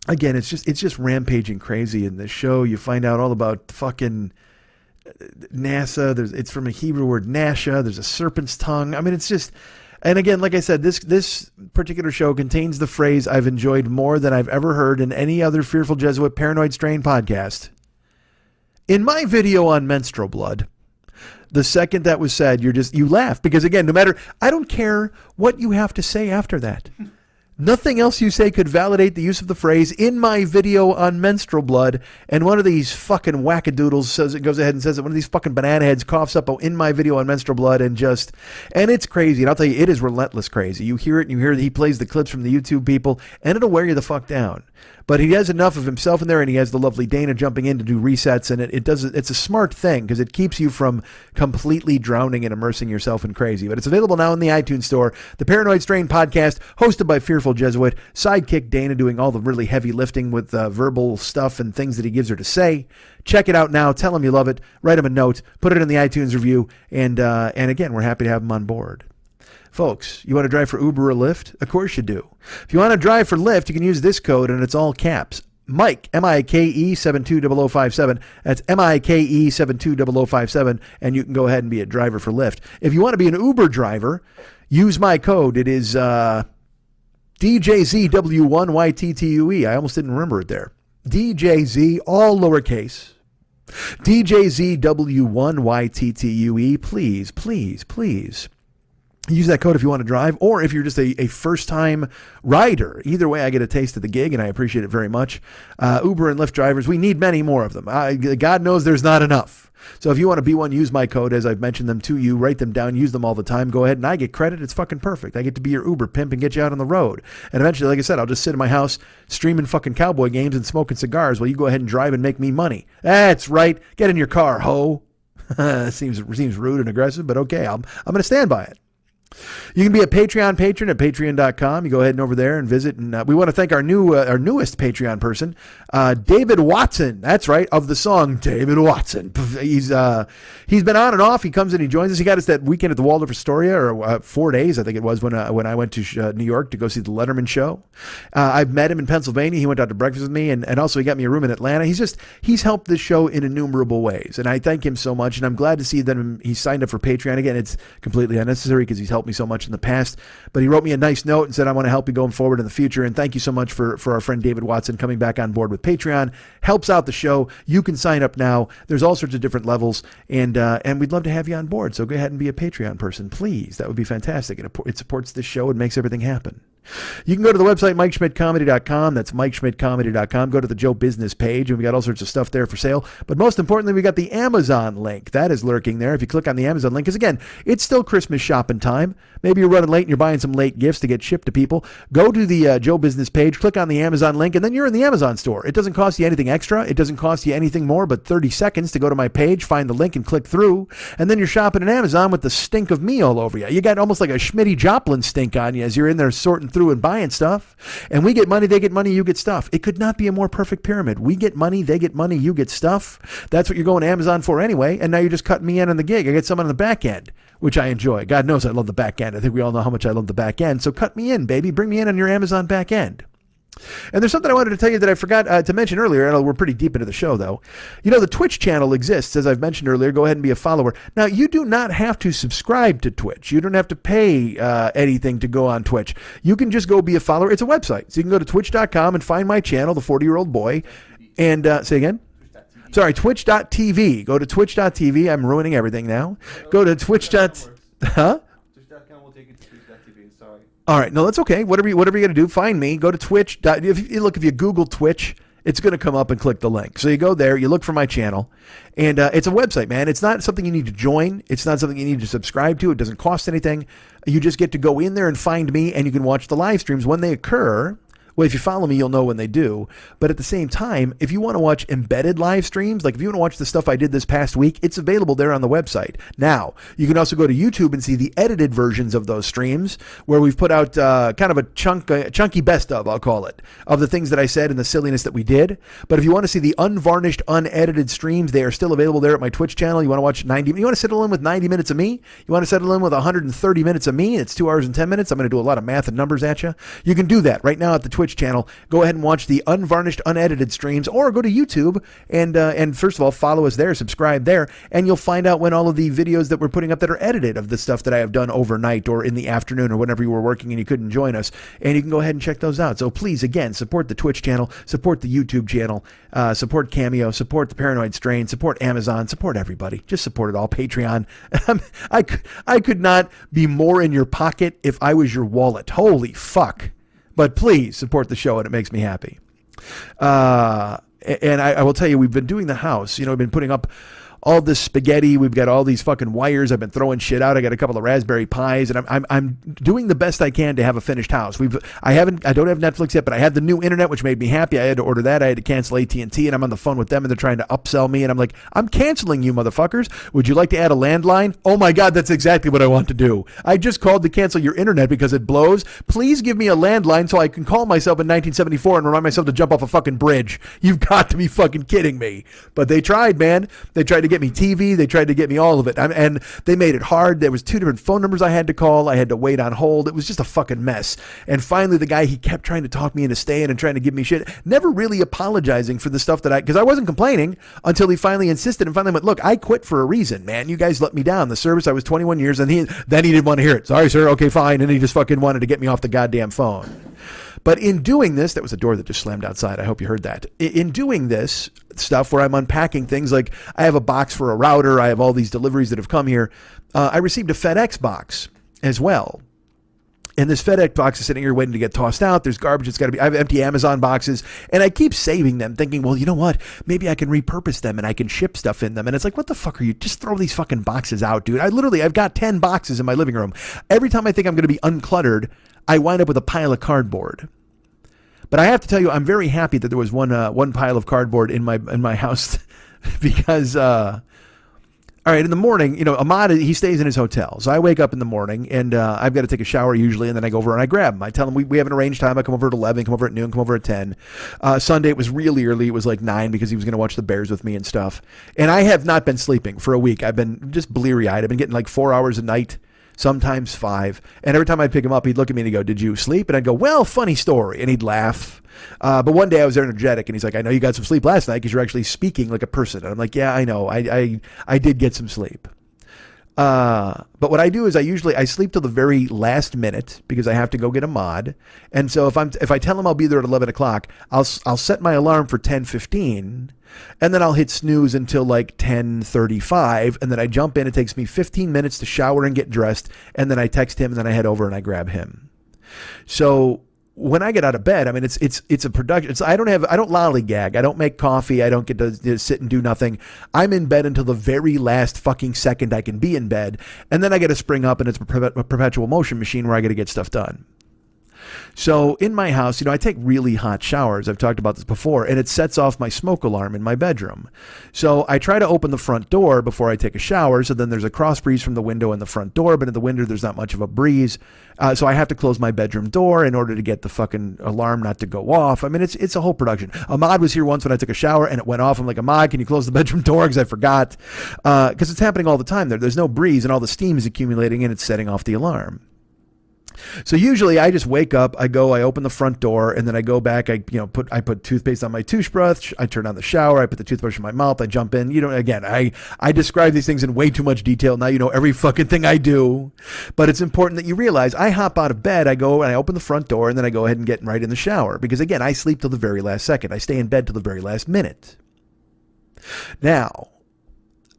Again, it's just rampaging crazy in this show. You find out all about fucking NASA. It's from a Hebrew word, Nasha. There's a serpent's tongue. I mean, it's just... And again, like I said, this particular show contains the phrase I've enjoyed more than I've ever heard in any other Fearful Jesuit Paranoid Strain podcast. In my video on menstrual blood, the second that was said, you laugh. Because again, I don't care what you have to say after that. Nothing else you say could validate the use of the phrase in my video on menstrual blood. And one of these fucking wackadoodles goes ahead and says that one of these fucking banana heads coughs up in my video on menstrual blood, and it's crazy. And I'll tell you, it is relentless crazy. You hear it, and you hear that he plays the clips from the YouTube people, and it'll wear you the fuck down. But he has enough of himself in there, and he has the lovely Dana jumping in to do resets, and it's a smart thing because it keeps you from completely drowning and immersing yourself in crazy. But it's available now in the iTunes store. The Paranoid Strain podcast, hosted by Fearful Jesuit, sidekick Dana doing all the really heavy lifting with verbal stuff and things that he gives her to say. Check it out now. Tell him you love it. Write him a note. Put it in the iTunes review. And again, we're happy to have him on board. Folks, you want to drive for Uber or Lyft? Of course you do. If you want to drive for Lyft, you can use this code, and it's all caps. Mike, M-I-K-E 720057. That's M-I-K-E 720057, and you can go ahead and be a driver for Lyft. If you want to be an Uber driver, use my code. It is DJZW1YTTUE. I almost didn't remember it there. DJZ, all lowercase. DJZW1YTTUE. Please, please, please. Use that code if you want to drive, or if you're just a first-time rider. Either way, I get a taste of the gig, and I appreciate it very much. Uber and Lyft drivers, we need many more of them. God knows there's not enough. So if you want to be one, use my code as I've mentioned them to you. Write them down, use them all the time. Go ahead, and I get credit. It's fucking perfect. I get to be your Uber pimp and get you out on the road. And eventually, like I said, I'll just sit in my house streaming fucking cowboy games and smoking cigars while you go ahead and drive and make me money. That's right. Get in your car, ho. Seems rude and aggressive, but okay. I'm going to stand by it. You can be a Patreon patron at patreon.com. You go ahead and over there and visit. And we want to thank our newest Patreon person, David Watson. That's right, of the song David Watson. He's been on and off. He comes in, he joins us. He got us that weekend at the Waldorf Astoria, or 4 days, I think it was, when I went to New York to go see the Letterman show. I've met him in Pennsylvania. He went out to breakfast with me, and also he got me a room in Atlanta. He's helped this show in innumerable ways, and I thank him so much. And I'm glad to see that he signed up for Patreon. Again, it's completely unnecessary because he's helped me so much in the past, but he wrote me a nice note and said, I want to help you going forward in the future. And thank you so much for our friend David Watson coming back on board with Patreon. Helps out the show. You can sign up now. There's all sorts of different levels, and we'd love to have you on board. So go ahead and be a Patreon person, please. That would be fantastic. It supports this show and makes everything happen. You can go to the website, MikeSchmidtComedy.com. That's MikeSchmidtComedy.com. Go to the Joe Business page, and we got all sorts of stuff there for sale. But most importantly, we got the Amazon link. That is lurking there. If you click on the Amazon link, because again, it's still Christmas shopping time. Maybe you're running late and you're buying some late gifts to get shipped to people. Go to the Joe Business page, click on the Amazon link, and then you're in the Amazon store. It doesn't cost you anything extra. It doesn't cost you anything more but 30 seconds to go to my page, find the link, and click through. And then you're shopping at Amazon with the stink of me all over you. You got almost like a Schmitty Joplin stink on you as you're in there sorting through and buying stuff. And we get money, they get money, you get stuff. It could not be a more perfect pyramid. We get money, they get money, you get stuff. That's what you're going to Amazon for anyway. And now you're just cutting me in on the gig. I get someone on the back end, which I enjoy. God knows I love the back end. I think we all know how much I love the back end. So cut me in, baby. Bring me in on your Amazon back end. And there's something I wanted to tell you that I forgot to mention earlier, and we're pretty deep into the show, though. You know, the Twitch channel exists, as I've mentioned earlier. Go ahead and be a follower. Now, you do not have to subscribe to Twitch. You don't have to pay anything to go on Twitch. You can just go be a follower. It's a website. So you can go to twitch.com and find my channel, The 40-Year-Old Boy. And say again? Sorry, twitch.tv. Go to twitch.tv. I'm ruining everything now. Go to twitch. Huh? Twitch.com will take you to Twitch.tv. Sorry. All right, no, that's okay. Whatever you're going to do, find me. Go to Twitch. If you Google Twitch, it's going to come up and click the link. So you go there, you look for my channel, and it's a website, man. It's not something you need to join. It's not something you need to subscribe to. It doesn't cost anything. You just get to go in there and find me, and you can watch the live streams when they occur. Well, if you follow me, you'll know when they do. But at the same time, if you want to watch embedded live streams, like if you want to watch the stuff I did this past week, it's available there on the website. Now, you can also go to YouTube and see the edited versions of those streams, where we've put out kind of a chunky best of, I'll call it, of the things that I said and the silliness that we did. But if you want to see the unvarnished, unedited streams, they are still available there at my Twitch channel. You want to watch you want to settle in with 90 minutes of me? You want to settle in with 130 minutes of me? It's 2 hours and 10 minutes. I'm going to do a lot of math and numbers at you. You can do that right now at the Twitch channel. Go ahead and watch the unvarnished, unedited streams, or go to YouTube and first of all, follow us there, subscribe there, and you'll find out when all of the videos that we're putting up that are edited of the stuff that I have done overnight or in the afternoon or whenever you were working and you couldn't join us. And you can go ahead and check those out. So please, again, support the Twitch channel, support the YouTube channel, support Cameo, support the Paranoid Strain, support Amazon, support everybody. Just support it all. Patreon. I could not be more in your pocket if I was your wallet. Holy fuck. But please support the show, and it makes me happy. And I will tell you, we've been doing the house. You know, we've been putting up all this spaghetti. We've got all these fucking wires. I've been throwing shit out. I got a couple of Raspberry Pis, and I'm doing the best I can to have a finished house. I don't have Netflix yet, but I had the new internet, which made me happy. I had to order that. I had to cancel AT&T, and I'm on the phone with them, and they're trying to upsell me, and I'm like, I'm canceling you, motherfuckers. Would you like to add a landline? Oh my God, that's exactly what I want to do. I just called to cancel your internet because it blows. Please give me a landline so I can call myself in 1974 and remind myself to jump off a fucking bridge. You've got to be fucking kidding me. But they tried, man. They tried to get me TV. They tried to get me all of it. And they made it hard. There was 2 different phone numbers I had to call. I had to wait on hold. It was just a fucking mess. And finally, the guy, he kept trying to talk me into staying and trying to give me shit, never really apologizing for the stuff that because I wasn't complaining until he finally insisted and finally went, look, I quit for a reason, man. You guys let me down. The service, I was 21 years, and then he didn't want to hear it. Sorry, sir. Okay, fine. And he just fucking wanted to get me off the goddamn phone. But in doing this, that was a door that just slammed outside. I hope you heard that. In doing this stuff where I'm unpacking things, like I have a box for a router, I have all these deliveries that have come here. I received a FedEx box. as well. And this FedEx box is sitting here waiting to get tossed out. There's garbage. It's got to be. I have empty Amazon boxes, and I keep saving them, thinking, well, you know what? Maybe I can repurpose them and I can ship stuff in them. And it's like, what the fuck are you? Just throw these fucking boxes out, dude. I've got 10 boxes in my living room. Every time I think I'm going to be uncluttered, I wind up with a pile of cardboard. But I have to tell you, I'm very happy that there was one pile of cardboard in my house because. All right, in the morning, you know, Ahmad, he stays in his hotel. So I wake up in the morning, and I've got to take a shower usually, and then I go over and I grab him. I tell him we have an arranged time. I come over at 11, come over at noon, come over at 10. Sunday, it was really early. It was like 9 because he was going to watch the Bears with me and stuff. And I have not been sleeping for a week. I've been just bleary-eyed. I've been getting like 4 hours a night, sometimes 5. And every time I'd pick him up, he'd look at me and he'd go, did you sleep? And I'd go, well, funny story. And he'd laugh. But one day I was energetic, and he's like, I know you got some sleep last night because you're actually speaking like a person. And I'm like, yeah, I know. I did get some sleep. But what I do is I sleep till the very last minute because I have to go get Ahmad. And so if I tell him I'll be there at 11 o'clock, I'll set my alarm for 10:15, and then I'll hit snooze until like 10:35, and then I jump in. It takes me 15 minutes to shower and get dressed, and then I text him, and then I head over and I grab him. So when I get out of bed, I mean, it's a production. I don't lollygag. I don't make coffee. I don't get to sit and do nothing. I'm in bed until the very last fucking second I can be in bed. And then I get to spring up, and it's a perpetual motion machine where I got to get stuff done. So in my house, you know, I take really hot showers. I've talked about this before, and it sets off my smoke alarm in my bedroom. So I try to open the front door before I take a shower. So then there's a cross breeze from the window and the front door, but in the window, there's not much of a breeze. So I have to close my bedroom door in order to get the fucking alarm not to go off. I mean, it's a whole production. Ahmad was here once when I took a shower and it went off. I'm like, Ahmad, can you close the bedroom door? Because I forgot. Because it's happening all the time there. There's no breeze and all the steam is accumulating and it's setting off the alarm. So usually I just wake up, I open the front door, and then I go back. I put toothpaste on my toothbrush. I turn on the shower. I put the toothbrush in my mouth. I jump in. You know, again, I describe these things in way too much detail. Now you know every fucking thing I do, but it's important that you realize I hop out of bed. I go and I open the front door, and then I go ahead and get right in the shower because again, I sleep till the very last second. I stay in bed till the very last minute. Now,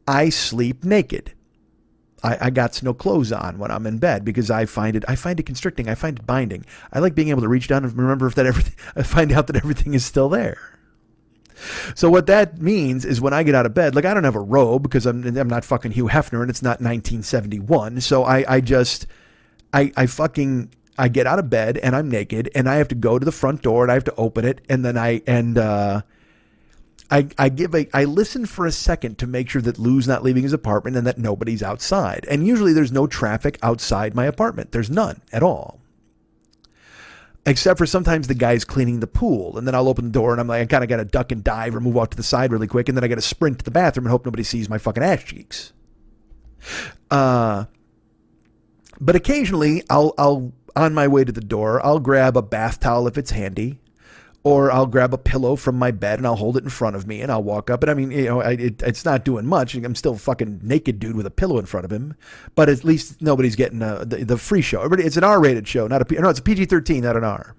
I sleep naked. I got no clothes on when I'm in bed because I find it constricting. I find it binding. I like being able to reach down and remember I find out that everything is still there. So what that means is when I get out of bed, like I don't have a robe because I'm not fucking Hugh Hefner and it's not 1971. So I get out of bed and I'm naked and I have to go to the front door and I have to open it and then I listen for a second to make sure that Lou's not leaving his apartment and that nobody's outside. And usually there's no traffic outside my apartment. There's none at all. Except for sometimes the guy's cleaning the pool. And then I'll open the door and I'm like, I kind of got to duck and dive or move out to the side really quick. And then I got to sprint to the bathroom and hope nobody sees my fucking ass cheeks. But occasionally I'll on my way to the door, I'll grab a bath towel if it's handy. Or I'll grab a pillow from my bed and I'll hold it in front of me and I'll walk up. And I mean, you know, it's not doing much. I'm still a fucking naked dude with a pillow in front of him. But at least nobody's getting the free show. It's an R-rated show, it's a PG-13, not an R.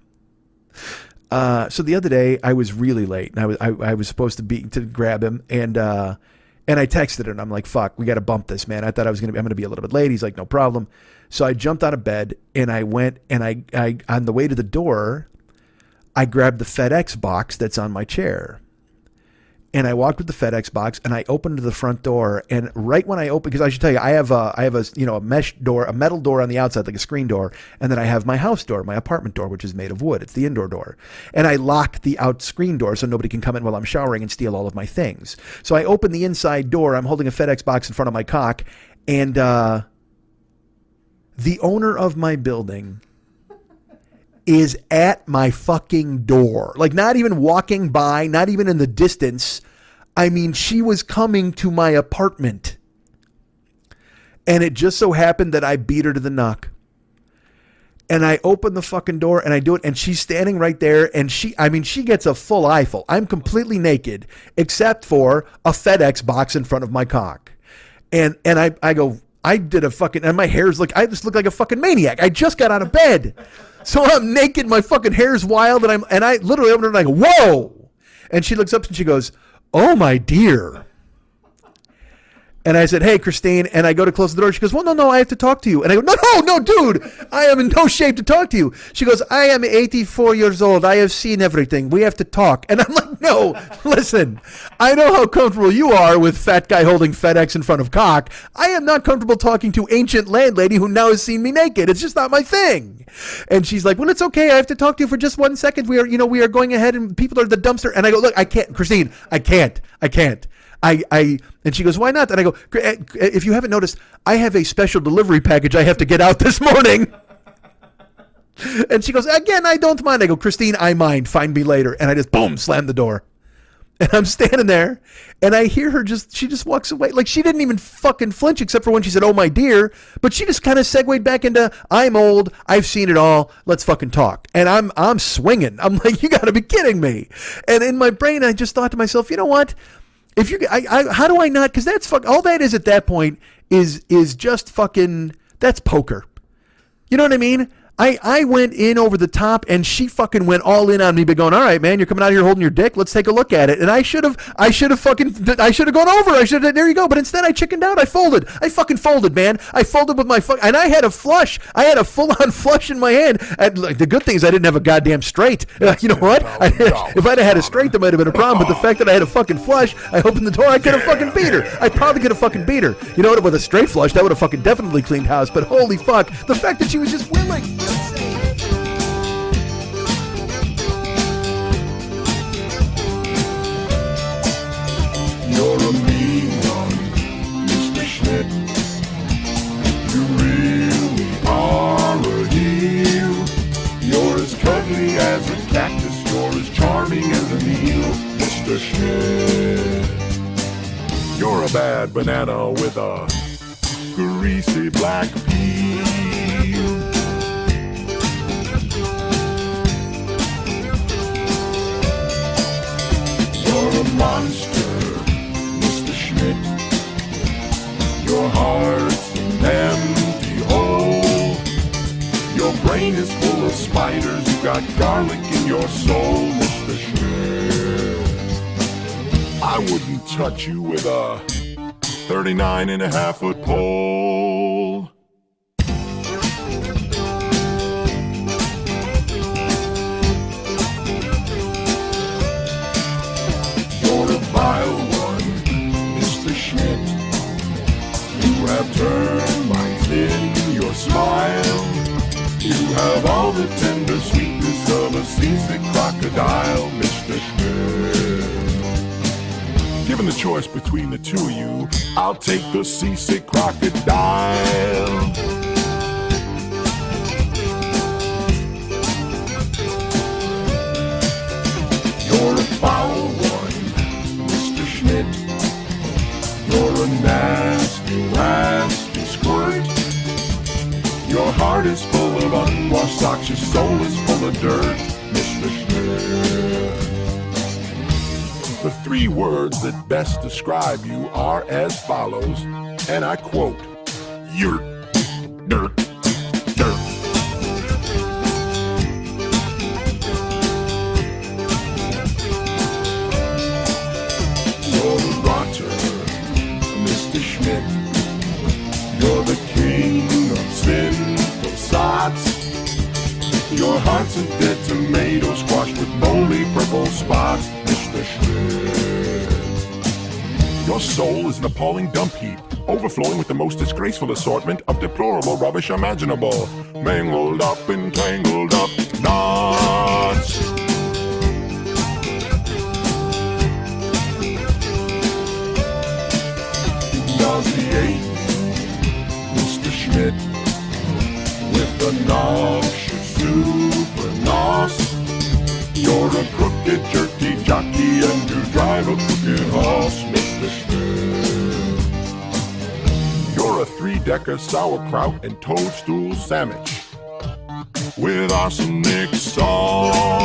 So the other day I was really late and I was supposed to grab him and I texted him. I'm like, fuck, we got to bump this, man. I thought I'm going to be a little bit late. He's like, no problem. So I jumped out of bed and I went and I on the way to the door, I grabbed the FedEx box that's on my chair and I walked with the FedEx box and I opened the front door. And right when I opened, because I should tell you, I have a mesh door, a metal door on the outside, like a screen door. And then I have my house door, my apartment door, which is made of wood. It's the indoor door. And I locked the out screen door so nobody can come in while I'm showering and steal all of my things. So I open the inside door. I'm holding a FedEx box in front of my cock. And the owner of my building is at my fucking door. Like not even walking by, not even in the distance. I mean, she was coming to my apartment. And it just so happened that I beat her to the knock. And I open the fucking door and I do it. And she's standing right there. And she gets a full eyeful. I'm completely naked except for a FedEx box in front of my cock. And I go, I did a fucking, and my hair's I just look like a fucking maniac. I just got out of bed. So I'm naked, my fucking hair's wild, and I literally open her and I go, whoa! And she looks up and she goes, oh my dear. And I said, hey, Christine. And I go to close the door. She goes, well, no, I have to talk to you. And I go, no, dude. I am in no shape to talk to you. She goes, I am 84 years old. I have seen everything. We have to talk. And I'm like, no, listen. I know how comfortable you are with fat guy holding FedEx in front of cock. I am not comfortable talking to ancient landlady who now has seen me naked. It's just not my thing. And she's like, well, it's okay. I have to talk to you for just 1 second. We are going ahead and people are at the dumpster. And I go, look, I can't, Christine, I can't. And she goes, why not? And I go, if you haven't noticed, I have a special delivery package I have to get out this morning. And she goes, again, I don't mind. I go, Christine, I mind. Find me later. And I just, boom, slam the door. And I'm standing there and I hear her she just walks away. Like she didn't even fucking flinch except for when she said, oh, my dear. But she just kind of segued back into, I'm old. I've seen it all. Let's fucking talk. And I'm swinging. I'm like, you got to be kidding me. And in my brain, I just thought to myself, you know what? If you, how do I not? Because that's all that is at that point is just fucking, that's poker. You know what I mean? I went in over the top and she fucking went all in on me, but going, all right, man, you're coming out here holding your dick. Let's take a look at it. And I should have gone over. There you go. But instead I chickened out. I fucking folded, man. I folded with my and I had a flush. I had a full on flush in my hand. And the good thing is I didn't have a goddamn straight. You know what? If I'd have had a straight, there might have been a problem. But the fact that I had a fucking flush, I opened the door, I could have fucking beat her. I probably could have fucking beat her. You know what? With a straight flush, that would have fucking definitely cleaned house. But holy fuck, the fact that she was just willing. You're a mean one, Mr. Schmidt. You really are a heel. You're as cuddly as a cactus. You're as charming as an eel, Mr. Schmidt. You're a bad banana with a greasy black peel. You're a monster, Mr. Schmidt. Your heart's an empty hole. Your brain is full of spiders. You got garlic in your soul, Mr. Schmidt. I wouldn't touch you with a 39.5-foot pole. You're a vile one, Mr. Schmidt. You have termites in your smile. You have all the tender sweetness of a seasick crocodile, Mr. Schmidt. Given the choice between the two of you, I'll take the seasick crocodile. You're a foul one, Mr. Schmidt. You're a nasty, nasty squirt. Your heart is full of unwashed socks. Your soul is full of dirt, Mr. Schmidt. The three words that best describe you are as follows, and I quote, you're dirt, dirt. You're a rotter, Mr. Schmidt. You're the king of sinful sots. Your heart's a dead tomato squash with moldy purple spots, Mr. Schmidt. Your soul is an appalling dump heap, overflowing with the most disgraceful assortment of deplorable rubbish imaginable, mangled up and tangled up knots. Nauseate, Mr. Schmidt, with a noxious super nos. You're a crooked, jerky jockey, and you drive a crooked horse, Mr. Schmidt. You're a three-decker sauerkraut and toadstool sandwich with arsenic sauce.